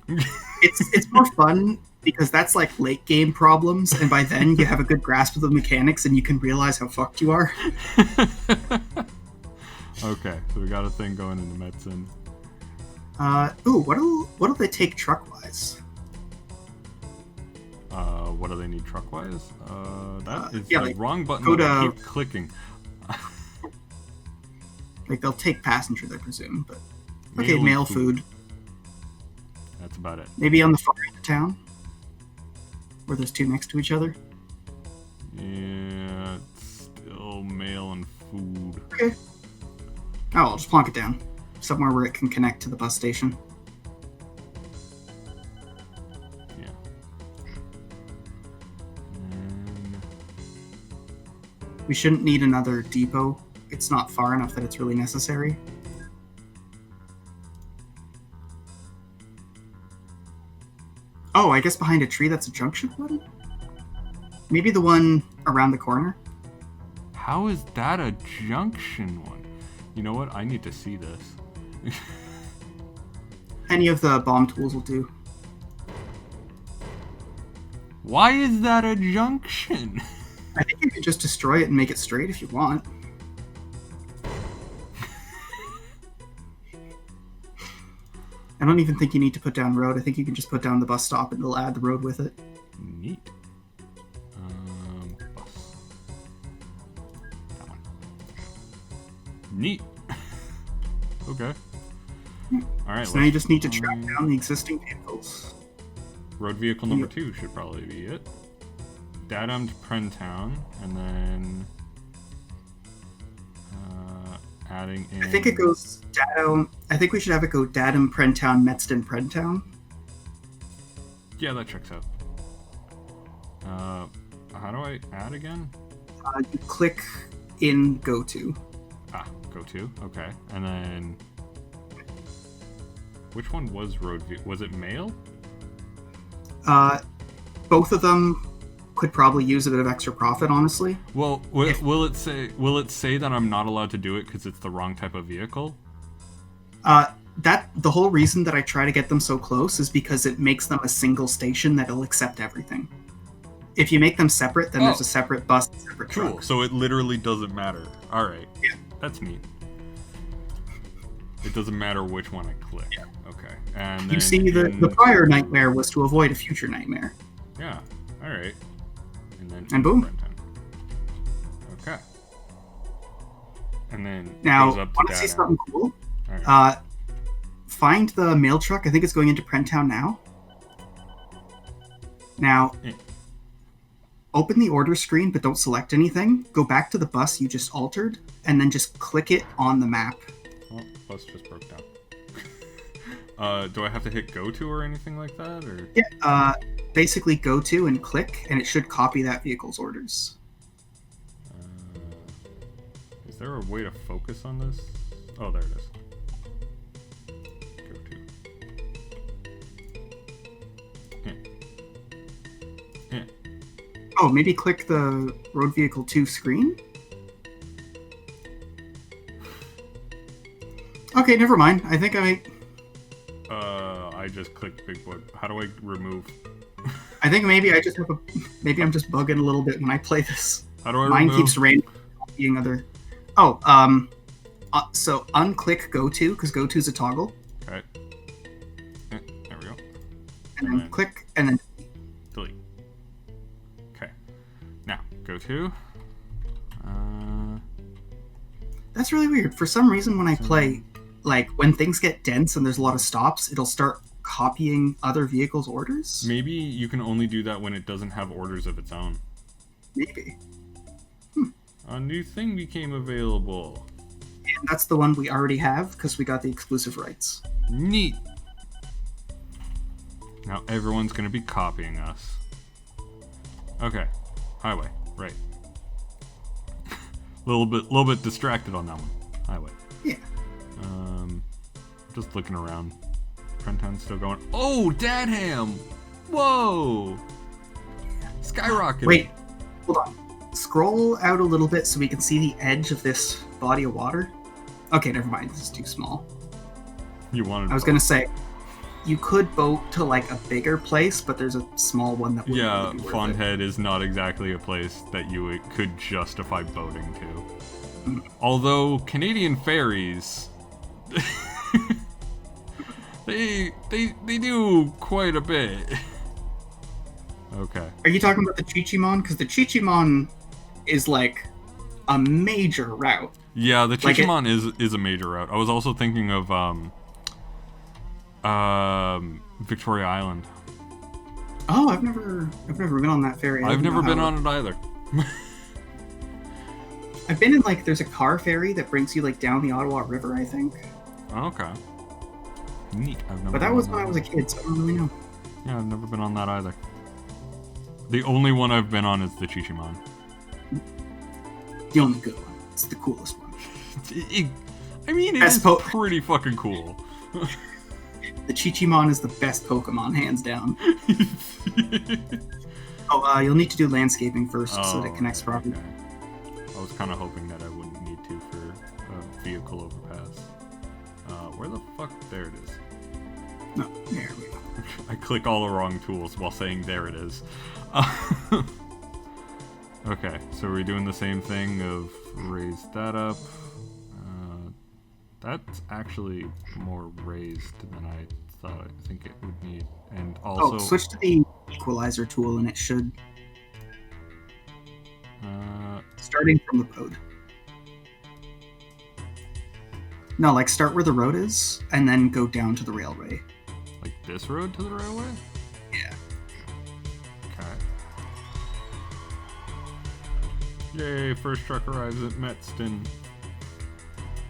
It's more fun because that's like late game problems, and by then you have a good grasp of the mechanics and you can realize how fucked you are. Okay, so we got a thing going into Metzen. What'll they take truck-wise? What do they need truck-wise? That is the like, wrong button that I keep clicking. Like, they'll take passengers, I presume, but... Okay, mail food. That's about it. Maybe on the far end of town? Where there's two next to each other? Yeah, it's still mail and food. Okay. Oh, I'll just plonk it down. Somewhere where it can connect to the bus station. Yeah. We shouldn't need another depot. It's not far enough that it's really necessary. Oh, I guess behind a tree that's a junction one? Maybe the one around the corner? How is that a junction one? You know what? I need to see this. Any of the bomb tools will do. Why is that a junction? I think you can just destroy it and make it straight if you want. I don't even think you need to put down road. I think you can just put down the bus stop and it'll add the road with it. Neat. Bus. That one. Neat. Okay. Alright, So now you just need to track down the existing vehicles. Road vehicle number 2 should probably be it. Datum to Prentown, and then adding in... I think it goes Datum... I think we should have it go Datum, Prentown, Metzden, Prentown. Yeah, that checks out. How do I add again? You click in Go To. Ah, Go To, okay. And then... Which one was road vehicle? Was it mail? Both of them could probably use a bit of extra profit, honestly. Well, will it say that I'm not allowed to do it because it's the wrong type of vehicle? The whole reason that I try to get them so close is because it makes them a single station that'll accept everything. If you make them separate, then there's a separate bus, separate truck. Cool. So it literally doesn't matter. All right. Yeah. That's neat. It doesn't matter which one I click. Yeah. Okay. And You then see, the prior nightmare was to avoid a future nightmare. Yeah. All right. And boom. Okay. And then Now, goes up to want to see something cool? All right. Find the mail truck. I think it's going into Prentown now. Now, open the order screen, but don't select anything. Go back to the bus you just altered, and then just click it on the map. Oh, bus just broke down. Do I have to hit go to or anything like that, or? Yeah. Basically, go to and click, and it should copy that vehicle's orders. Is there a way to focus on this? Oh, there it is. Go to. Yeah. Oh, maybe click the Road Vehicle 2 screen? Okay, never mind. I think I just clicked big boy. How do I remove? I think maybe I'm just bugging a little bit when I play this. How do I Mine remove? keeps randomly copying other... Oh, so unclick go to, because go to is a toggle. Okay. There we go. And then click, and then... Delete. Okay. Now, go to. That's really weird. For some reason, when I play, like, when things get dense and there's a lot of stops, it'll start copying other vehicles' orders? Maybe you can only do that when it doesn't have orders of its own. Maybe. A new thing became available. And that's the one we already have, because we got the exclusive rights. Neat. Now everyone's gonna be copying us. Okay. Highway. Right. little bit distracted on that one. Highway. Yeah. Just looking around. Prentown's still going. Oh, Dadham! Whoa! Skyrocketing. Wait, hold on. Scroll out a little bit so we can see the edge of this body of water. Okay, never mind. This is too small. You wanted. I was gonna say, you could boat to like a bigger place, but there's a small one that. Yeah, really be worth Fondhead is not exactly a place that you could justify boating to. Although Canadian ferries, they do quite a bit. Okay. Are you talking about the Chichimon? Because the Chichimon is like a major route. Yeah, the Chichimon is a major route. I was also thinking of Victoria Island. Oh, I've never been on that ferry. I've never been on it either. I've been in like there's a car ferry that brings you like down the Ottawa River, I think. Okay. Neat. I've never. But that was when I was a kid, so I don't really know. Yeah, I've never been on that either. The only one I've been on is the Chichimon. The only good one. It's the coolest one. I mean, it is pretty fucking cool. The The Chichimon is the best Pokemon, hands down. Oh, you'll need to do landscaping first so that it connects properly. Okay. I was kind of hoping that I wouldn't need to for a vehicle overpass. Where the fuck? There it is. No, there we go. I click all the wrong tools while saying there it is. Okay, so we're doing the same thing of raise that up. That's actually more raised than I think it would need. And also... Oh, switch to the equalizer tool and it should... starting from the road. No, like start where the road is and then go down to the railway. Like this road to the railway? Yeah. Okay. Yay, first truck arrives at Metzton.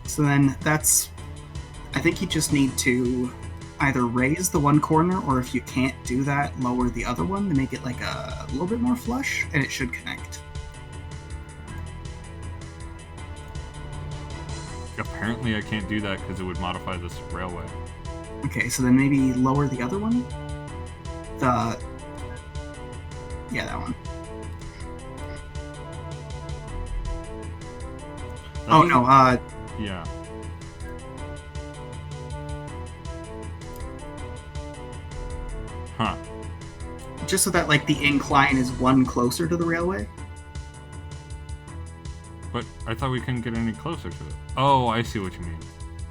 So then that's... I think you just need to either raise the one corner, or if you can't do that, lower the other one to make it like a little bit more flush, and it should connect. Apparently I can't do that because it would modify this railway. Okay, so then maybe lower the other one? Yeah, that one. Oh, no, yeah. Huh. Just so that, like, the incline is one closer to the railway? But I thought we couldn't get any closer to it. Oh, I see what you mean.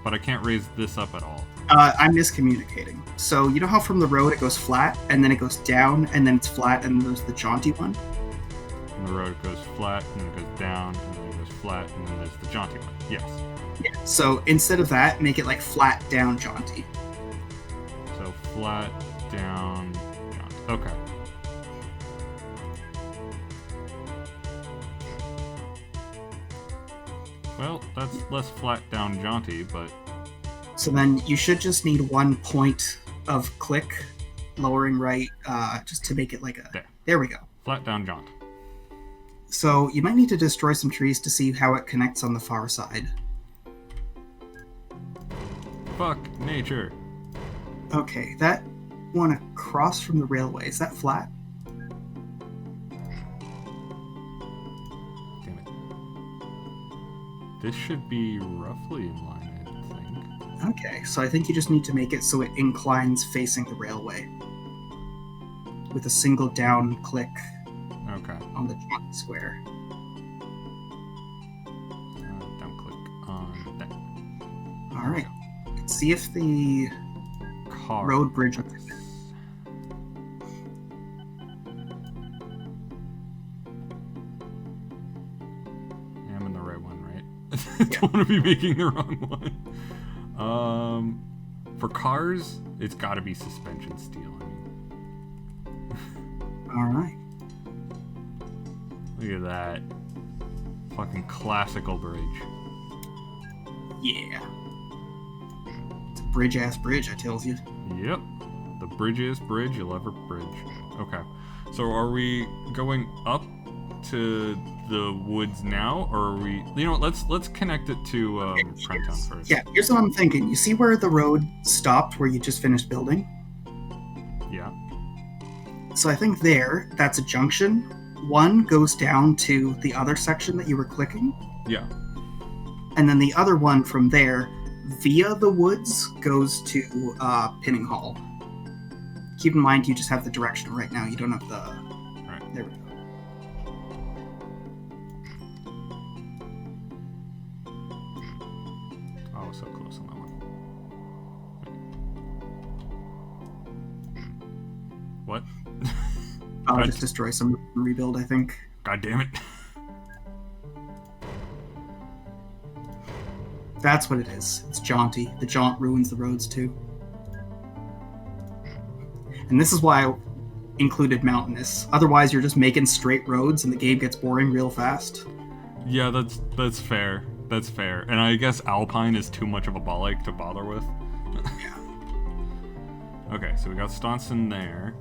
But I can't raise this up at all. I'm miscommunicating. So, you know how from the road it goes flat, and then it goes down, and then it's flat, and then there's the jaunty one? From the road it goes flat, and then it goes down, and then it goes flat, and then there's the jaunty one. Yes. Yeah, so instead of that, make it like flat, down, jaunty. So flat, down, jaunty. Okay. Well, that's less flat, down, jaunty, but... So then you should just need 1 point of click, lowering right, just to make it like a... There we go. Flat, down, jaunt. So you might need to destroy some trees to see how it connects on the far side. Fuck nature. Okay, that one across from the railway, is that flat? Damn it. This should be roughly in line, I think. Okay, so I think you just need to make it so it inclines facing the railway. With a single down click on the jaunt square. Down click on that. Alright. Let's see if the road bridge... Yeah, I'm in the right one, right? I don't want to be making the wrong one. For cars, it's got to be suspension steel. Alright. Look at that. Fucking classical bridge. Yeah. It's a bridge-ass bridge, I tells you. Yep. The bridgiest bridge you'll ever bridge. Okay. So are we going up to the woods now, or are we... You know what, let's connect it to Printown first. Yeah, here's what I'm thinking. You see where the road stopped, where you just finished building? Yeah. So I think that's a junction. One goes down to the other section that you were clicking. Yeah. And then the other one from there, via the woods, goes to Pinning Hall. Keep in mind you just have the direction right now. You don't have the... Right. There we go. Oh, so close on that one. What? I'll just destroy some and rebuild, I think. God damn it. That's what it is. It's jaunty. The jaunt ruins the roads too. And this is why I included mountainous. Otherwise, you're just making straight roads and the game gets boring real fast. Yeah, that's fair. That's fair. And I guess Alpine is too much of a bollock to bother with. Yeah. Okay, so we got Staunton there.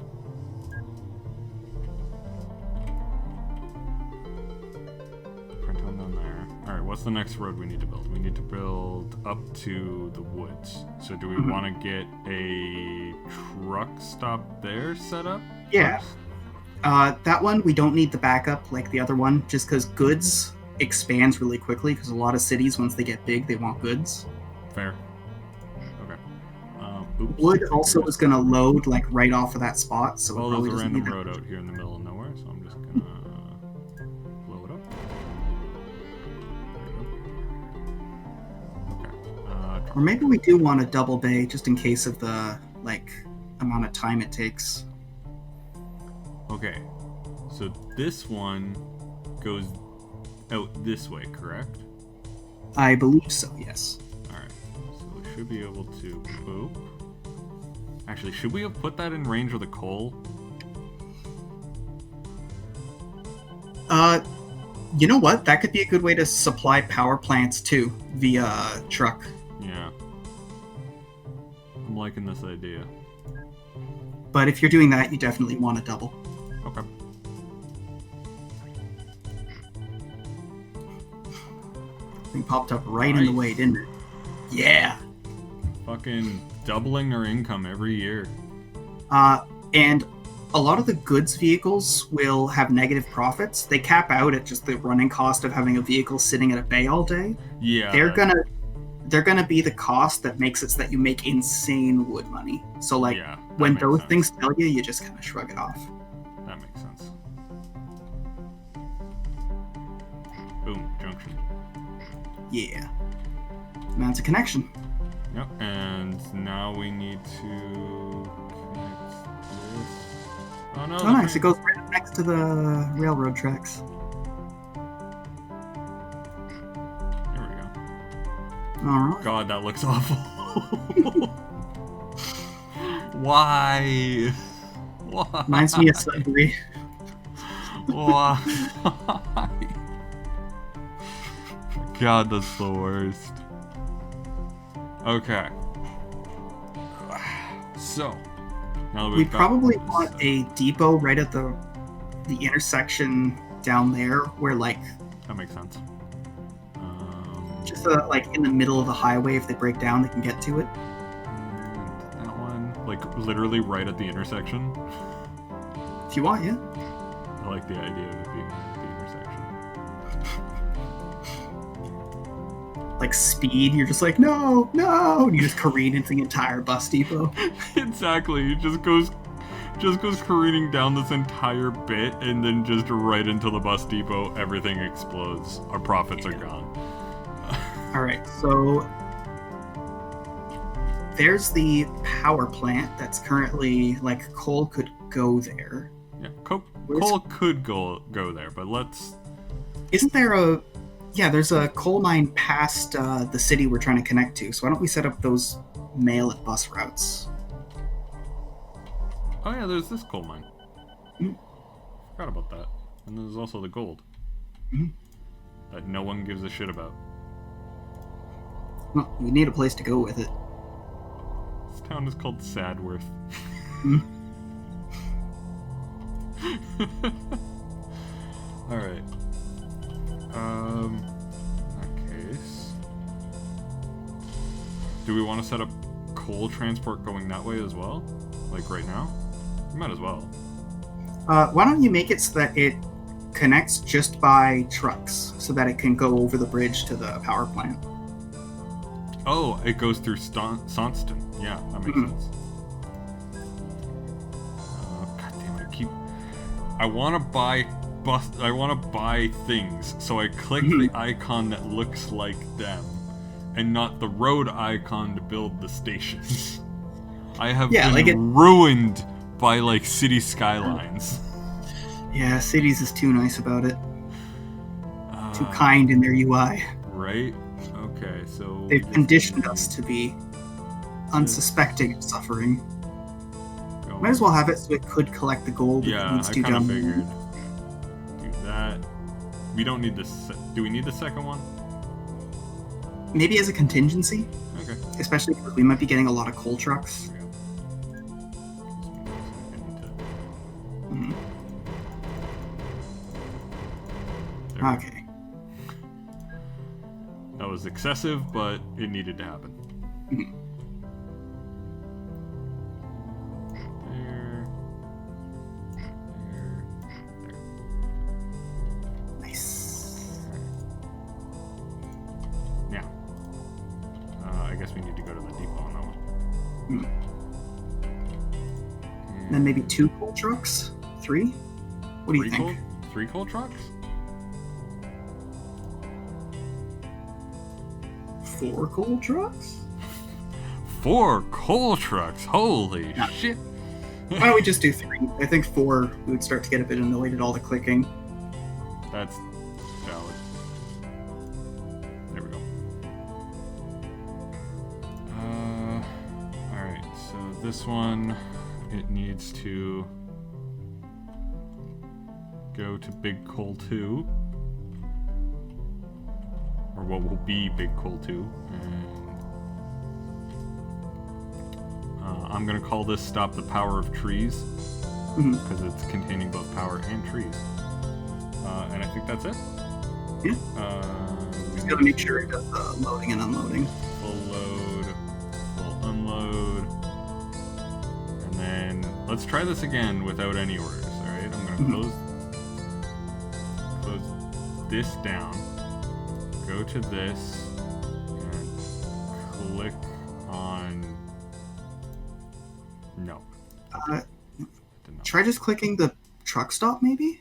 what's the next road we need to build? We need to build up to the woods. So do we want to get a truck stop there set up? Yeah. First? That one, we don't need the backup like the other one, just because goods expands really quickly, because a lot of cities, once they get big, they want goods. Fair. Okay. Oops. Wood also is going to load like right off of that spot, so well, it probably there's a doesn't random need road out here in the middle of nowhere, so I'm just gonna blow it up. There we go. Okay. Or maybe we do want a double bay, just in case of the like amount of time it takes. Okay. So this one goes out this way, correct? I believe so, yes. Alright. So we should be able to boop. Actually, should we have put that in range with a coal? You know what? That could be a good way to supply power plants too, via truck. Yeah. I'm liking this idea. But if you're doing that, you definitely want a double. Okay. Thing popped up right in the way, didn't it? Yeah. Fucking doubling our income every year. And a lot of the goods vehicles will have negative profits. They cap out at just the running cost of having a vehicle sitting at a bay all day. Yeah. They're gonna be the cost that makes it so that you make insane wood money. So like when those things tell you, you just kind of shrug it off. That makes sense. Boom, junction. Yeah. Now it's a connection. Yep, and now we need to connect this. Oh no! Oh nice, it goes right next to the railroad tracks. There we go. Alright. God, that looks awful. Why? Why? Reminds me of Sudbury. Why? God, that's the worst. Okay. So, now that We probably want a depot right at the intersection down there, where like that makes sense. just like in the middle of the highway. If they break down, they can get to it. And that one, like literally right at the intersection. If you want, yeah. I like the idea of it being at the intersection. Like Speed, you're just like, no, and you just careen into the entire bus depot. Exactly. It just goes careening down this entire bit, and then just right into the bus depot, everything explodes. Our profits are gone. Alright, so there's the power plant that's currently, like, coal could go there. Yeah, coal could go there, but let's... Isn't there a... Yeah, there's a coal mine past the city we're trying to connect to, so why don't we set up those mail and bus routes? Oh yeah, there's this coal mine. Mm. Forgot about that. And there's also the gold. Mm. That no one gives a shit about. Well, we need a place to go with it. This town is called Sadworth. Mm. Alright. In that case... Do we want to set up coal transport going that way as well? Like right now? We might as well. Why don't you make it so that it connects just by trucks, so that it can go over the bridge to the power plant? Oh, it goes through Sonston. Yeah, that makes sense. God damn it, I want to buy things, so I click the icon that looks like them, and not the road icon to build the stations. I have been ruined by, like, city skylines. Yeah, Cities is too nice about it. Too kind in their UI. Right? Okay, so... They've conditioned us to be unsuspecting of suffering. Might as well have it so it could collect the gold if it needs to. Yeah, I kind of figured. Do that. We don't need this... Do we need the second one? Maybe as a contingency. Okay. Especially because we might be getting a lot of coal trucks. Okay. was excessive, but it needed to happen. Mhm. There. Nice. Now, I guess we need to go to the depot on that one. And then maybe 2 coal trucks? 3? What do you think? 3 coal trucks? 4 coal trucks? 4 coal trucks? Holy shit! Why don't we just do 3? I think 4 we would start to get a bit annoyed at all the clicking. That's valid. There we go. Alright, so this one, it needs to go to Big Coal 2. Or what will be Big Coal 2. And I'm gonna call this Stop the Power of Trees. Because it's containing both power and trees. And I think that's it. Yeah. Just gotta make sure it does loading and unloading. Full load, full unload. And then let's try this again without any orders, alright? I'm gonna close this down, go to this, and click on no. Try just clicking the truck stop, maybe?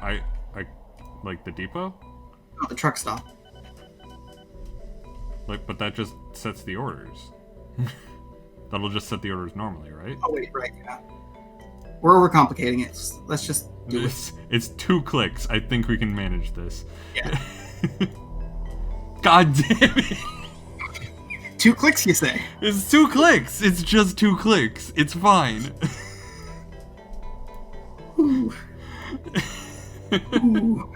I like the depot? No, the truck stop. But that just sets the orders. That'll just set the orders normally, right? Oh, wait, right, yeah. We're overcomplicating it. Let's just do it. It's 2 clicks. I think we can manage this. Yeah. God damn it! 2 clicks, you say? It's 2 clicks! It's just 2 clicks. It's fine. Ooh. Ooh.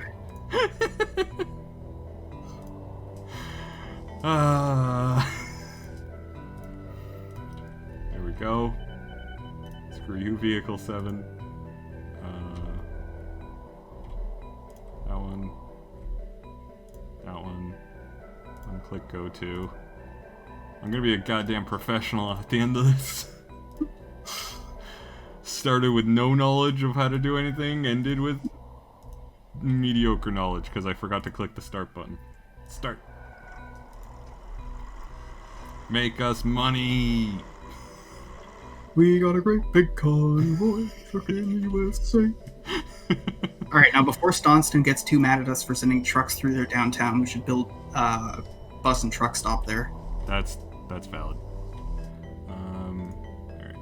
There we go. Screw you, Vehicle 7. That one. That one. Unclick go to. I'm gonna be a goddamn professional at the end of this. Started with no knowledge of how to do anything, ended with mediocre knowledge because I forgot to click the start button. Start. Make us money. We got a great big convoy truck in the USA. Alright, now before Stonston gets too mad at us for sending trucks through their downtown, we should build a bus and truck stop there. That's valid. Alright.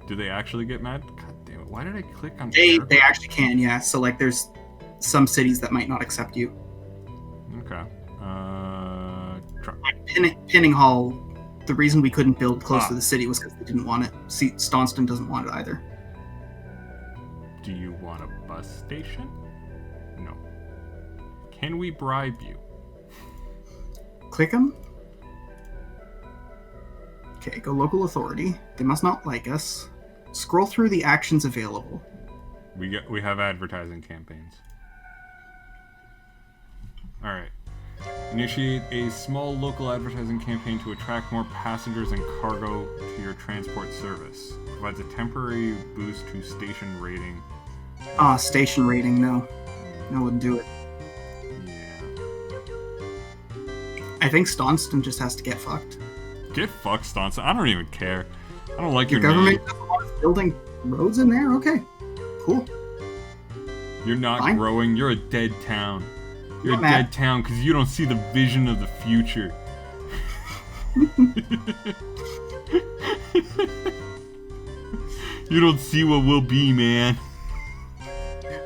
Do they actually get mad? God damn it, why did I click on They actually can, yeah. So like there's some cities that might not accept you. Okay. Truck. Pinning Hall, the reason we couldn't build close to the city was because they didn't want it. See, Stonston doesn't want it either. Do you want a bus station? No. Can we bribe you? Click them. Okay, go local authority. They must not like us. Scroll through the actions available. We have advertising campaigns. Alright. Initiate a small local advertising campaign to attract more passengers and cargo to your transport service. Provides a temporary boost to station rating. Station rating, no. I wouldn't do it. Yeah. I think Stonston just has to get fucked. Get fucked, Stonson. I don't even care. I don't like Your your government name. doesn't want us building roads in there? Okay. Cool. You're not Fine. growing. You're a dead town. You're Not a mad. dead town because you don't see the vision of the future. You don't see what will be, man.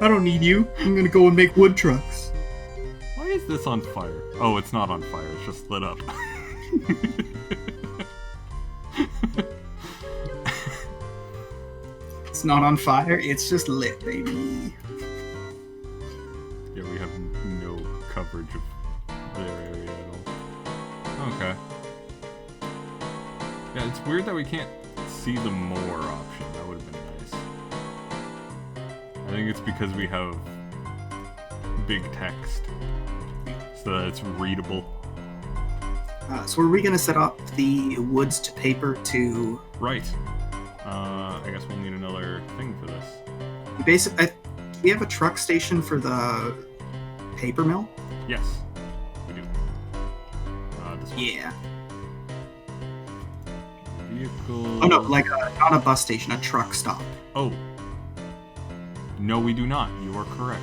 I don't need you. I'm gonna go and make wood trucks. Why is this on fire? Oh, it's not on fire. It's just lit up. It's not on fire, it's just lit, baby. Yeah, we have no coverage of their area at all. Okay. Yeah, it's weird that we can't see the more option. That would have been nice. I think it's because we have big text, so that it's readable. So are we going to set up the woods to paper to... Right. I guess we'll need another thing for this. We have a truck station for the paper mill? Yes, we do. This one. Yeah. Vehicle... Oh no, like not a bus station, a truck stop. Oh. No, we do not. You are correct.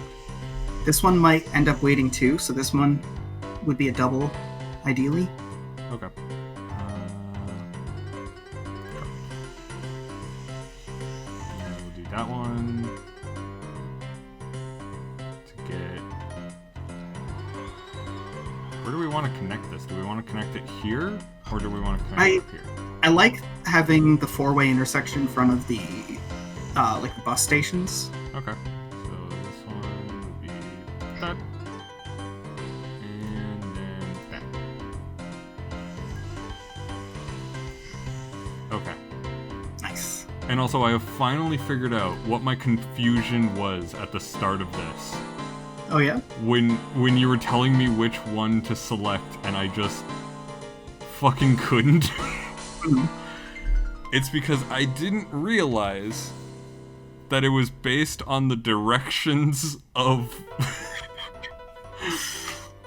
This one might end up waiting too, so this one would be a double, ideally. Okay. We'll do that one. To get... Where do we want to connect this? Do we want to connect it here? Or do we want to connect it up here? I like having the four-way intersection in front of the, like the bus stations. Okay. So this one would be that. And then that. Okay. Nice. And also, I have finally figured out what my confusion was at the start of this. Oh yeah? When you were telling me which one to select, and I just fucking couldn't. Mm-hmm. It's because I didn't realize that it was based on the directions of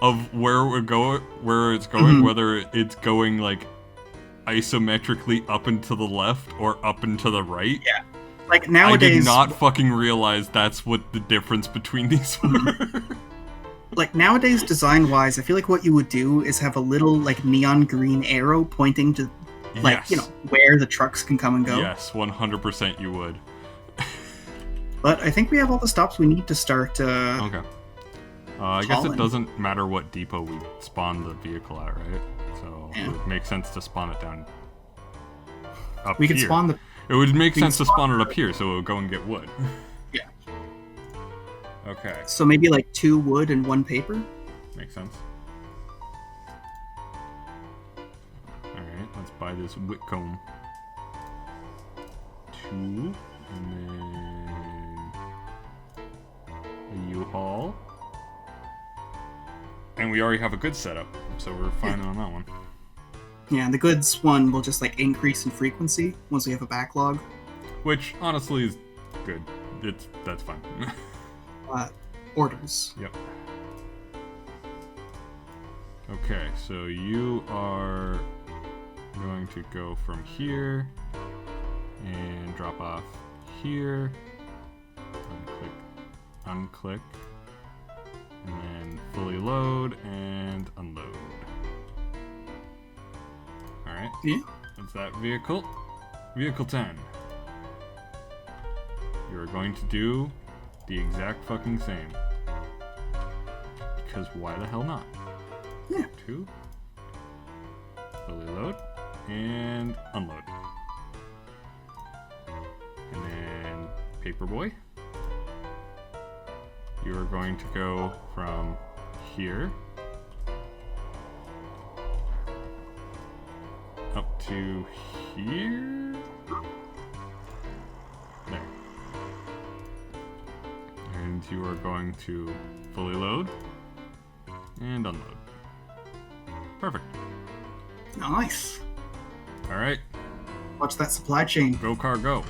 of where it's going, Mm-hmm. whether it's going like isometrically up and to the left or up and to the right. Yeah. Like nowadays, I did not fucking realize that's what the difference between these were. like nowadays, design-wise, I feel like what you would do is have a little like neon green arrow pointing to, like, Yes. you know, where the trucks can come and go. Yes, 100% you would. But I think we have all the stops we need to start. Okay. I guess it Colin. doesn't matter what depot we spawn the vehicle at, right? So Yeah. it would make sense to spawn it down up We here. could spawn the. It would make we can sense to spawn it up here, so it would go and get wood. Yeah. Okay, So maybe like 2 wood and 1 paper. makes sense. Alright, let's buy this Whitcomb. 2, and then a U-Haul. And we already have a good setup, so we're fine on that one. Yeah, and the goods one will just like increase in frequency once we have a backlog. Which, honestly, is good. That's fine. Orders. Yep. Okay, so you are going to go from here and drop off here. Unclick, and then fully load and unload. Alright. Yeah. That's that vehicle. Vehicle 10. You're going to do the exact fucking same. Because why the hell not? Yeah. 2. Fully load and unload. And then Paperboy. You're going to go from here up to here. There. And you are going to fully load and unload. Perfect. Nice. Alright, Watch that supply chain. go car go.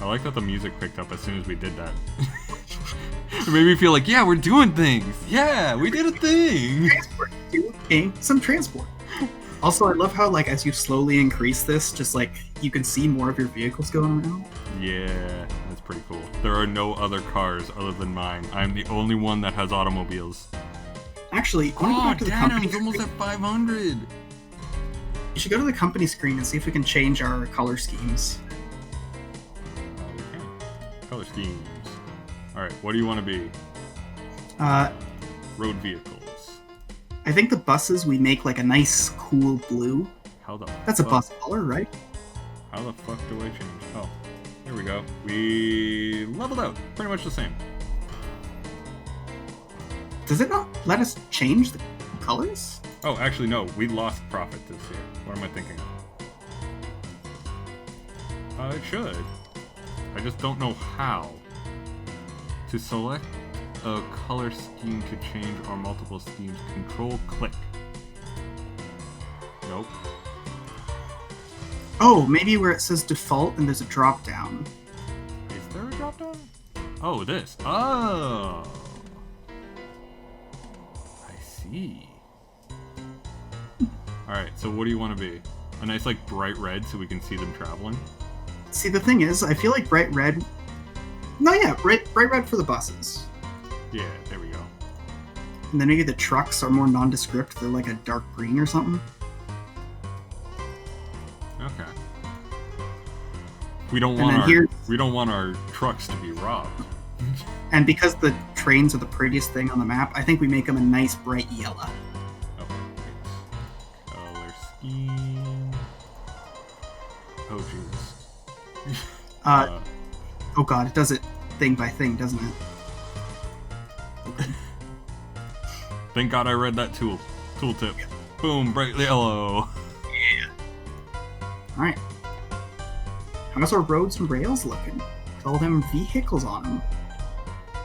I like that the music picked up as soon as we did that. It made me feel like, yeah, we're doing things. Yeah, we did a thing. Transport. Gain some transport. Also, I love how, like, as you slowly increase this, just like you can see more of your vehicles going around. Yeah, that's pretty cool. There are no other cars other than mine. I'm the only one that has automobiles. Actually, I want to go back to the damn, company it's almost screen. at 500. You should go to the company screen and see if we can change our color schemes. We can. Color schemes. Alright, what do you want to be? Road vehicles. I think the buses we make like a nice, cool blue. How the That's a fuck? bus color, right? How the fuck do I change? Oh, here we go. We leveled out. Pretty much the same. Does it not let us change the colors? Oh, actually, no. We lost profit this year. What am I thinking? It should. I just don't know how. To select a color scheme to change or multiple schemes, control click. Nope. Oh, maybe where it says default and there's a drop down. Is there a drop down? Oh, this. Oh. I see. Alright, so what do you want to be? A nice, like, bright red so we can see them traveling? See, the thing is, I feel like bright red... No, yeah, bright red for the buses. Yeah, there we go. And then maybe the trucks are more nondescript. They're like a dark green or something. Okay. We don't want our trucks to be robbed. And because the trains are the prettiest thing on the map, I think we make them a nice bright yellow. Okay. Color scheme. Oh jeez. Oh god, it does it thing by thing, doesn't it? Thank God I read that tooltip. Yeah. Boom, bright yellow. Yeah. Alright. How's our roads and rails looking? With all them vehicles on them.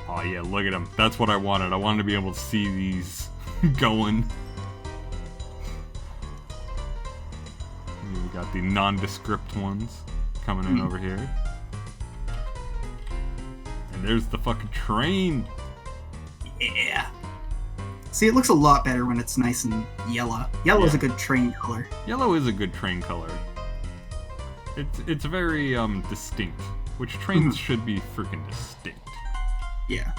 Oh yeah, look at them. That's what I wanted. I wanted to be able to see these going. We got the nondescript ones coming in over here. And there's the fucking train. Yeah. See, it looks a lot better when it's nice and yellow. Yellow's a good train color. Yellow is a good train color. It's very distinct, which trains should be freaking distinct. Yeah.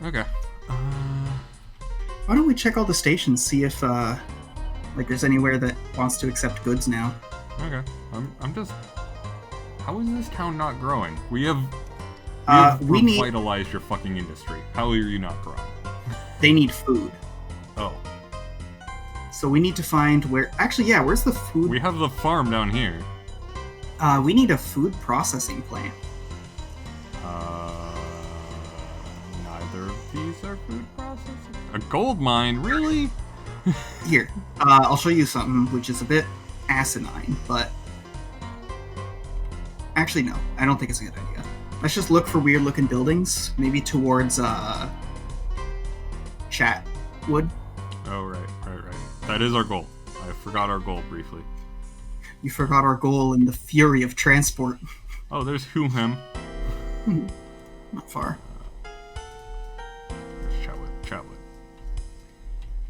Okay. Why don't we check all the stations, see if like there's anywhere that wants to accept goods now? Okay. I'm just. How is this town not growing? We have revitalized your fucking industry. How are you not growing? They need food. Oh. So we need to find where... Actually, yeah, where's the food? We have the farm down here. We need a food processing plant. Neither of these are food processing. A gold mine? Really? Here, I'll show you something which is a bit asinine, but... Actually, no. I don't think it's a good idea. Let's just look for weird-looking buildings. Maybe towards, Chatwood. Oh, right. That is our goal. I forgot our goal briefly. You forgot our goal in the fury of transport. Oh, there's him. Not far. There's Chatwood.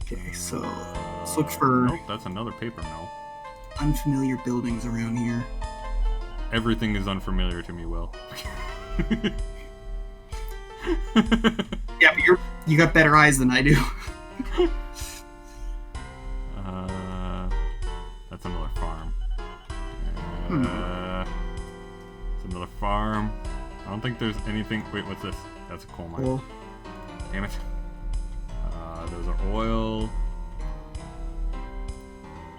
Okay, so let's look for... Nope, that's another paper mill. Unfamiliar buildings around here. Everything is unfamiliar to me, Will. Yeah, but you got better eyes than I do. That's another farm. It's another farm. I don't think there's anything. Wait, what's this? That's a coal mine. Cool. Damn it. Those are oil.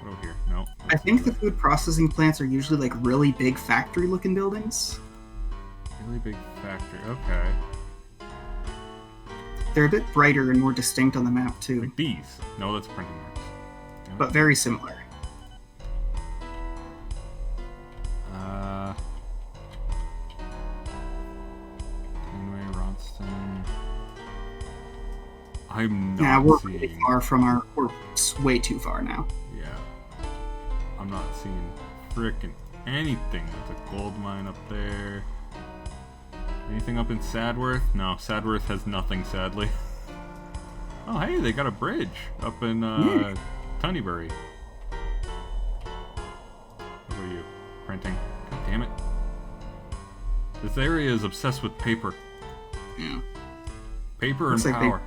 What over here? No. I think the food processing plants are usually like really big factory-looking buildings. Really big factory. Okay. They're a bit brighter and more distinct on the map too. Like these. No, that's printing marks. But very similar. Greenway, Ronston. I'm not Yeah, we're seeing... pretty far from our... We're way too far now. Yeah. I'm not seeing frickin' anything. There's a gold mine up there. Anything up in Sadworth? No, Sadworth has nothing, sadly. Oh, hey, they got a bridge up in Tunnybury. What are you? Printing? God damn it. This area is obsessed with paper. Yeah. Paper Looks and like power.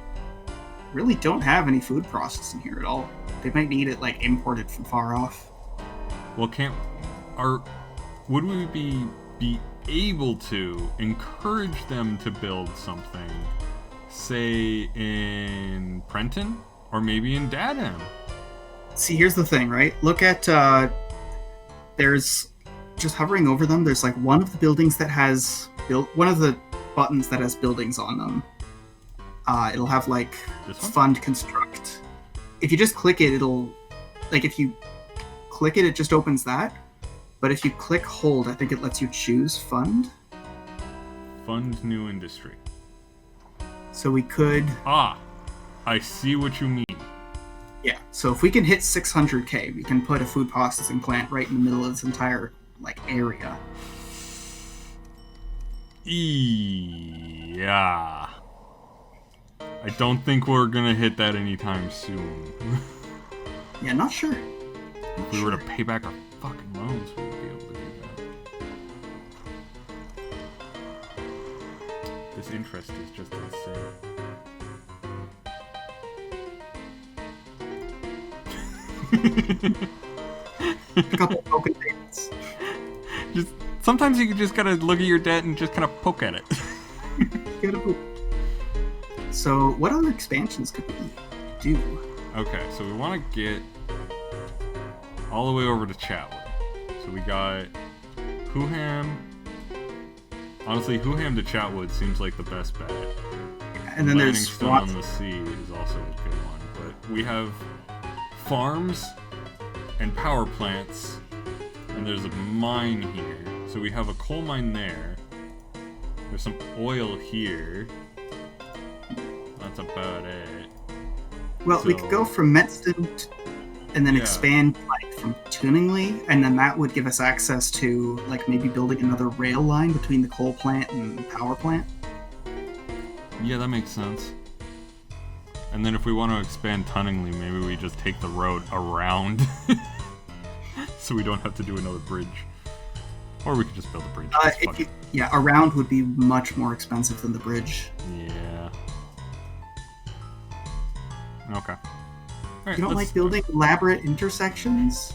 They really don't have any food processing here at all. They might need it, like, imported from far off. Well, would we be able to encourage them to build something, say in Prenton or maybe in Dadham? See, here's the thing, right? Look at there's just hovering over them. There's like one of the buildings that has one of the buttons that has buildings on them. It'll have like fund construct. If you just click it, it'll like if you click it, it just opens that. but if you click hold, I think it lets you choose fund. Fund new industry. So we could... Ah, I see what you mean. Yeah, so if we can hit 600k, we can put a food processing plant right in the middle of this entire, like, area. Yeah. I don't think we're gonna hit that anytime soon. Yeah, not sure. If we were to pay back our fucking loans, we would be able to do that. This interest is just insane. A couple broken payments. Just sometimes you just gotta look at your debt and just kind of poke at it. Give it a poop. So, what other expansions could we do? Okay, so we want to get all the way over to Chatwood. So we got Hooham. Honestly, Hooham to Chatwood seems like the best bet. And then there's Stone on the Sea is also a good one. But we have farms and power plants, and there's a mine here. So we have a coal mine there. There's some oil here. That's about it. Well, we could go from Metzton and then expand like from Tuningly, and then that would give us access to like maybe building another rail line between the coal plant and the power plant. Yeah, that makes sense. And then if we want to expand Tuningly, maybe we just take the road around. So we don't have to do another bridge. Or we could just build a bridge. Around would be much more expensive than the bridge. Yeah. Okay. Right, you don't like building elaborate intersections?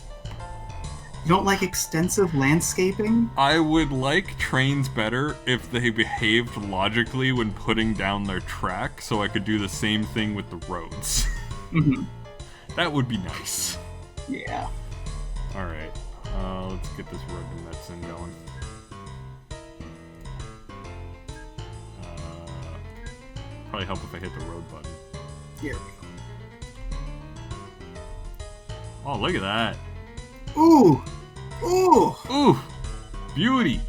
You don't like extensive landscaping? I would like trains better if they behaved logically when putting down their track, so I could do the same thing with the roads. Mm-hmm. That would be nice. Yeah. Alright. Let's get this road to Metzon going. Probably help if I hit the road button. Here we go. Oh, look at that. Ooh! Ooh! Ooh! Beauty!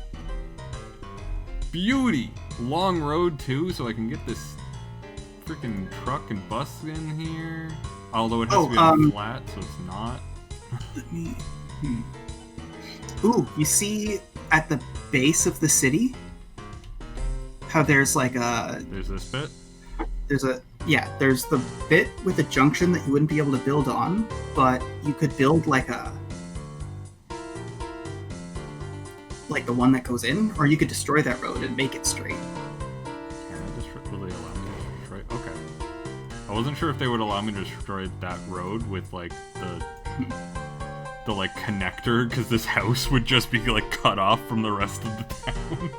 Beauty! Long road, too, so I can get this freaking truck and bus in here. Although it has to be on flat, so it's not. Let me... Ooh, you see at the base of the city? How there's like a... There's this bit? There's the bit with a junction that you wouldn't be able to build on, but you could build like the one that goes in, or you could destroy that road and make it straight. Will they allow me to destroy? Okay. I wasn't sure if they would allow me to destroy that road with like the like connector, because this house would just be like cut off from the rest of the town.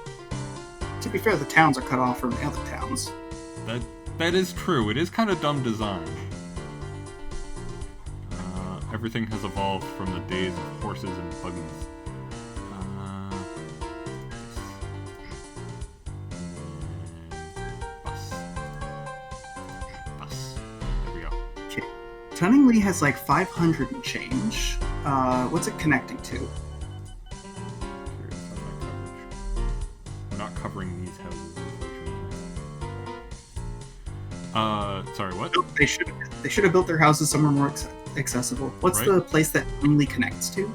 To be fair, the towns are cut off from the other towns. That is true. It is kind of dumb design. Everything has evolved from the days of horses and buggies. Bus. There we go. Okay. Tuningly has like 500 and change. What's it connecting to? We're not covering these houses. Sorry, what? Nope, they should have built their houses somewhere more accessible. What's the place that only connects to?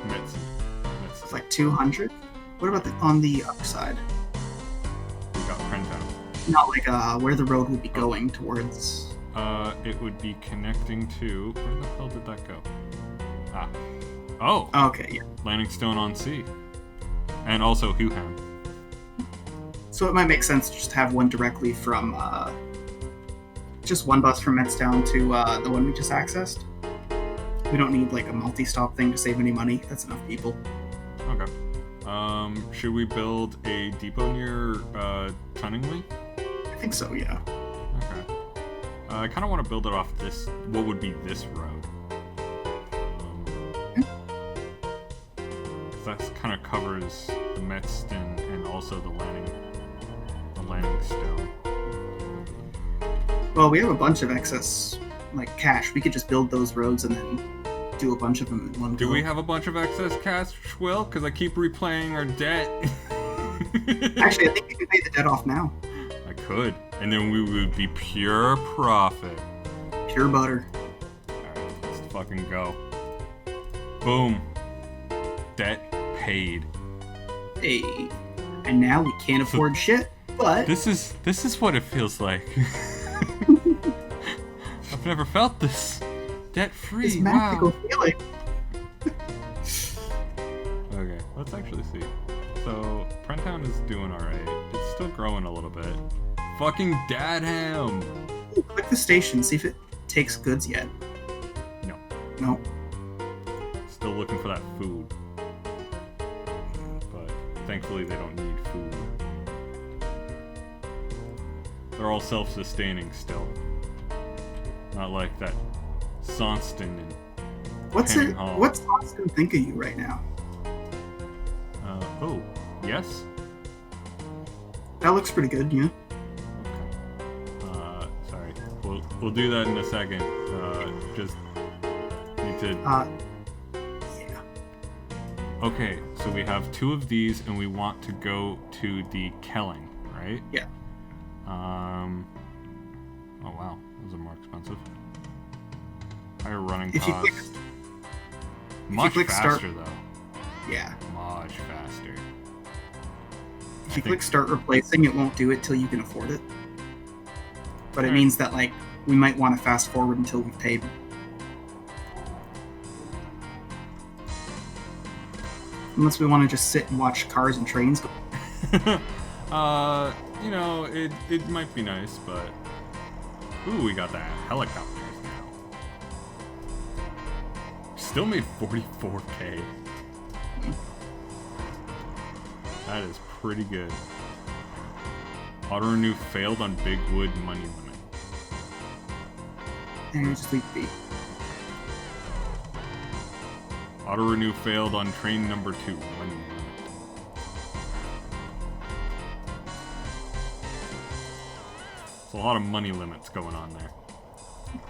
Metzon. It's like 200. What about on the other side? We got Prentown. Not like where the road would be going towards. It would be connecting to. Where the hell did that go? Ah. Oh. Okay. Yeah. Landingstone on Sea. And also Hooham. So it might make sense to just have one directly from, just one bus from Metztown to the one we just accessed. We don't need like a multi-stop thing to save any money. That's enough people. Okay. Should we build a depot near Tuningly? I think so, yeah. Okay. I kind of want to build it off this, what would be this road. That kind of covers the Metzton and also the landing stone. Well, we have a bunch of excess, like, cash. We could just build those roads and then do a bunch of them in one go. Do we have a bunch of excess cash, Will? Because I keep replaying our debt. Actually, I think you can pay the debt off now. I could. And then we would be pure profit. Pure butter. Alright, let's fucking go. Boom. Debt paid. Hey. And now we can't afford shit, but... This is what it feels like. I've never felt this. Debt-free, This magical feeling. Okay, let's actually see. So, Prentown is doing alright. It's still growing a little bit. Fucking Dadham! Ooh, click the station, see if it takes goods yet. No. No. Still looking for that food. But thankfully they don't need food. They're all self-sustaining still. Not like that Sonston and What's Hall. What's Austin think of you right now? Oh, yes? That looks pretty good, yeah. Okay. Sorry. We'll do that in a second. Just need to... Yeah. Okay, so we have 2 of these, and we want to go to the Kelling, right? Yeah. Oh wow, those are more expensive. Higher running If you cost. click- Much click faster start- though. Yeah. Much faster. If you click start replacing, it won't do it till you can afford it. But it Alright. means that, like, we might want to fast forward until we've paid. Unless we want to just sit and watch cars and trains go. You know, it might be nice, but... Ooh, we got that helicopters now. Still made 44k. That is pretty good. Auto renew failed on Big Wood money limit. And just leave it be. Auto renew failed on train number 2 money limit. A lot of money limits going on there.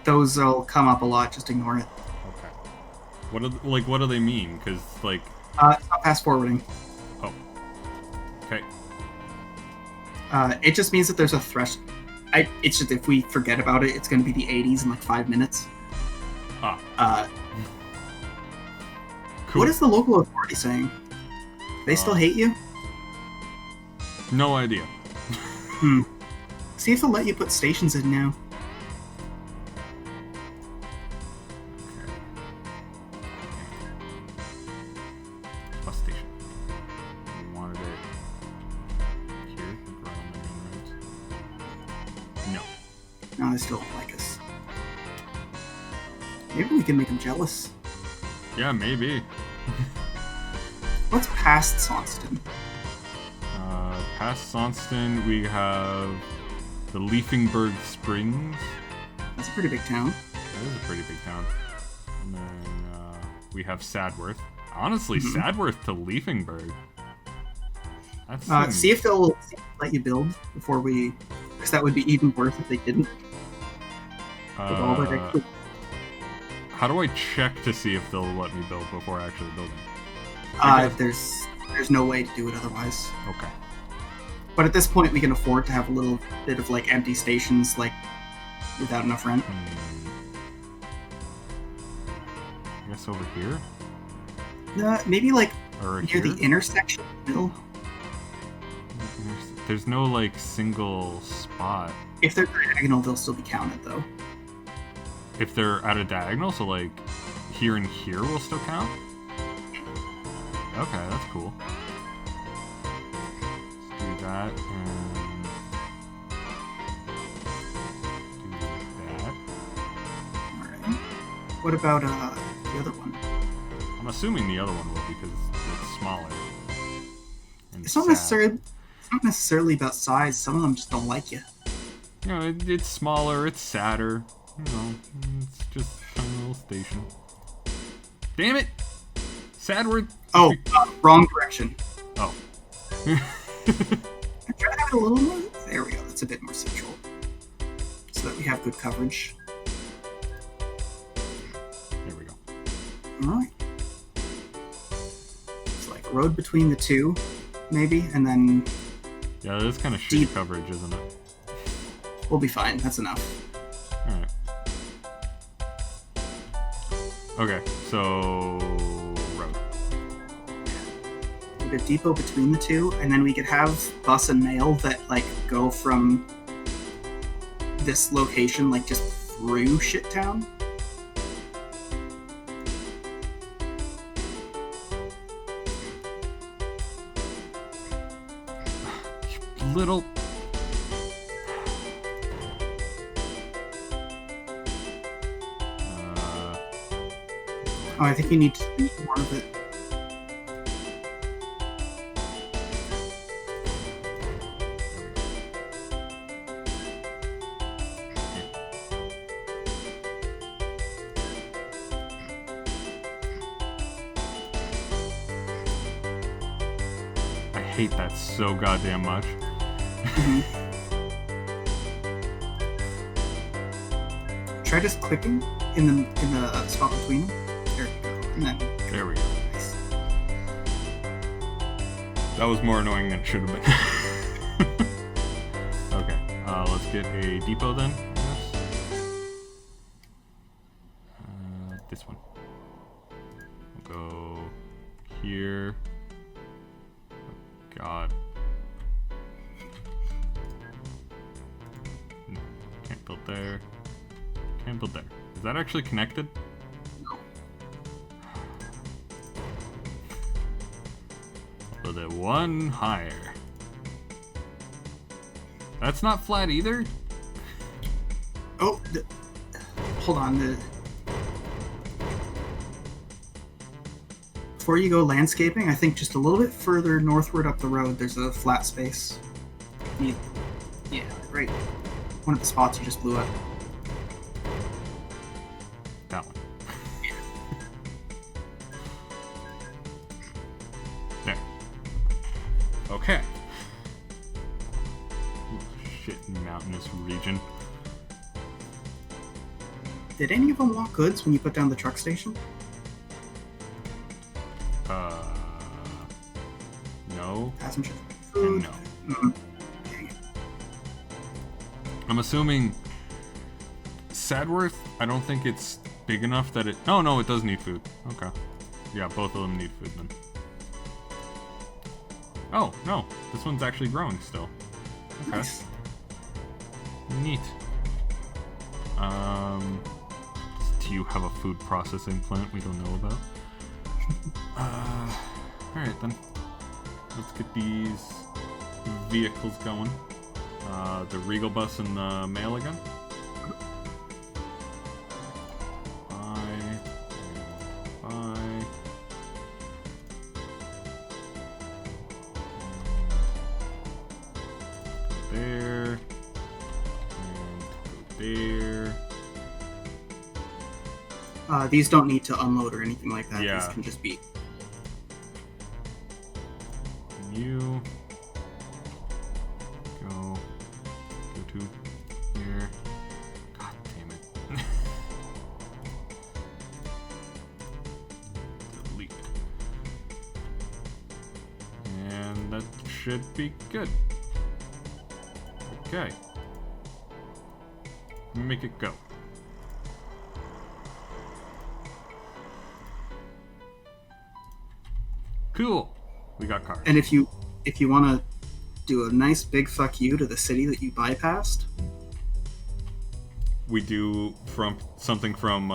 Those will come up a lot, just ignore it. Okay. What do they mean? Because, like... It's not fast forwarding. Oh. Okay. It just means that there's a threshold. It's just if we forget about it, it's going to be the 80s in like 5 minutes. Ah. Cool. What is the local authority saying? They still hate you? No idea. See if they'll let you put stations in now. Okay. Bus station. We wanted it here, like right on the main roads. No. No, they still don't like us. Maybe we can make them jealous. Yeah, maybe. What's past Sonston? Past Sonston, we have the Leafingburg Springs. That's a pretty big town. That is a pretty big town. And then we have Sadworth. Honestly, Sadworth to Leafingburg. That's See if they'll let you build before we... Because that would be even worse if they didn't. With all that extra- How do I check to see if they'll let me build before actually building? There's no way to do it otherwise. Okay. But at this point, we can afford to have a little bit of like empty stations, like without enough rent. I guess over here? Maybe like Or near here? the intersection middle. There's no like single spot. If they're diagonal, they'll still be counted though. If they're at a diagonal, so like here and here will still count? Okay, that's cool. Let's do that and do that. Alright. What about the other one? I'm assuming the other one will because it's smaller. And It's not necessarily about size. Some of them just don't like you. You know, it's smaller, it's sadder. You know, it's just a tiny little station. Damn it! Sadward. Oh, wrong direction. Oh. I'm trying to have it a little more. There we go. That's a bit more central, so that we have good coverage. There we go. Alright. It's like road between the two, maybe, and then Yeah, that is kind of shitty coverage, isn't it? we'll be fine. That's enough. Alright. Okay, so... road. We'll get depot between the two, and then we could have bus and mail that, like, go from this location, like, just through Shittown. Little... Oh, I think you need to eat more of it. I hate that so goddamn much. Mm-hmm. Try just clicking in the spot between them. There we go. And then There we go. nice. That was more annoying than it should have been. Okay, let's get a depot then, I guess. This one. We'll go here. Oh, God. Can't build there. Can't build there. Is that actually connected? So the one higher. That's not flat either? Oh, hold on. Before you go landscaping, I think just a little bit further northward up the road, there's a flat space. Yeah, right. One of the spots you just blew up. That one. There. Okay. Shit, mountainous region. Did any of them want goods when you put down the truck station? No. Passenger And food? no. Mm. Dang it. I'm assuming Sadworth, I don't think it's big enough that it... No, it does need food. Okay. Yeah, both of them need food then. Oh, no. This one's actually growing still. Okay. Nice. Neat. Do you have a food processing plant we don't know about? Alright then. Let's get these vehicles going. The Regal bus and the mail again. Bye. Go there. And go there. These don't need to unload or anything like that. Yeah. These can just be... You go to here. God damn it. Delete. And that should be good. Okay. Make it go. Cool. We got cars. And if you want to do a nice big fuck you to the city that you bypassed, we do something from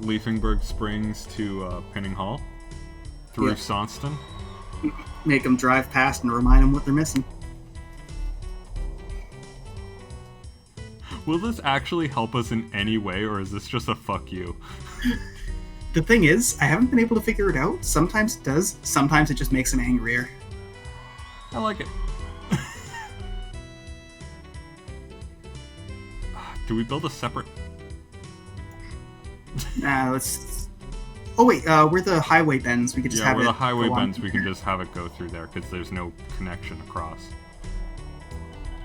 Leafingburg Springs to Penning Hall through Yeah. Sonston. make them drive past and remind them what they're missing. Will this actually help us in any way, or is this just a fuck you? The thing is, I haven't been able to figure it out. Sometimes it does, sometimes it just makes them angrier. I like it. Do we build a separate... Let's... Oh wait, where the highway bends, we could just have it... where the highway go on. bends, we can just have it go through there, because there's no connection across.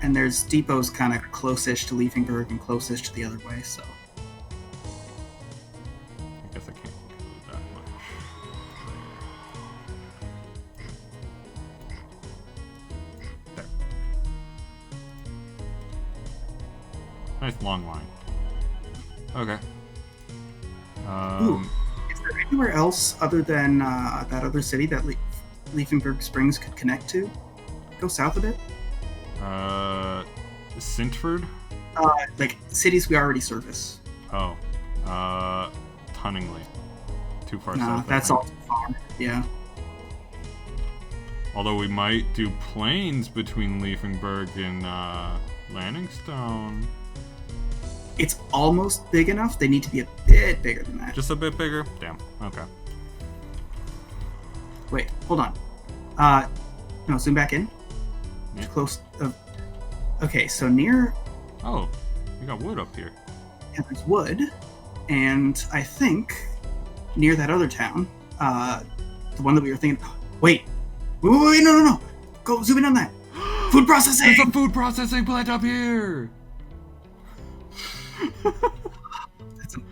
And there's depots kind of close-ish to Leafingburg and close-ish to the other way, so... I guess I can't go that long line. Okay. Ooh, is there anywhere else other than that other city that Leafenberg Springs could connect to? Go south a bit? Sintford? Like cities we already service. Oh. Tunningly. Too far Nah, south. that's all too far. Yeah. Although we might do planes between Leafenberg and Landingstone. It's almost big enough. They need to be a bit bigger than that. Just a bit bigger? Damn. Okay. Wait, hold on. No, zoom back in. Yeah. Close. Okay, so near. Oh, we got wood up here. Yeah, there's wood, and I think near that other town, the one that we were thinking. Wait, no! Go zoom in on that. Food processing. There's a food processing plant up here.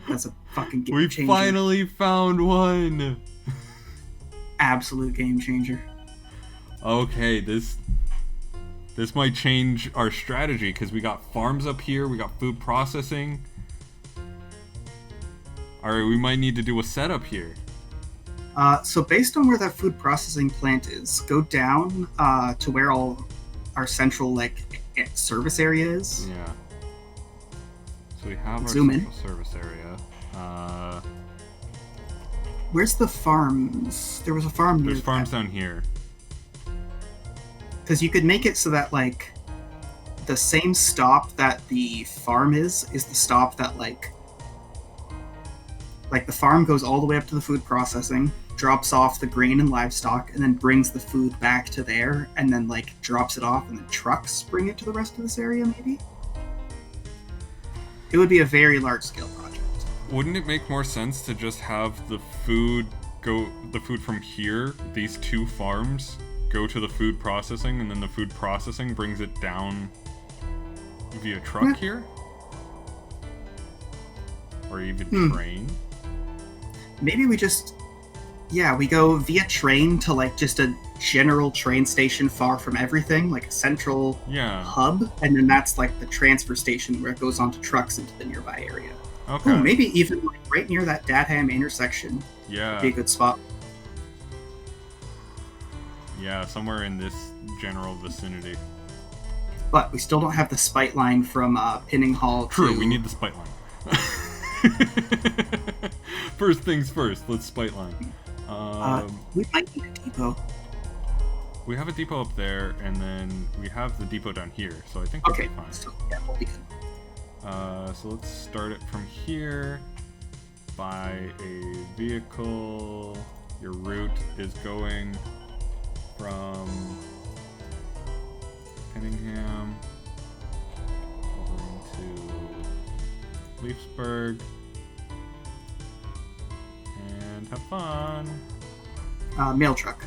That's a fucking game changer. We finally found one. Absolute game changer. Okay, this might change our strategy because we got farms up here, we got food processing. Alright, we might need to do a setup here. So based on where that food processing plant is, go down to where all our central service area is. Yeah. So we have our Zoom central in. service area. Where's the farms? There was a farm near There's farms down here. Because you could make it so that the same stop that the farm is the stop that like the farm goes all the way up to the food processing, drops off the grain and livestock, and then brings the food back to there, and then drops it off, and then trucks bring it to the rest of this area. Maybe it would be a very large scale project. Wouldn't it make more sense to just have the food from here, these two farms, go to the food processing, and then the food processing brings it down via truck here? Or even train? Maybe we we go via train to just a general train station far from everything, like a central hub, and then that's the transfer station where it goes onto trucks into the nearby area. Okay. Ooh, maybe even right near that Dadham intersection. Yeah. Would be a good spot. Yeah, somewhere in this general vicinity. But we still don't have the spite line from Pinning Hall. True, we need the spite line. First things first, let's spite line. We might need a depot. We have a depot up there, and then we have the depot down here, so I think we'll be fine. So, yeah, we'll be good. So let's start it from here. Buy a vehicle. Your route is going from Penningham over into Leafsburg. And have fun. Mail truck.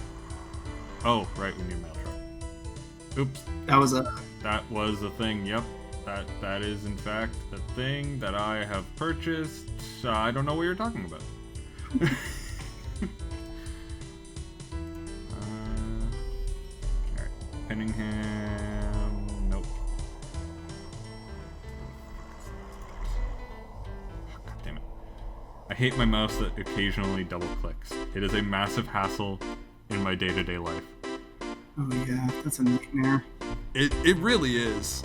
Oh, right, we need a mail truck. Oops. That was a thing, yep. That is, in fact, a thing that I have purchased. I don't know what you're talking about. Alright. Penningham. Nope. God damn it. I hate my mouse that occasionally double clicks. It is a massive hassle in my day-to-day life. Oh yeah, that's a nightmare. It really is.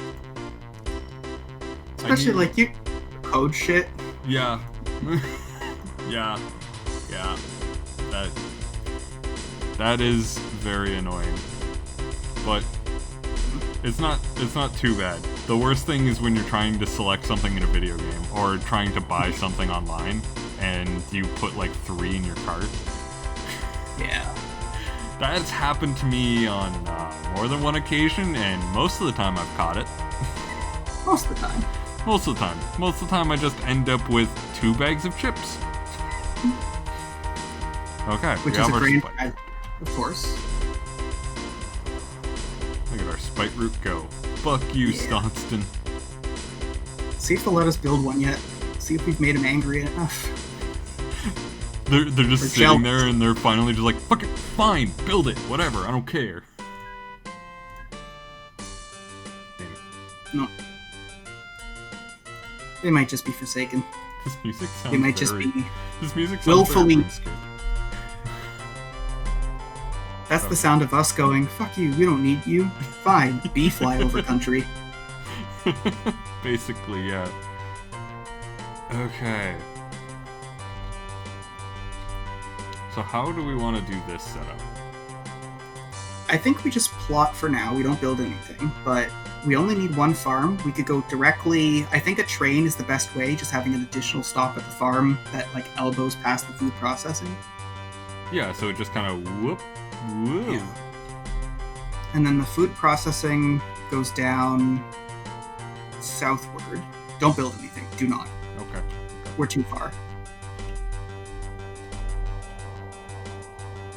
Especially you code shit. Yeah. yeah. That is very annoying. But it's not too bad. The worst thing is when you're trying to select something in a video game or trying to buy something online and you put 3 in your cart. Yeah. That's happened to me on more than one occasion, and most of the time I've caught it. Most of the time. Most of the time. Most of the time I just end up with 2 bags of chips. Okay. Which is a great, of course. Look at our spite route go. Fuck you, Stonston. See if they'll let us build one yet. See if we've made them angry enough. They're just sitting there and they're finally just fuck it, fine, build it, whatever, I don't care. No. They might just be Forsaken. This music sounds They might just be This music sounds willfully. very scared. That's the sound of us going, fuck you, we don't need you. Fine, be flyover country. Basically, yeah. Okay. So how do we want to do this setup? I think we just plot for now. We don't build anything, but we only need one farm. We could go directly. I think a train is the best way, just having an additional stop at the farm that like elbows past the food processing. Yeah, so it just kind of whoop. Yeah. And then the food processing goes down southward. Don't build anything. Do not. Okay. We're too far.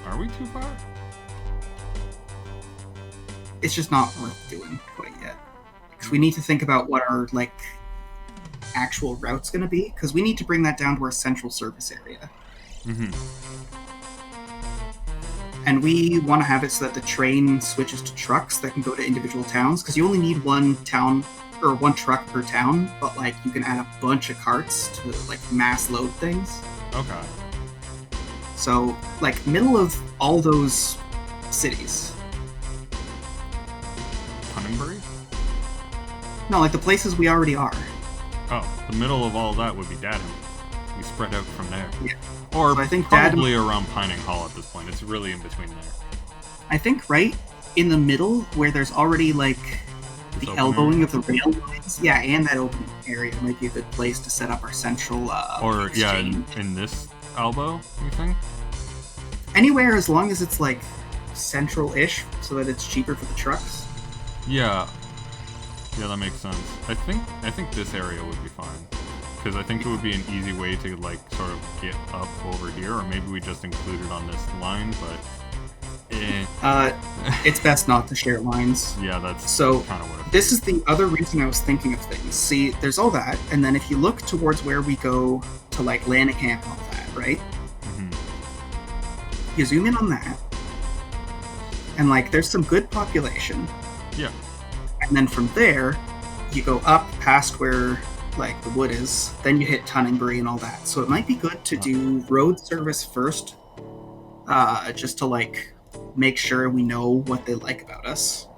Are we too far? It's just not worth doing quite yet. Because we need to think about what our like actual route's going to be. Because we need to bring that down to our central service area. Mm-hmm. And we want to have it so that the train switches to trucks that can go to individual towns, because you only need one town or one truck per town, but like you can add a bunch of carts to like mass load things. Okay. So like middle of all those cities. Punningbury? No, like the places we already are. Oh, the middle of all that would be Datum. We spread out from there. Yeah. Or So I think probably around Pining Hall at this point. It's really in between there. I think right in the middle where there's already like the open elbowing area. of the rail lines. Yeah, and that open area might be a good place to set up our central Or, yeah, exchange. in this elbow, you think? Anywhere as long as it's like central-ish so that it's cheaper for the trucks. Yeah. Yeah, that makes sense. I think this area would be fine. Because I think it would be an easy way to, like, sort of get up over here, or maybe we just include it on this line, but... It's best not to share lines. Yeah, that's So, kind of what it this is the other reason I was thinking of things. See, there's all that, and then if you look towards where we go to, like, Lannicamp and all that, right? Mm-hmm. You zoom in on that, and, like, there's some good population. Yeah. And then from there, you go up past where, like, the wood is, then you hit Tunningbury and all that. So it might be good to do road service first, just to, like, make sure we know what they like about us,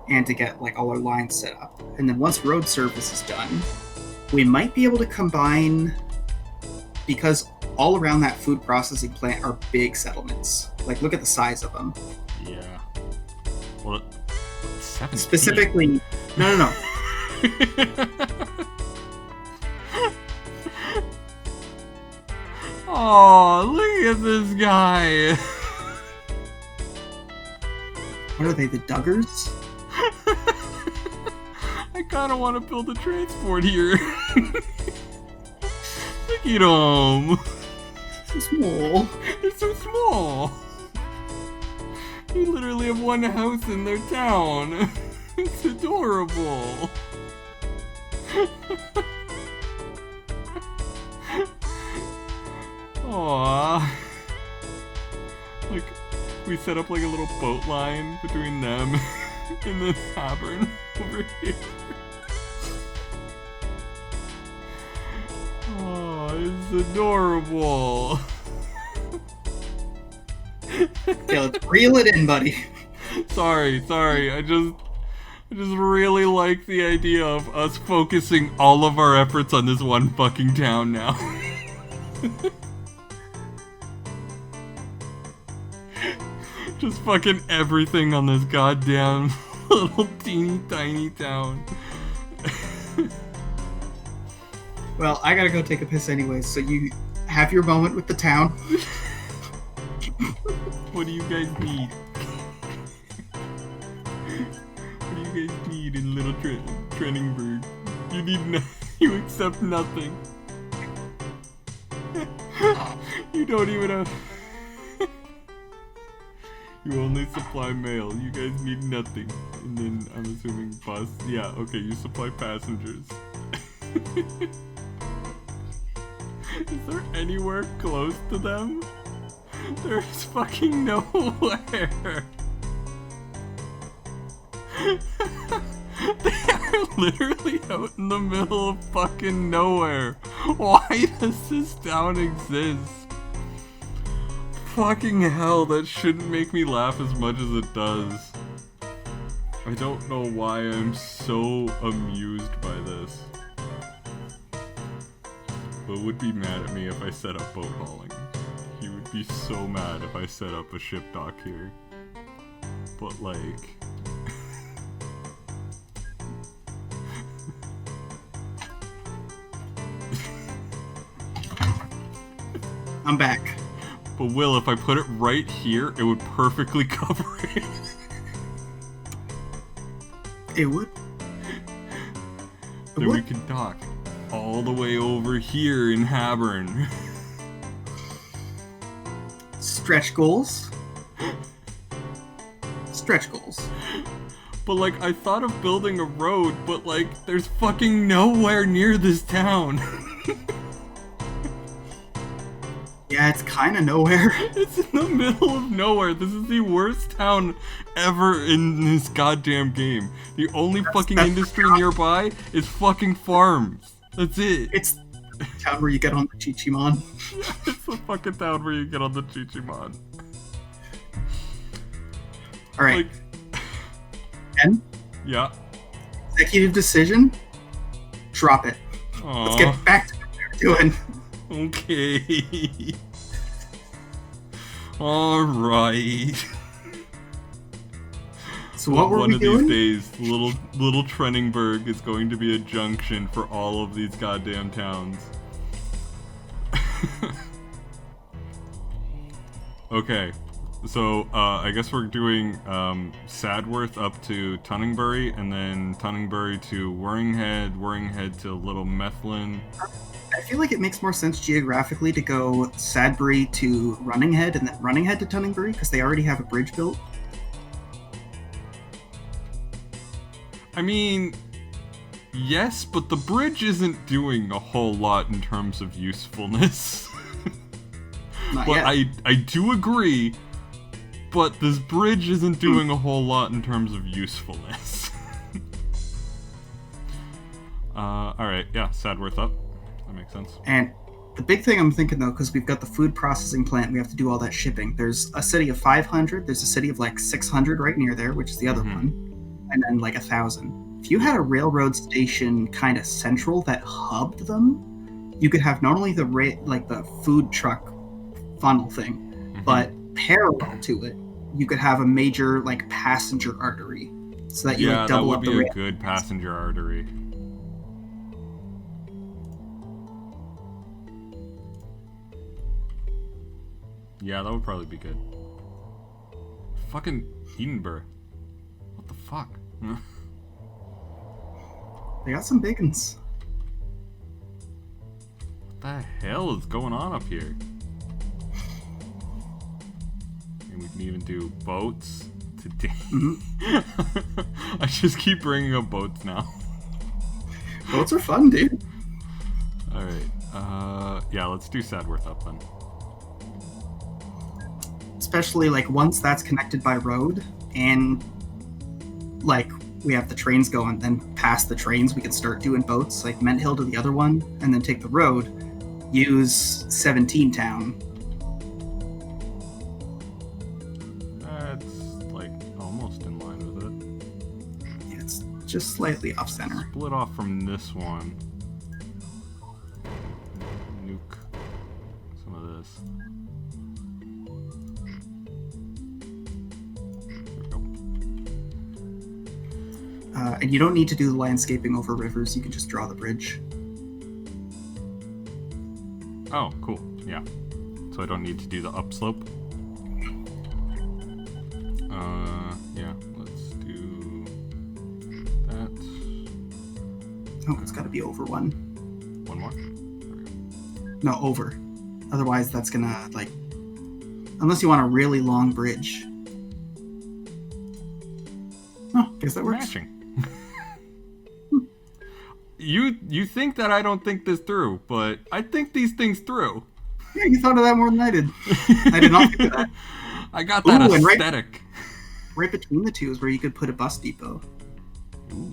and to get, like, all our lines set up. And then once road service is done, we might be able to combine, because all around that food processing plant are big settlements. Like, look at the size of them. Yeah. Well, 17. Specifically, no. Oh, look at this guy. What are they, the Duggars? I kind of want to build a transport here. Look at him. So small. They're so small. They literally have one house in their town. It's adorable. Aww. Like, we set up like a little boat line between them and this tavern over here. Oh, it's adorable. Yeah, let's reel it in, buddy. Sorry. I just really like the idea of us focusing all of our efforts on this one fucking town now. Just fucking everything on this goddamn little teeny tiny town. Well, I gotta go take a piss anyways, so you have your moment with the town. What do you guys need? What do you guys need in little Trenningburg? You need you accept nothing. You don't even have... You only supply mail. You guys need nothing. And then I'm assuming bus. Yeah, okay, you supply passengers. Is there anywhere close to them? There's fucking nowhere. They are literally out in the middle of fucking nowhere. Why does this town exist? Fucking hell, that shouldn't make me laugh as much as it does. I don't know why I'm so amused by this. But would be mad at me if I set up boat hauling. He would be so mad if I set up a ship dock here. But like... I'm back. But Will, if I put it right here, it would perfectly cover it. It would. Then we can dock all the way over here in Havern. Stretch goals. Stretch goals. But like, I thought of building a road, but like, there's fucking nowhere near this town. Yeah, it's kind of nowhere. It's in the middle of nowhere. This is the worst town ever in this goddamn game. The only fucking industry nearby is fucking farms. That's it. It's the town where you get on the Chichimon. It's the fucking town where you get on the Chichimon. Alright. Like, Ken? yeah. Executive decision? Drop it. Aww. Let's get back to what we were doing. Okay. Alright. So what were One we of doing? these days, little Trenningberg is going to be a junction for all of these goddamn towns. Okay, so I guess we're doing Sadworth up to Tunningbury, and then Tunningbury to Worringhead to Little Methlin. I feel like it makes more sense geographically to go Sadbury to Runninghead and then Runninghead to Tunningbury, because they already have a bridge built. I mean, yes, but the bridge isn't doing a whole lot in terms of usefulness. Not But yet. I do agree, but this bridge isn't doing a whole lot in terms of usefulness. Alright, yeah, Sadworth up. That makes sense. And the big thing I'm thinking, though, because we've got the food processing plant, we have to do all that shipping. There's a city of 500, there's a city of like 600 right near there, which is the other one, and then like 1,000. If you had a railroad station kind of central that hubbed them, you could have not only the food truck funnel thing, but parallel to it, you could have a major like passenger artery, so that you would double up the that would rail. be a good passenger artery. Yeah, that would probably be good. Fucking Edinburgh. What the fuck? They got some big ones. What the hell is going on up here? And we can even do boats today. I just keep bringing up boats now. Boats are fun, dude. Alright, yeah, let's do Sadworth up then. Especially like once that's connected by road and like we have the trains going, then past the trains we can start doing boats like Ment Hill to the other one, and then take the road, use 17 Town. That's like almost in line with it. Yeah, it's just slightly off center. Split off from this one. Nuke some of this. And you don't need to do the landscaping over rivers, you can just draw the bridge. Oh, cool. Yeah. So I don't need to do the upslope. Yeah, let's do that. Oh, it's got to be over one. One more? No, over. Otherwise, that's gonna, like... Unless you want a really long bridge. Oh, guess that works. Matching. You think that I don't think this through, but I think these things through. Yeah, you thought of that more than I did. I did not think of that. I got that Ooh, and aesthetic. Right between the two is where you could put a bus depot. Ooh.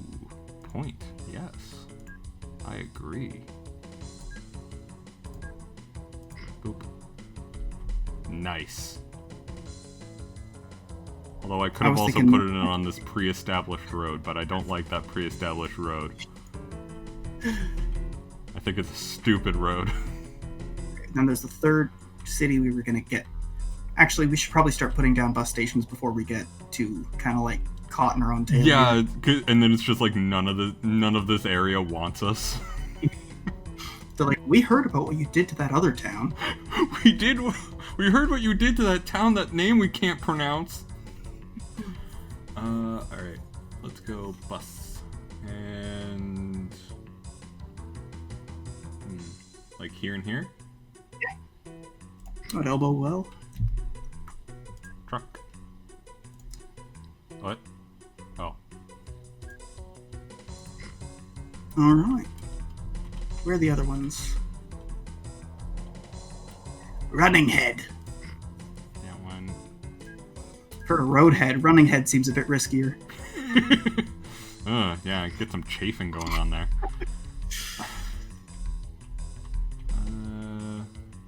point. Yes. I agree. Boop. Nice. Although I could have also put it in on this pre-established road, but I don't like that pre-established road. I think it's a stupid road. Then there's the third city we were going to get. Actually, we should probably start putting down bus stations before we get to kind of like caught in our own tail. Yeah, and then it's just like none of this area wants us. They're like, we heard about what you did to that other town. We heard what you did to that town, that name we can't pronounce. Alright. Let's go bus. And... like here and here? Yeah. At elbow well. Truck. What? Oh. Alright. Where are the other ones? Running Head. That one. For a road head, Running Head seems a bit riskier. Yeah, get some chafing going on there.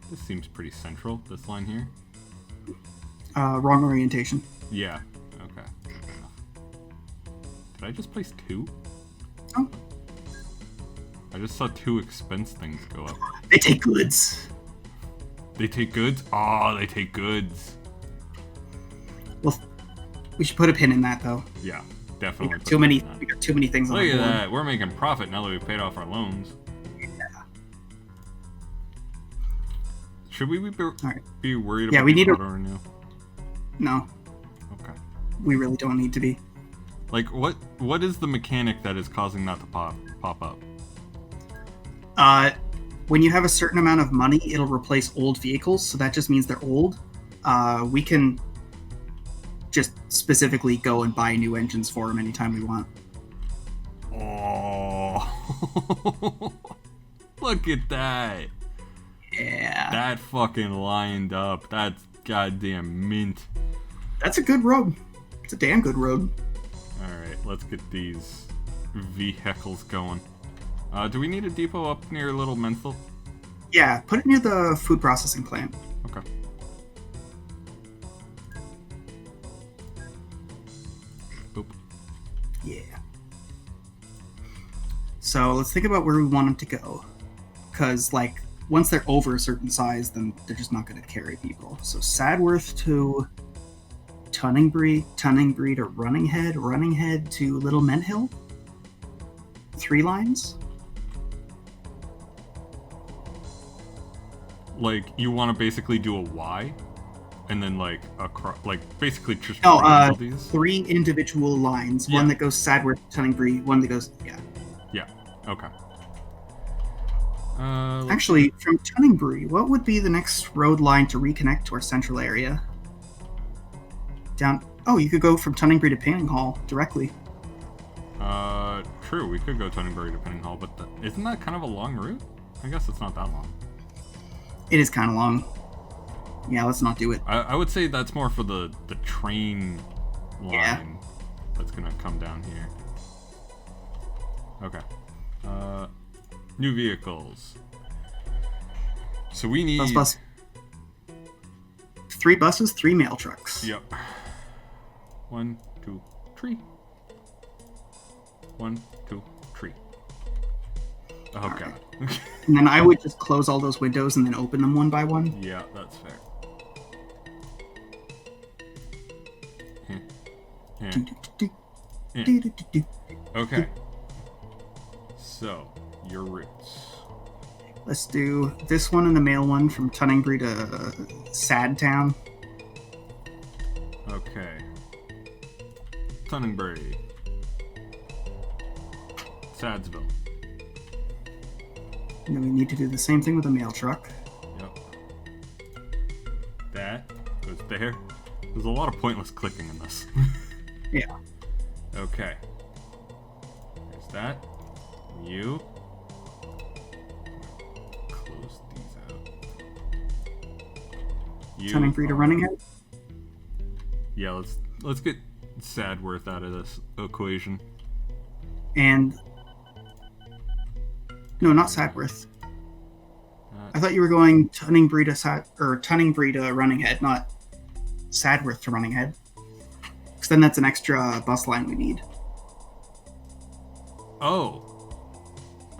This seems pretty central, this line here. Wrong orientation. Yeah, okay. Did I just place 2? Oh. I just saw 2 expense things go up. They take goods. They take goods? Oh, they take goods. Well, we should put a pin in that, though. Yeah, definitely. We got too many things on the board. Look at that. We're making profit now that we've paid off our loans. Yeah. Should we be worried yeah, about we need auto renew? No. Okay. We really don't need to be. Like, what is the mechanic that is causing that to pop up? When you have a certain amount of money, it'll replace old vehicles, so that just means they're old. We can just specifically go and buy new engines for them anytime we want. Oh, look at that. Yeah. That fucking lined up. That's goddamn mint. That's a good road. It's a damn good road. Alright, let's get these vehicles going. Do we need a depot up near Little Menthil? Yeah, put it near the food processing plant. Okay. Boop. Yeah. So let's think about where we want them to go. Because, like, once they're over a certain size, then they're just not going to carry people. So Sadworth to Tunningbree to Running Head to Little Menhill. 3 lines. Like, you want to basically do a Y? And then, like, basically just... No, these? 3 individual lines. Yeah. One that goes Sadworth to Tunningbree, one that goes... Yeah. Yeah, okay. Actually, from Tunningbree, what would be the next road line to reconnect to our central area? Down... Oh, you could go from Tunningbree to Painting Hall directly. True, we could go Tonyberry to Penning Hall, but isn't that kind of a long route? I guess it's not that long. It is kind of long. Yeah, let's not do it. I would say that's more for the train line Yeah. that's gonna come down here. Okay. New vehicles. So we need... Bus. 3 buses, 3 mail trucks. Yep. 1, 2, 3. 1, 2, 3. Oh, All God. Right. And then I would just close all those windows and then open them one by one. Yeah, that's fair. Okay. So, your routes. Let's do this one and the mail one from Tunningbree to Sad Town. Okay. Tunningbree. Sadsville. And then we need to do the same thing with a mail truck. Yep. That goes there. There's a lot of pointless clicking in this. Yeah. Okay. There's that. You. Close these out. You Tunningbree to Running Head. Yeah, let's get Sadworth out of this equation. And No, not Sadworth. I thought you were going Tunningbury to Running Head, not Sadworth to Running Head. Because then that's an extra bus line we need. Oh.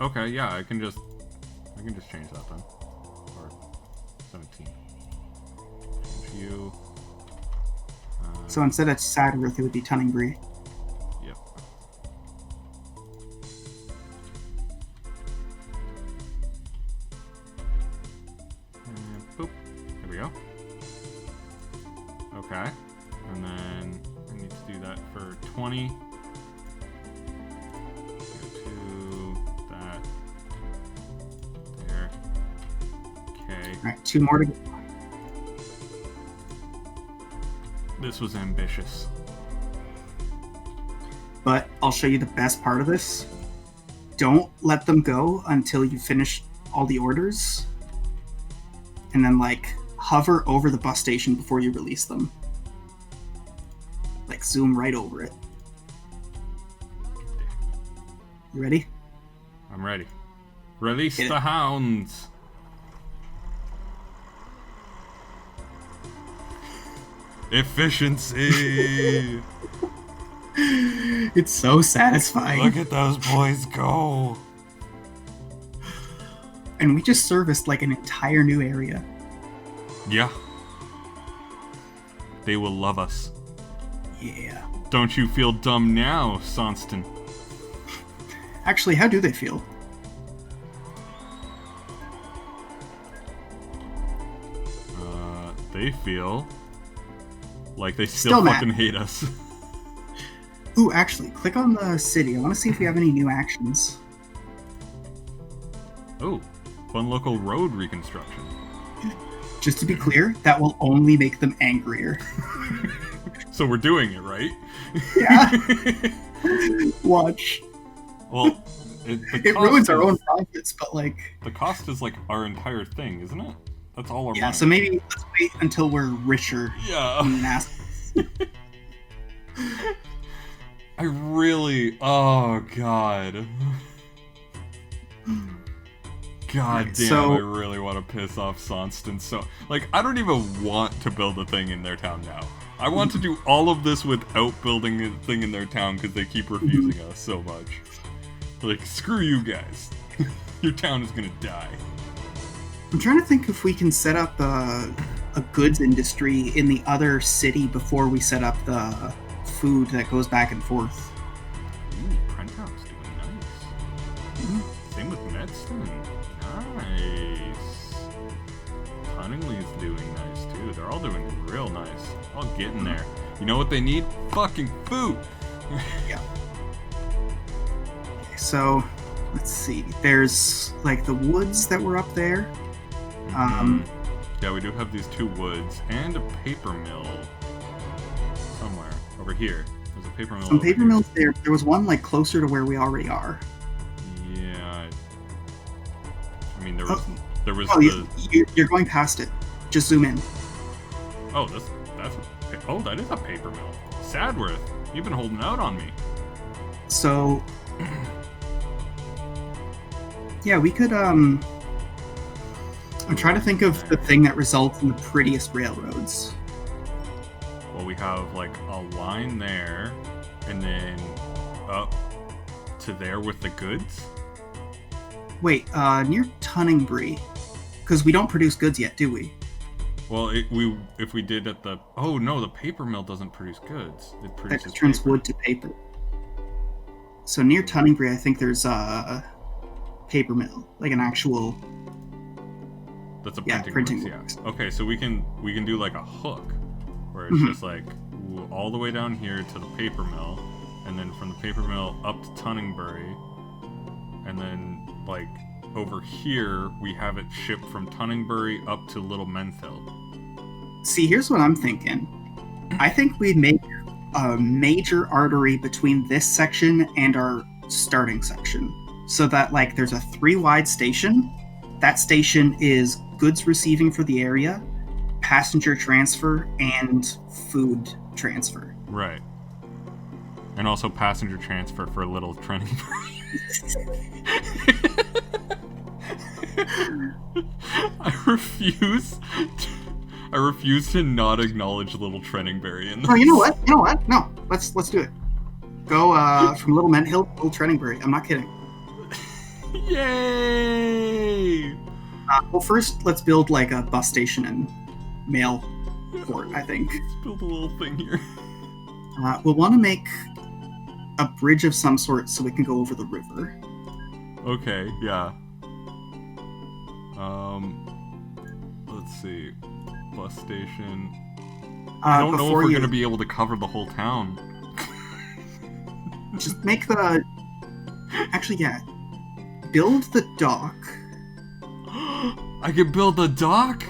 Okay, yeah, I can just change that then. Or 17. You. So instead of Sadworth, it would be Tunningbury. Yep. And boop. There we go. Okay. And then I need to do that for 20. Go to that. There. Okay. Alright, 2 more to go. This was ambitious. But I'll show you the best part of this. Don't let them go until you finish all the orders. And then, like, hover over the bus station before you release them. Like, zoom right over it. You ready? I'm ready. Release Hit the it. hounds. Efficiency. It's so satisfying. Look at those boys go. And we just serviced, like, an entire new area. Yeah. They will love us. Yeah. Don't you feel dumb now, Sonston? Actually, how do they feel? They feel like they still Still fucking mad. hate us. Ooh, actually, click on the city. I want to see if we have any new actions. Oh, fun local road reconstruction. Just to be clear, that will only make them angrier. So we're doing it, right? Yeah. Watch. Well, the It cost ruins our is- own profits, but like... The cost is like our entire thing, isn't it? That's all our Yeah, money. so maybe let's wait until we're richer. Yeah. And then ask. I really... Oh, God. God damn, So- I really want to piss off Sonston. So, like, I don't even want to build a thing in their town now. I want to do all of this without building a thing in their town because they keep refusing us so much. Like, screw you guys. Your town is gonna die. I'm trying to think if we can set up a goods industry in the other city before we set up the food that goes back and forth. Ooh, Prentown's doing nice. Same with Medston. Nice. Cunningly's doing nice too. They're all doing real nice. All getting there. You know what they need? Fucking food. Yeah. Okay, so let's see. There's like the woods that were up there. Yeah, we do have these 2 woods and a paper mill somewhere over here. There's a paper mill. Some over paper here. mills there. There was one like closer to where we already are. Yeah. I mean, there was Oh, the. you're going past it. Just zoom in. Oh, that is a paper mill. Sadworth, you've been holding out on me. So, yeah, we could, I'm trying to think of the thing that results in the prettiest railroads. Well, we have like a line there, and then up to there with the goods. Wait, near Tunningbury. Because we don't produce goods yet, do we? Well, if we did at the the paper mill doesn't produce goods. It That produces just turns paper. wood to paper. So near Tunningbury, I think there's a paper mill, like an actual. That's a Yeah, printing printing works, works. yeah. Okay, so we can do like a hook, where it's just like all the way down here to the paper mill, and then from the paper mill up to Tunningbury, and then like over here we have it shipped from Tunningbury up to Little Menthil. See, here's what I'm thinking. I think we'd make a major artery between this section and our starting section, so that like there's a 3-wide station. That station is goods receiving for the area, passenger transfer, and food transfer. Right. And also passenger transfer for Little Tunningbury. I refuse. I refuse to not acknowledge little Trenningberry in this. Oh, you know what? You know what? No, let's do it. Go from Little Mint Hill to Little Trenningberry. I'm not kidding. Yay! Well, first let's build like a bus station and mail port. I think. Let's build a little thing here. We'll want to make a bridge of some sort so we can go over the river. Okay, yeah. Let's see. Bus station. I don't know if we're gonna be able to cover the whole town. Just make the... Actually, yeah. Build the dock. I can build the dock?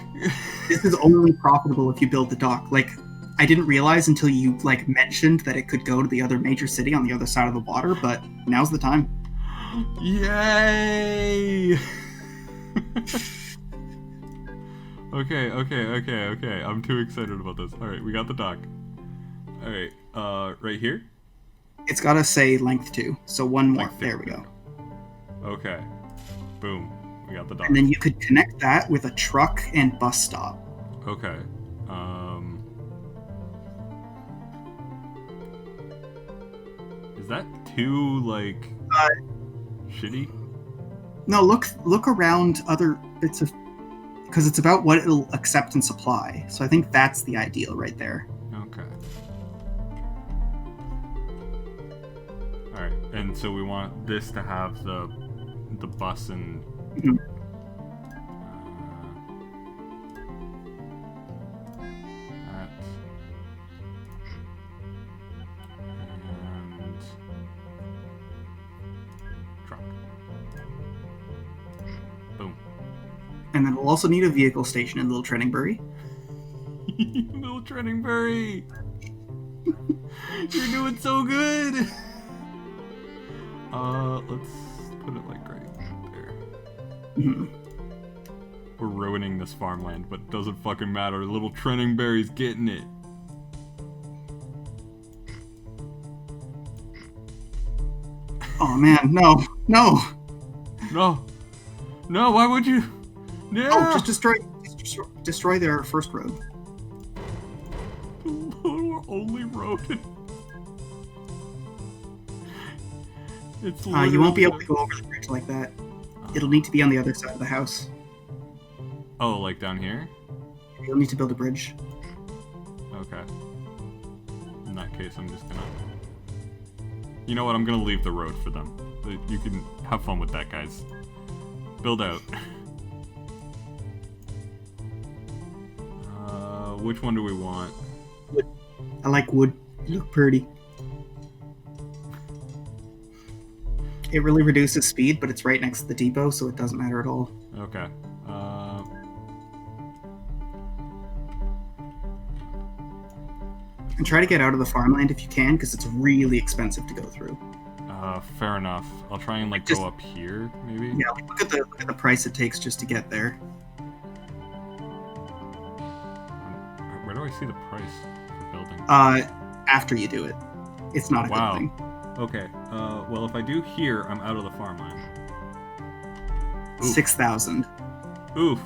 This is only profitable if you build the dock. Like, I didn't realize until you, like, mentioned that it could go to the other major city on the other side of the water, but now's the time. Yay! Okay. I'm too excited about this. Alright, we got the dock. Alright, right here? It's gotta say length 2, so one more. Length There we go. Okay. Boom. We got the dock. And then you could connect that with a truck and bus stop. Okay. Is that too, like, shitty? No, look around other bits of... Because it's about what it'll accept and supply. So I think that's the ideal right there. Okay. Alright, and so we want this to have the bus and... Mm-hmm. That. And... truck. Boom. And then we'll also need a vehicle station in Little Trenningberry. Little Trenningberry! You're doing so good! Let's put it like right there. Mm-hmm. We're ruining this farmland, but it doesn't fucking matter. Little Trenningberry's getting it. Oh man, no. No, why would you? No! Oh, just destroy their first road. The only road. It's you won't be able to go over the bridge like that. It'll need to be on the other side of the house. Oh, like down here? You'll need to build a bridge. Okay. In that case, I'm just gonna... You know what? I'm gonna leave the road for them. You can have fun with that, guys. Build out. Which one do we want? Wood. I like wood. You look pretty. It really reduces speed, but it's right next to the depot, so it doesn't matter at all. Okay. And try to get out of the farmland if you can, because it's really expensive to go through. Fair enough. I'll try and like go up here, maybe. Yeah, look at the price it takes just to get there. Where do I see the price for building? After you do it. It's not a good thing. Okay. Well, if I do here, I'm out of the farmland. 6,000. Oof.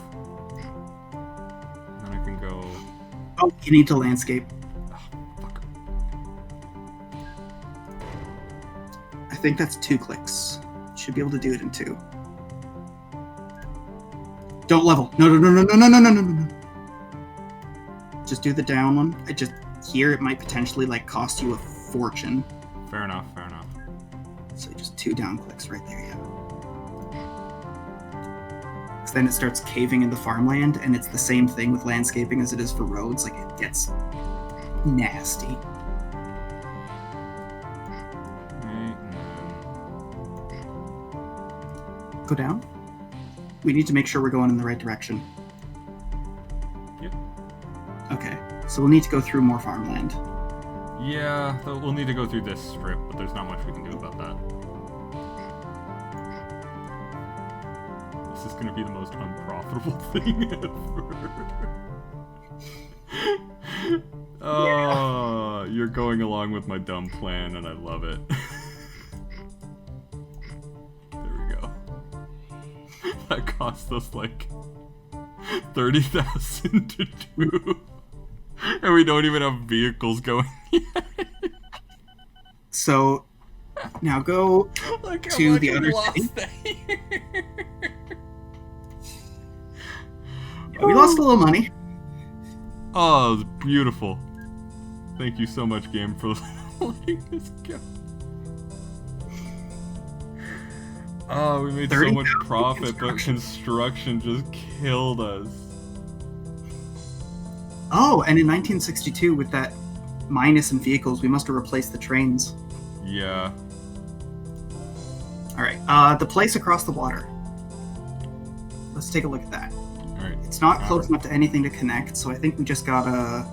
Then I can go... Oh, you need to landscape. Oh, fuck. I think that's 2 clicks. You should be able to do it in 2. Don't level. No. Just do the down one. Here it might potentially like cost you a fortune. Fair enough. So just 2 down clicks right there, yeah. Because then it starts caving in the farmland, and it's the same thing with landscaping as it is for roads. Like, it gets nasty. Go down. We need to make sure we're going in the right direction. Yep. Okay, so we'll need to go through more farmland. Yeah, we'll need to go through this strip, but there's not much we can do about that. This is going to be the most unprofitable thing ever. Oh, you're going along with my dumb plan, and I love it. There we go. that cost us like 30,000 to do. And we don't even have vehicles going yet. So now go to the other city. Yeah, we lost a little money. Oh, it's beautiful. Thank you so much, game, for letting this go. Oh, we made so much profit, but construction just killed us. Oh, and in 1962, with that minus in vehicles, we must have replaced the trains. Yeah. Alright, the place across the water. Let's take a look at that. Alright. It's not close enough to anything to connect, so I think we just gotta...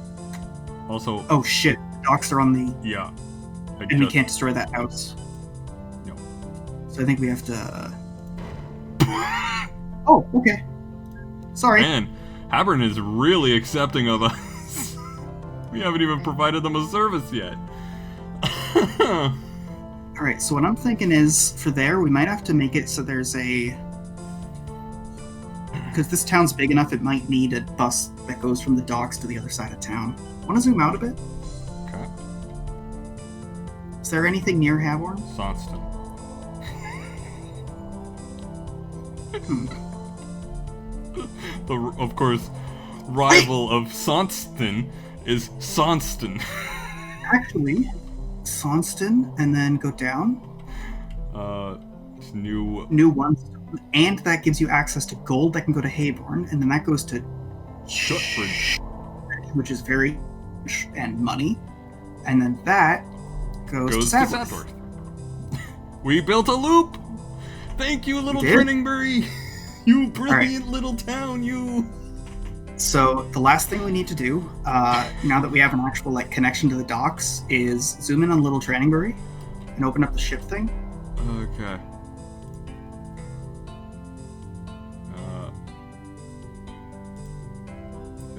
Also... Oh shit, docks are on the... Yeah. And we can't destroy that house. No. So I think we have to... Oh, okay. Sorry. Man, Habern is really accepting of us. We haven't even provided them a service yet. Alright, so what I'm thinking is, for there, we might have to make it so there's a... Because this town's big enough, it might need a bus that goes from the docks to the other side of town. Want to zoom out a bit? Okay. Is there anything near Haborn? Sonston. The, of course, rival of Sonston is Sonston. Actually, Sonston, and then go down. It's new one, and that gives you access to gold that can go to Haborn, and then that goes to Shutbridge, which is very and money, and then that goes to Sadworth. We built a loop. Thank you, little Turningbury. You brilliant little town, you. So the last thing we need to do, now that we have an actual connection to the docks, is zoom in on Little Turningbury and open up the ship thing. Okay.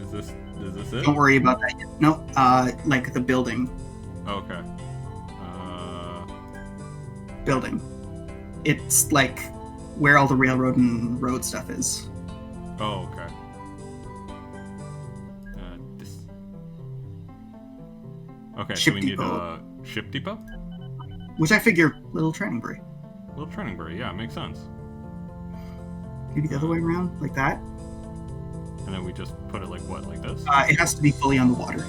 Is this it? Don't worry about that yet. No, like the building. Okay. Building. It's like where all the railroad and road stuff is. Oh, okay. This. Okay, Ship so we depot. need a ship depot? Which I figure Little Turningbury. Little Turningbury, yeah, makes sense. Maybe the other way around, like that. And then we just put it like what, like this? It has to be fully on the water.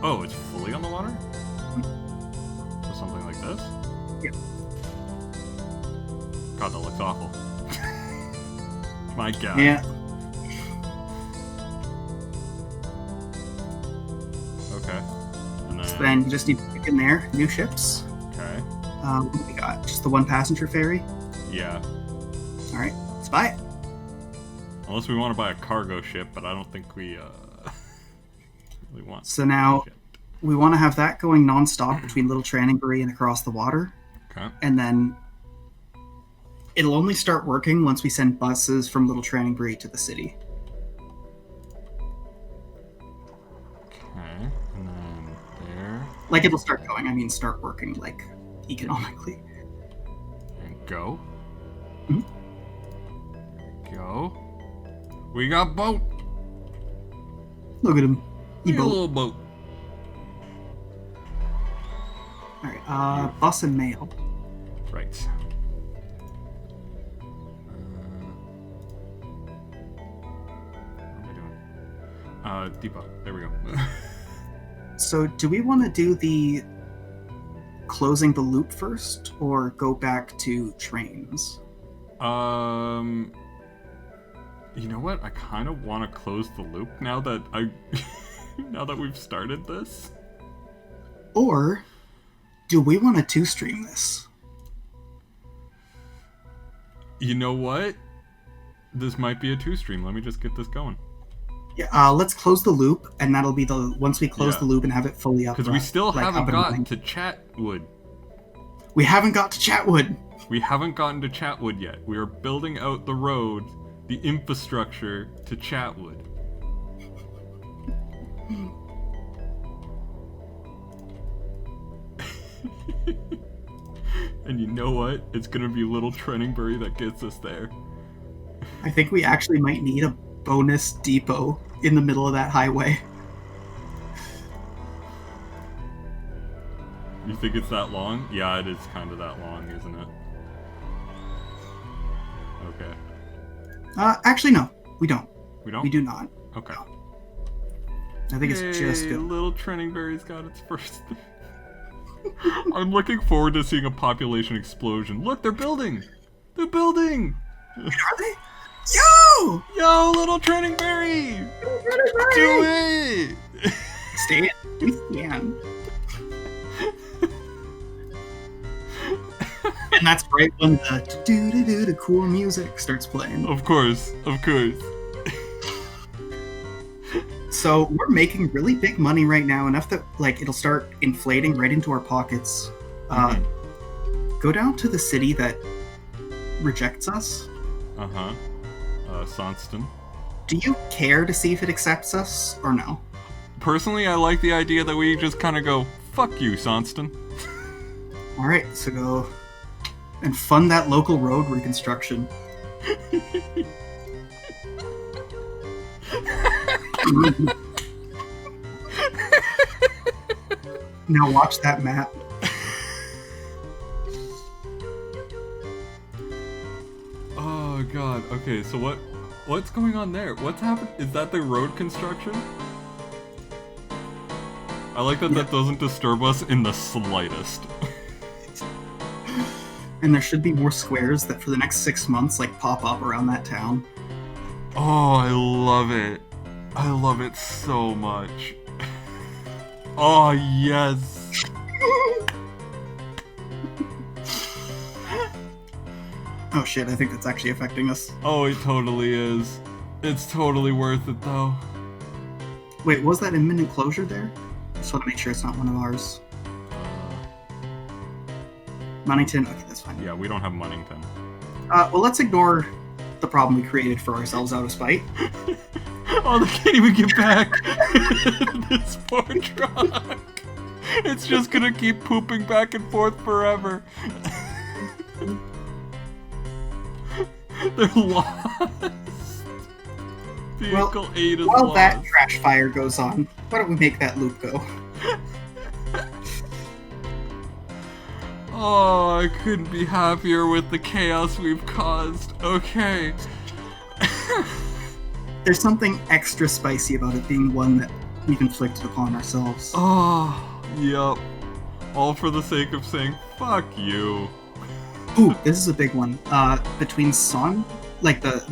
Oh, it's fully on the water? So something like this? Yep. God, that looks awful. My God. Yeah. Okay. And then... So then you just need to pick in there, new ships. Okay. What do we got? Just the one passenger ferry? Yeah. Alright, let's buy it. Unless we want to buy a cargo ship, but I don't think we really want. So now we want to have that going non-stop between Little Turningbury and across the water. Okay. And then it'll only start working once we send buses from Little Turningbury to the city. Okay. And then there. Like, it'll start going. I mean, start working, like, economically. And go. Mm-hmm. Go. We got boat. Look at him. E-boat. Little boat. Alright, bus and mail. Right. What am I doing? Depot. There we go. So, do we want to do the closing the loop first, or go back to trains? You know what? I kind of want to close the loop now that now that we've started this. Or do we want to two-stream this? You know what? This might be a two-stream. Let me just get this going. Yeah, let's close the loop, and that'll be the once we close the loop and have it fully up. Because we still haven't gotten to Chatwood. We haven't got to Chatwood. We haven't gotten to Chatwood yet. We are building out the road, the infrastructure to Chatwood. And you know what? It's gonna be Little Turningbury that gets us there. I think we actually might need a bonus depot in the middle of that highway. You think it's that long? Yeah, it is kind of that long, isn't it? Okay. Actually, no. We don't. We don't? We do not. Okay. No. I think it's just good. Little Trenningberry's got its first... I'm looking forward to seeing a population explosion. Look, they're building! They're building! Are they? Yo! Yo, Little Trenningberry! Do it! Stand. We stand. And that's right when the cool music starts playing. Of course, of course. So we're making really big money right now, enough that like it'll start inflating right into our pockets. Go down to the city that rejects us. Sonston. Do you care to see if it accepts us or no? Personally, I like the idea that we just kind of go, fuck you, Sonston. Alright, so go and fund that local road reconstruction. Now watch that map. Oh god, okay, so what's going on there? What's happened? Is that the road construction? I like that that doesn't disturb us in the slightest. And there should be more squares that for the next 6 months like pop up around that town. Oh, I love it. I love it so much. Oh, yes. Oh shit, I think that's actually affecting us. Oh, it totally is. It's totally worth it, though. Wait, was that imminent closure there? Just want to make sure it's not one of ours. Monnington? Okay, that's fine. Yeah, we don't have Monnington. Well, let's ignore the problem we created for ourselves out of spite. Oh, they can't even get back! This poor truck! It's just gonna keep pooping back and forth forever. They're lost! Vehicle 8 is while lost. That trash fire goes on, why don't we make that loop go? Oh, I couldn't be happier with the chaos we've caused. Okay. There's something extra spicy about it being one that we've inflicted upon ourselves. Oh, yep. All for the sake of saying, fuck you. Ooh, this is a big one. Between the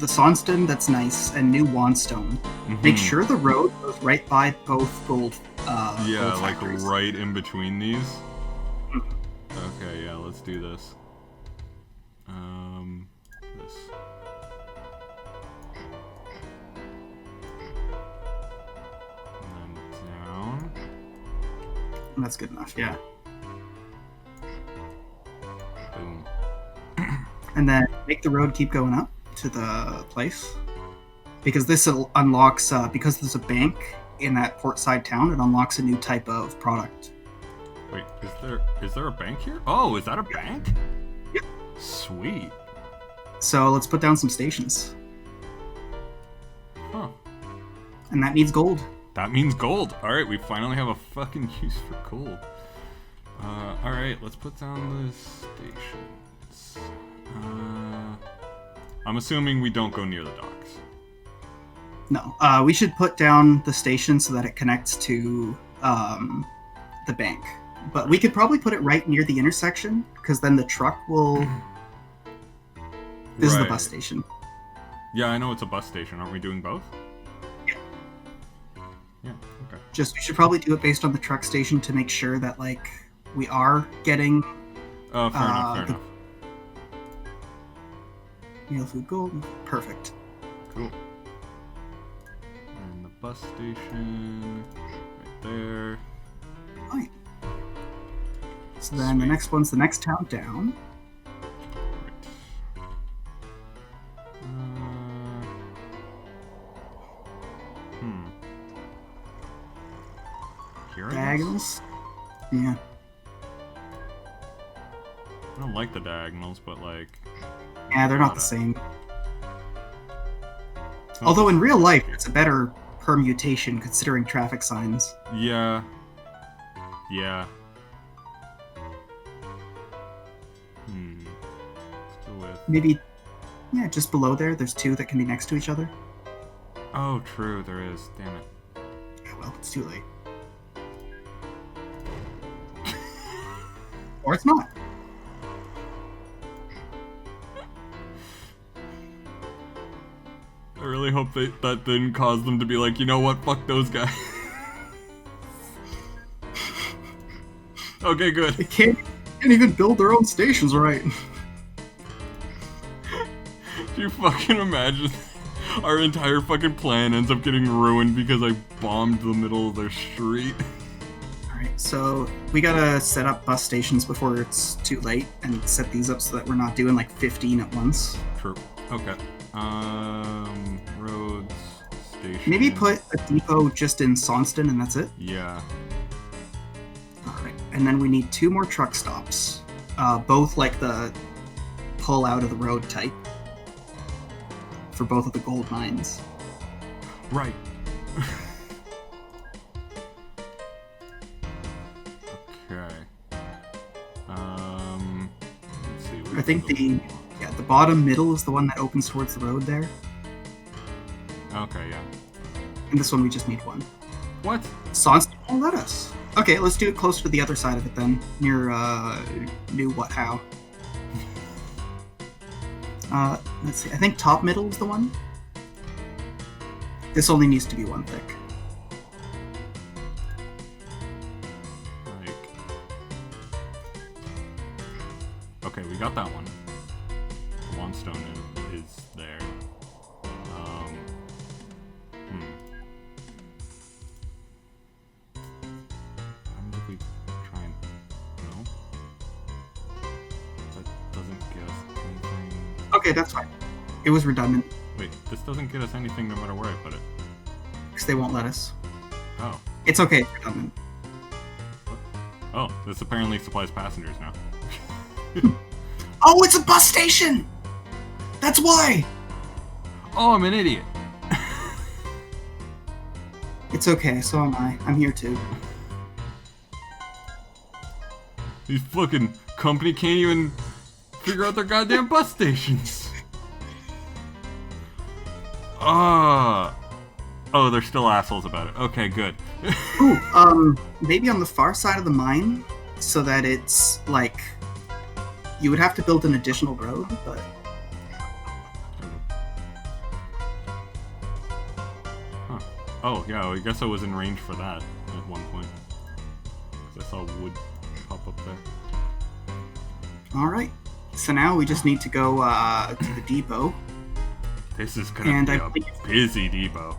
Sonston that's nice and New Wanstone. Make sure the road goes right by both gold yeah, gold like factories. right in between these. Okay, yeah, let's do this. This. And then down. That's good enough, yeah. Boom. And then make the road keep going up to the place. Because this unlocks, because there's a bank in that portside town, it unlocks a new type of product. Wait, is there a bank here? Oh, is that a bank? Yep. Sweet. So let's put down some stations. Huh. And that needs gold. That means gold. Alright, we finally have a fucking use for gold. Alright, let's put down the stations. I'm assuming we don't go near the docks. No, we should put down the station so that it connects to the bank. But we could probably put it right near the intersection, because then the truck will... This is the bus station. Yeah, I know it's a bus station. Aren't we doing both? Yeah. Yeah, okay. Just, we should probably do it based on the truck station to make sure that, like, we are getting... Fair enough. Meal, food, gold. Perfect. Cool. And the bus station... right there. Right. So then the next one's the next town down. Here Diagonals? Yeah. I don't like the diagonals, but like... Yeah, they're not the same. not Although just... in real life, it's a better permutation considering traffic signs. Yeah. Yeah. Let's go with... Maybe, yeah, just below there, there's two that can be next to each other. Oh, true, there is. Damn it. Yeah, well, it's too late. Or it's not. I really hope that didn't cause them to be like, you know what, fuck those guys. Okay, good. They can't even build their own stations right. Do you fucking imagine? Our entire fucking plan ends up getting ruined because I bombed the middle of their street. Alright, so we gotta set up bus stations before it's too late and set these up so that we're not doing like 15 at once. True. Okay. Roads, station. Maybe put a depot just in Sonston and that's it? Yeah. Alright, and then we need 2 more truck stops. Both like the pull out of the road type. For both of the gold mines. Right. Okay. Let's see. I think the bottom middle is the one that opens towards the road there. Okay, yeah. And this one we just need 1. What? Sonston won't let us. Okay, let's do it closer to the other side of it then. Near New What How. Let's see. I think top middle is the one. This only needs to be 1 thick. Like... Okay, we got that one. The one stone is there. How did we try and... No? That doesn't get us anything... Okay, that's fine. It was redundant. Wait, this doesn't get us anything no matter where I put it. Because they won't let us. Oh. It's okay, it's redundant. Oh, this apparently supplies passengers now. Oh, it's a bus station! That's why! Oh, I'm an idiot. It's okay, so am I. I'm here too. These fucking company can't even figure out their goddamn bus stations. Oh, they're still assholes about it. Okay, good. Ooh, maybe on the far side of the mine, so that it's, like, you would have to build an additional road, but... Huh. Oh, yeah, I guess I was in range for that at one point. Because I saw wood pop up there. Alright, so now we just need to go, to the depot. This is gonna be a busy depot.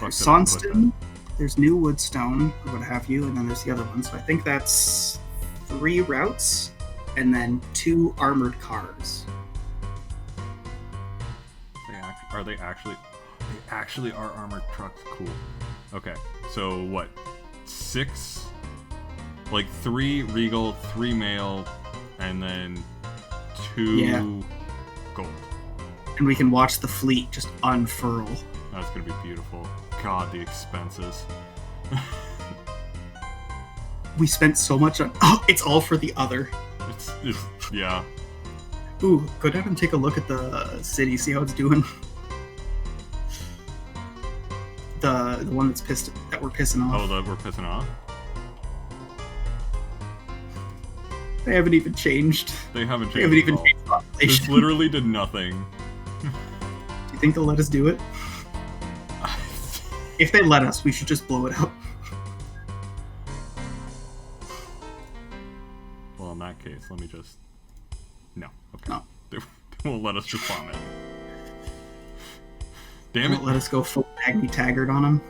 There's Sonston, there's New Woodstone, or what have you, and then there's the other one. So I think that's 3 routes, and then 2 armored cars. They actually are armored trucks. Cool. Okay, so what? 6? Like 3 Regal, 3 Mail, and then 2 gold. And we can watch the fleet just unfurl. That's gonna be beautiful. God, the expenses. We spent so much on... Oh, it's all for the other. It's yeah. Ooh, go down and take a look at the city, see how it's doing. The one that we're pissing off. Oh, that we're pissing off? They haven't even changed. They haven't changed. They haven't even at all. changed the population. This literally did nothing. Do you think they'll let us do it? If they let us, we should just blow it up. Well, in that case, let me just... No. Okay. No. They won't let us just bomb it. They Damn it. won't let us go full Agni Taggart on them.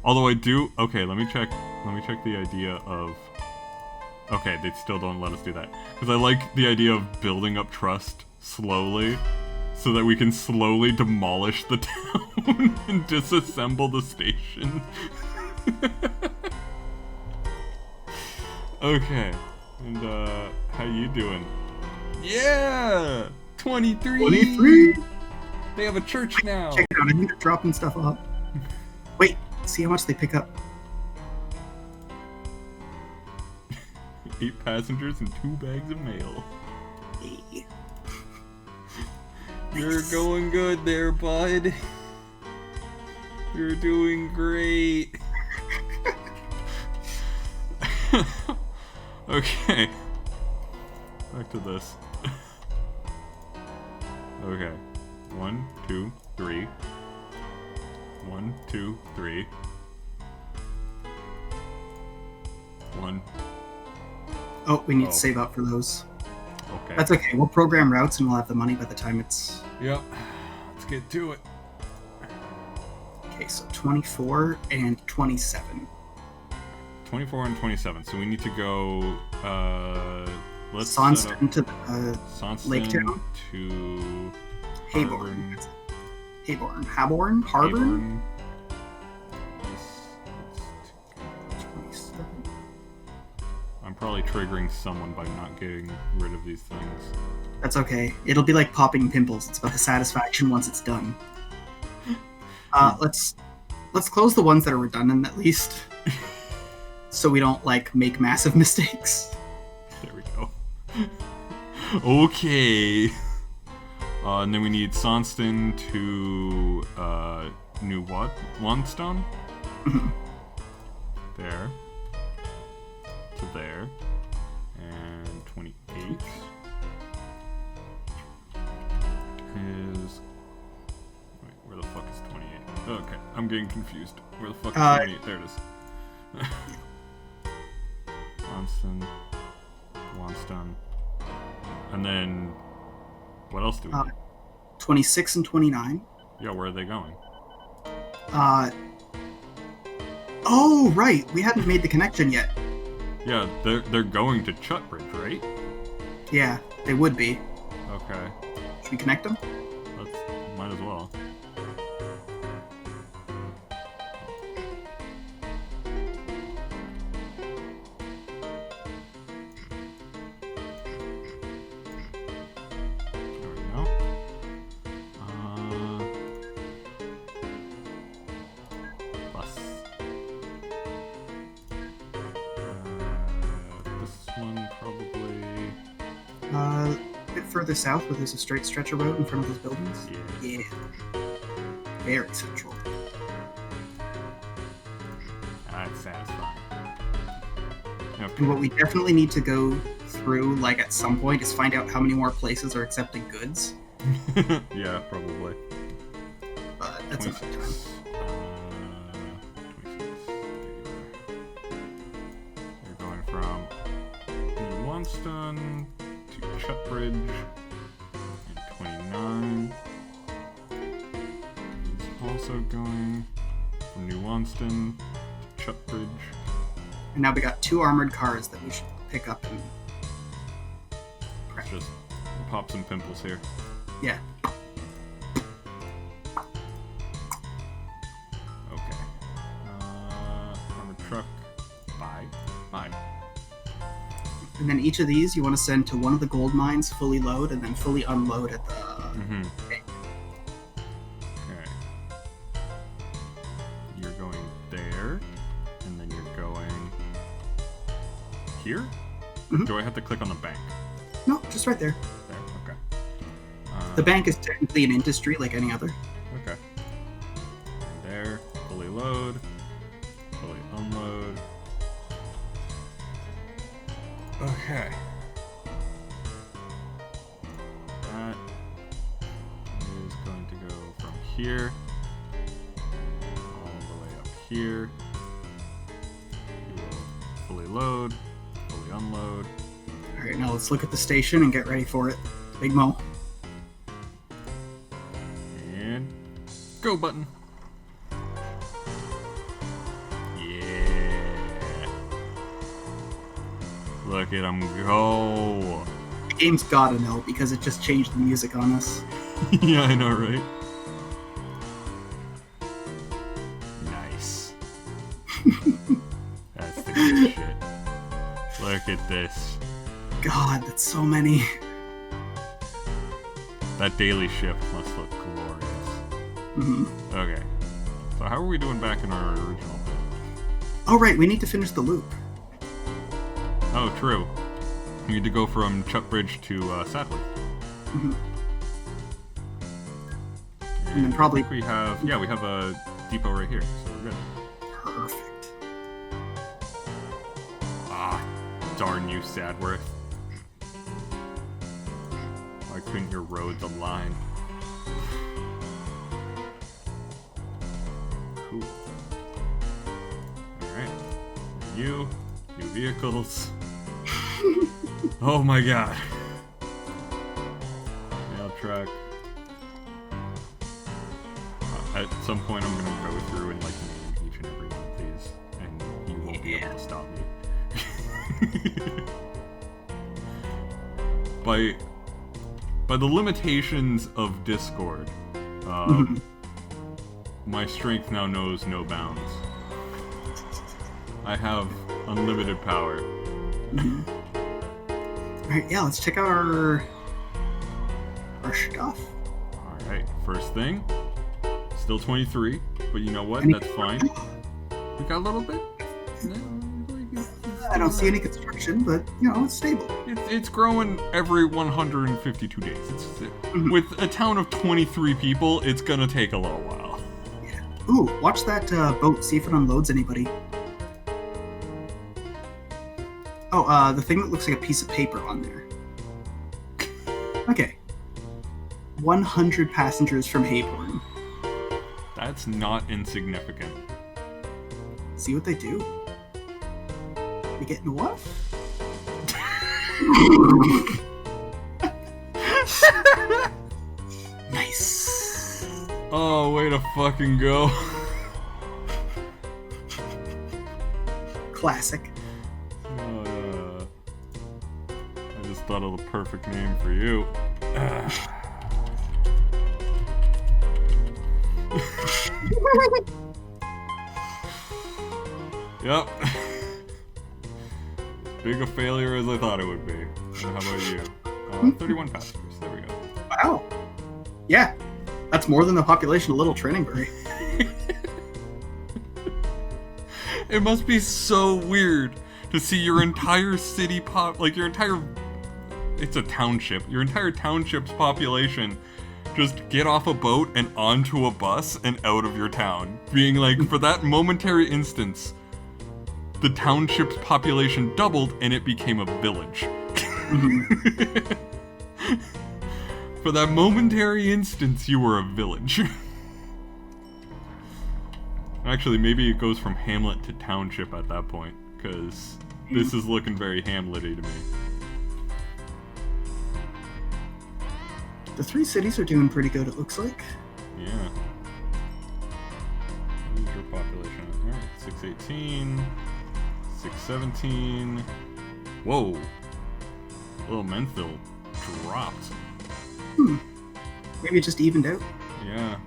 Although I do... Okay, let me check the idea of... Okay, they still don't let us do that. Because I like the idea of building up trust slowly, so that we can slowly demolish the town and disassemble the station. Okay, and how you doing? Yeah! 23! 23! They have a church now. Check it out. I think they're dropping stuff off. Wait, see how much they pick up. 8 passengers and 2 bags of mail. Hey. You're going good there, bud. You're doing great. Okay. Back to this. Okay. 1, 2, 3. 1, 2, 3. 1. Oh, we need to save up for those. Okay. That's okay. We'll program routes and we'll have the money by the time it's... Yep. Let's get to it. Okay, so 24 and 27. 24 and 27. So we need to go, let's Sonston to Sonston Lake Town? to Hayborn. Hayborn. Haborn? Harborn? 27. I'm probably triggering someone by not getting rid of these things. That's okay. It'll be like popping pimples. It's about the satisfaction once it's done. Let's close the ones that are redundant at least. So we don't, like, make massive mistakes. There we go. Okay. And then we need Sonston to, New Wanstone? There. To there. And 28 is... Wait, where the fuck is 28? Okay, I'm getting confused. Where the fuck is 28? There it is. Wanstone. And then, what else do we need? 26 and 29. Yeah, where are they going? Oh, right. We hadn't made the connection yet. Yeah, they're going to Chutbridge, right? Yeah, they would be. Okay. Should we connect them? Might as well. Further south, where there's a straight stretch of road in front of those buildings. Yeah. Very central. That's satisfying. Okay. And what we definitely need to go through, like at some point, is find out how many more places are accepting goods. Yeah, probably. But that's enough time. 26. They're going from New Wanstone to Chutbridge, and 29 is also going from New Wanstone to Chutbridge. And now we got 2 armored cars that we should pick up and Let's just pop some pimples here. Yeah. Okay. Armored truck. Bye. And then each of these you want to send to one of the gold mines, fully load, and then fully unload at the bank. Okay. You're going there, and then you're going here? Do I have to click on the bank? No, just right there. There? Okay. The bank is technically an industry like any other. Okay. There, fully load, fully unload. Okay. That is going to go from here all the way up here. You will fully load, fully unload. Alright, now let's look at the station and get ready for it. Big Mo. And go button. Look at him go. The game's gotta know because it just changed the music on us. Yeah, I know, right? Nice. That's the good shit. Look at this. God, that's so many. That daily shift must look glorious. Okay. So how are we doing back in our original thing? Oh, right, we need to finish the loop. Oh, true. We need to go from Chutbridge to Sadworth. And then probably... we have a depot right here, so we're good. Perfect. Ah, darn you, Sadworth. Why couldn't your roads align? Cool. Alright. You vehicles. Oh my god. Mail truck. At some point I'm gonna go through and like name each and every one of these, and you won't be able to stop me. By the limitations of Discord, my strength now knows no bounds. I have unlimited power. Alright, yeah, let's check out our stuff. Alright, first thing. Still 23, but you know what? That's fine. We got a little bit. I don't see any construction, but, you know, it's stable. It's growing every 152 days. With a town of 23 people, it's gonna take a little while. Yeah. Ooh, watch that boat, see if it unloads anybody. Oh, the thing that looks like a piece of paper on there. Okay. 100 passengers from Hayborn. That's not insignificant. See what they do? They get into what? Nice. Oh, way to fucking go. Classic. I just thought of the perfect name for you. Yep. Big a failure as I thought it would be. And how about you? 31 passengers. There we go. Wow. Yeah. That's more than the population of Little Trinningbury. It must be so weird to see your entire city it's a township. Your entire township's population just get off a boat and onto a bus and out of your town. Being like, for that momentary instance, the township's population doubled and it became a village. For that momentary instance, you were a village. Actually, maybe it goes from hamlet to township at that point, because this is looking very hamlety to me. The 3 cities are doing pretty good, it looks like. Yeah. What is your population? Alright, 618, 617. Whoa. Little Menthil dropped. Maybe it just evened out. Yeah.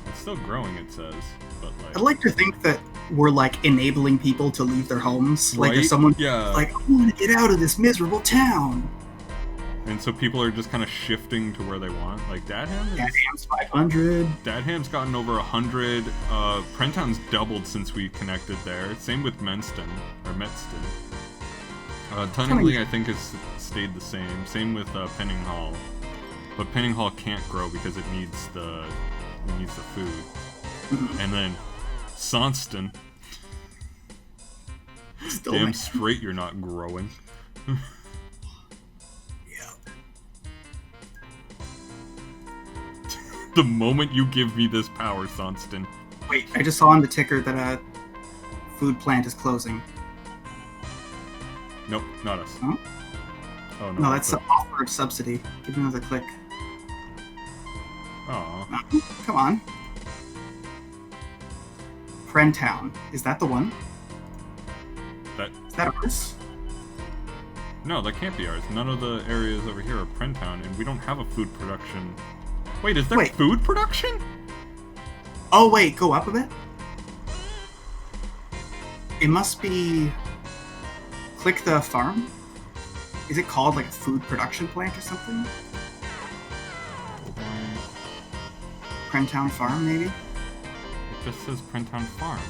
It's still growing, it says, but like... I'd like to think that we're, like, enabling people to leave their homes. Right? Like, if someone yeah. like, I want to get out of this miserable town. And so people are just kind of shifting to where they want. Like, Dadham's 500. Dadham's gotten over 100. Prentown's doubled since we connected there. Same with Menston. Tunningley, I think, has stayed the same. Same with Penning Hall. But Penning Hall can't grow because it needs the food. And then Sonston. Still Damn straight you're not growing. The moment you give me this power, Sonston. Wait, I just saw on the ticker that a food plant is closing. Nope, not us. Huh? Oh, No, that's the offer of subsidy. Give me another click. Aw. Come on. Prentown. Is that the one? Is that ours? No, that can't be ours. None of the areas over here are Prentown, and we don't have a food production. Wait, is there food production? Oh, wait, go up a bit? It must be... Click the farm? Is it called, like, a food production plant or something? Prentown Farm, maybe? It just says Prentown Farm.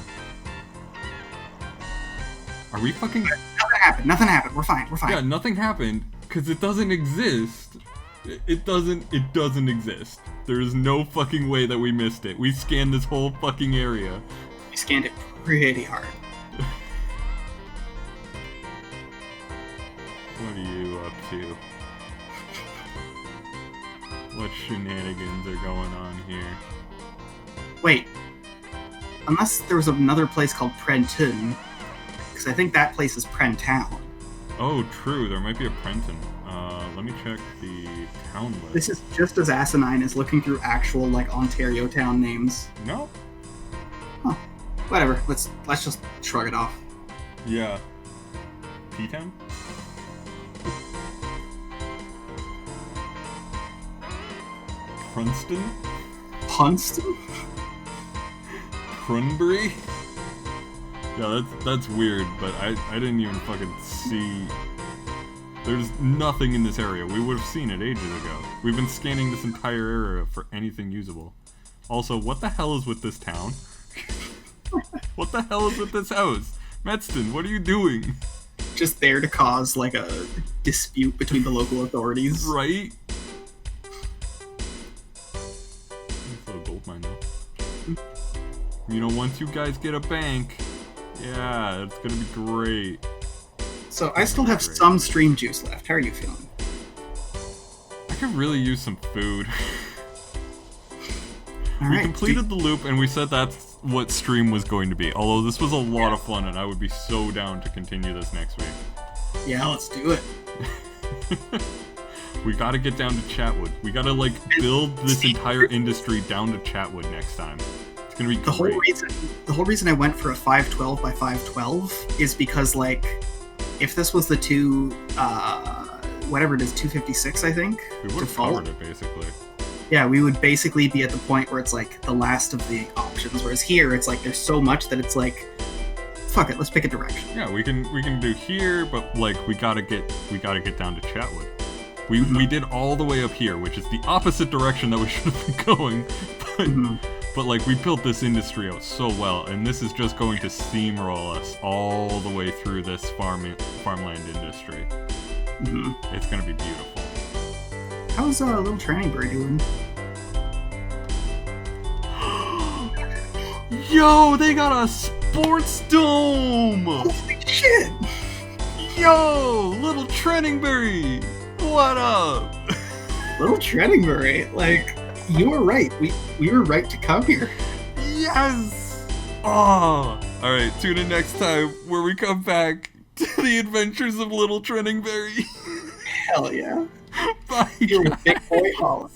Are we fucking... Nothing happened. We're fine. Yeah, nothing happened, because it doesn't exist. It doesn't exist. There is no fucking way that we missed it. We scanned this whole fucking area. We scanned it pretty hard. What are you up to? What shenanigans are going on here? Wait. Unless there was another place called Prenton, because I think that place is Prentown. Oh, true. There might be a Prenton. Let me check the town list. This is just as asinine as looking through actual, like, Ontario town names. No. Huh. Whatever. Let's just shrug it off. Yeah. P-Town? Prunston? Punston? Prunbury? Yeah, that's weird, but I didn't even fucking see... There's nothing in this area. We would have seen it ages ago. We've been scanning this entire area for anything usable. Also, what the hell is with this town? What the hell is with this house? Metzton, what are you doing? Just there to cause, like, a dispute between the local authorities. Right? Nice little gold mine, though. You know, once you guys get a bank, yeah, it's gonna be great. So, I still have some stream juice left. How are you feeling? I could really use some food. Alright. We completed the loop, and we said that's what stream was going to be. Although this was a lot of fun, and I would be so down to continue this next week. Yeah, let's do it. We gotta get down to Chatwood. We gotta, like, build this entire industry down to Chatwood next time. It's gonna be great. The whole reason I went for a 512 by 512 is because, like, if this was the whatever it is, 256, I think, We would have covered it, basically. Yeah, we would basically be at the point where it's, like, the last of the options, whereas here, it's, like, there's so much that it's, like, fuck it, let's pick a direction. Yeah, we can do here, but, like, we gotta get down to Chatwood. We did all the way up here, which is the opposite direction that we should have been going, but like, we built this industry out so well, and this is just going to steamroll us all the way through this farmland industry. It's gonna be beautiful. How's Little Training Bird doing? Yo, they got a sports dome! Holy shit! Yo, Little Trenningbury! What up? Little Trenningbury, like, you were right. We were right to come here. Yes! Oh! Alright, tune in next time where we come back to the adventures of Little Trenningbury. Hell yeah. Bye, You're a guys. big boy Holland.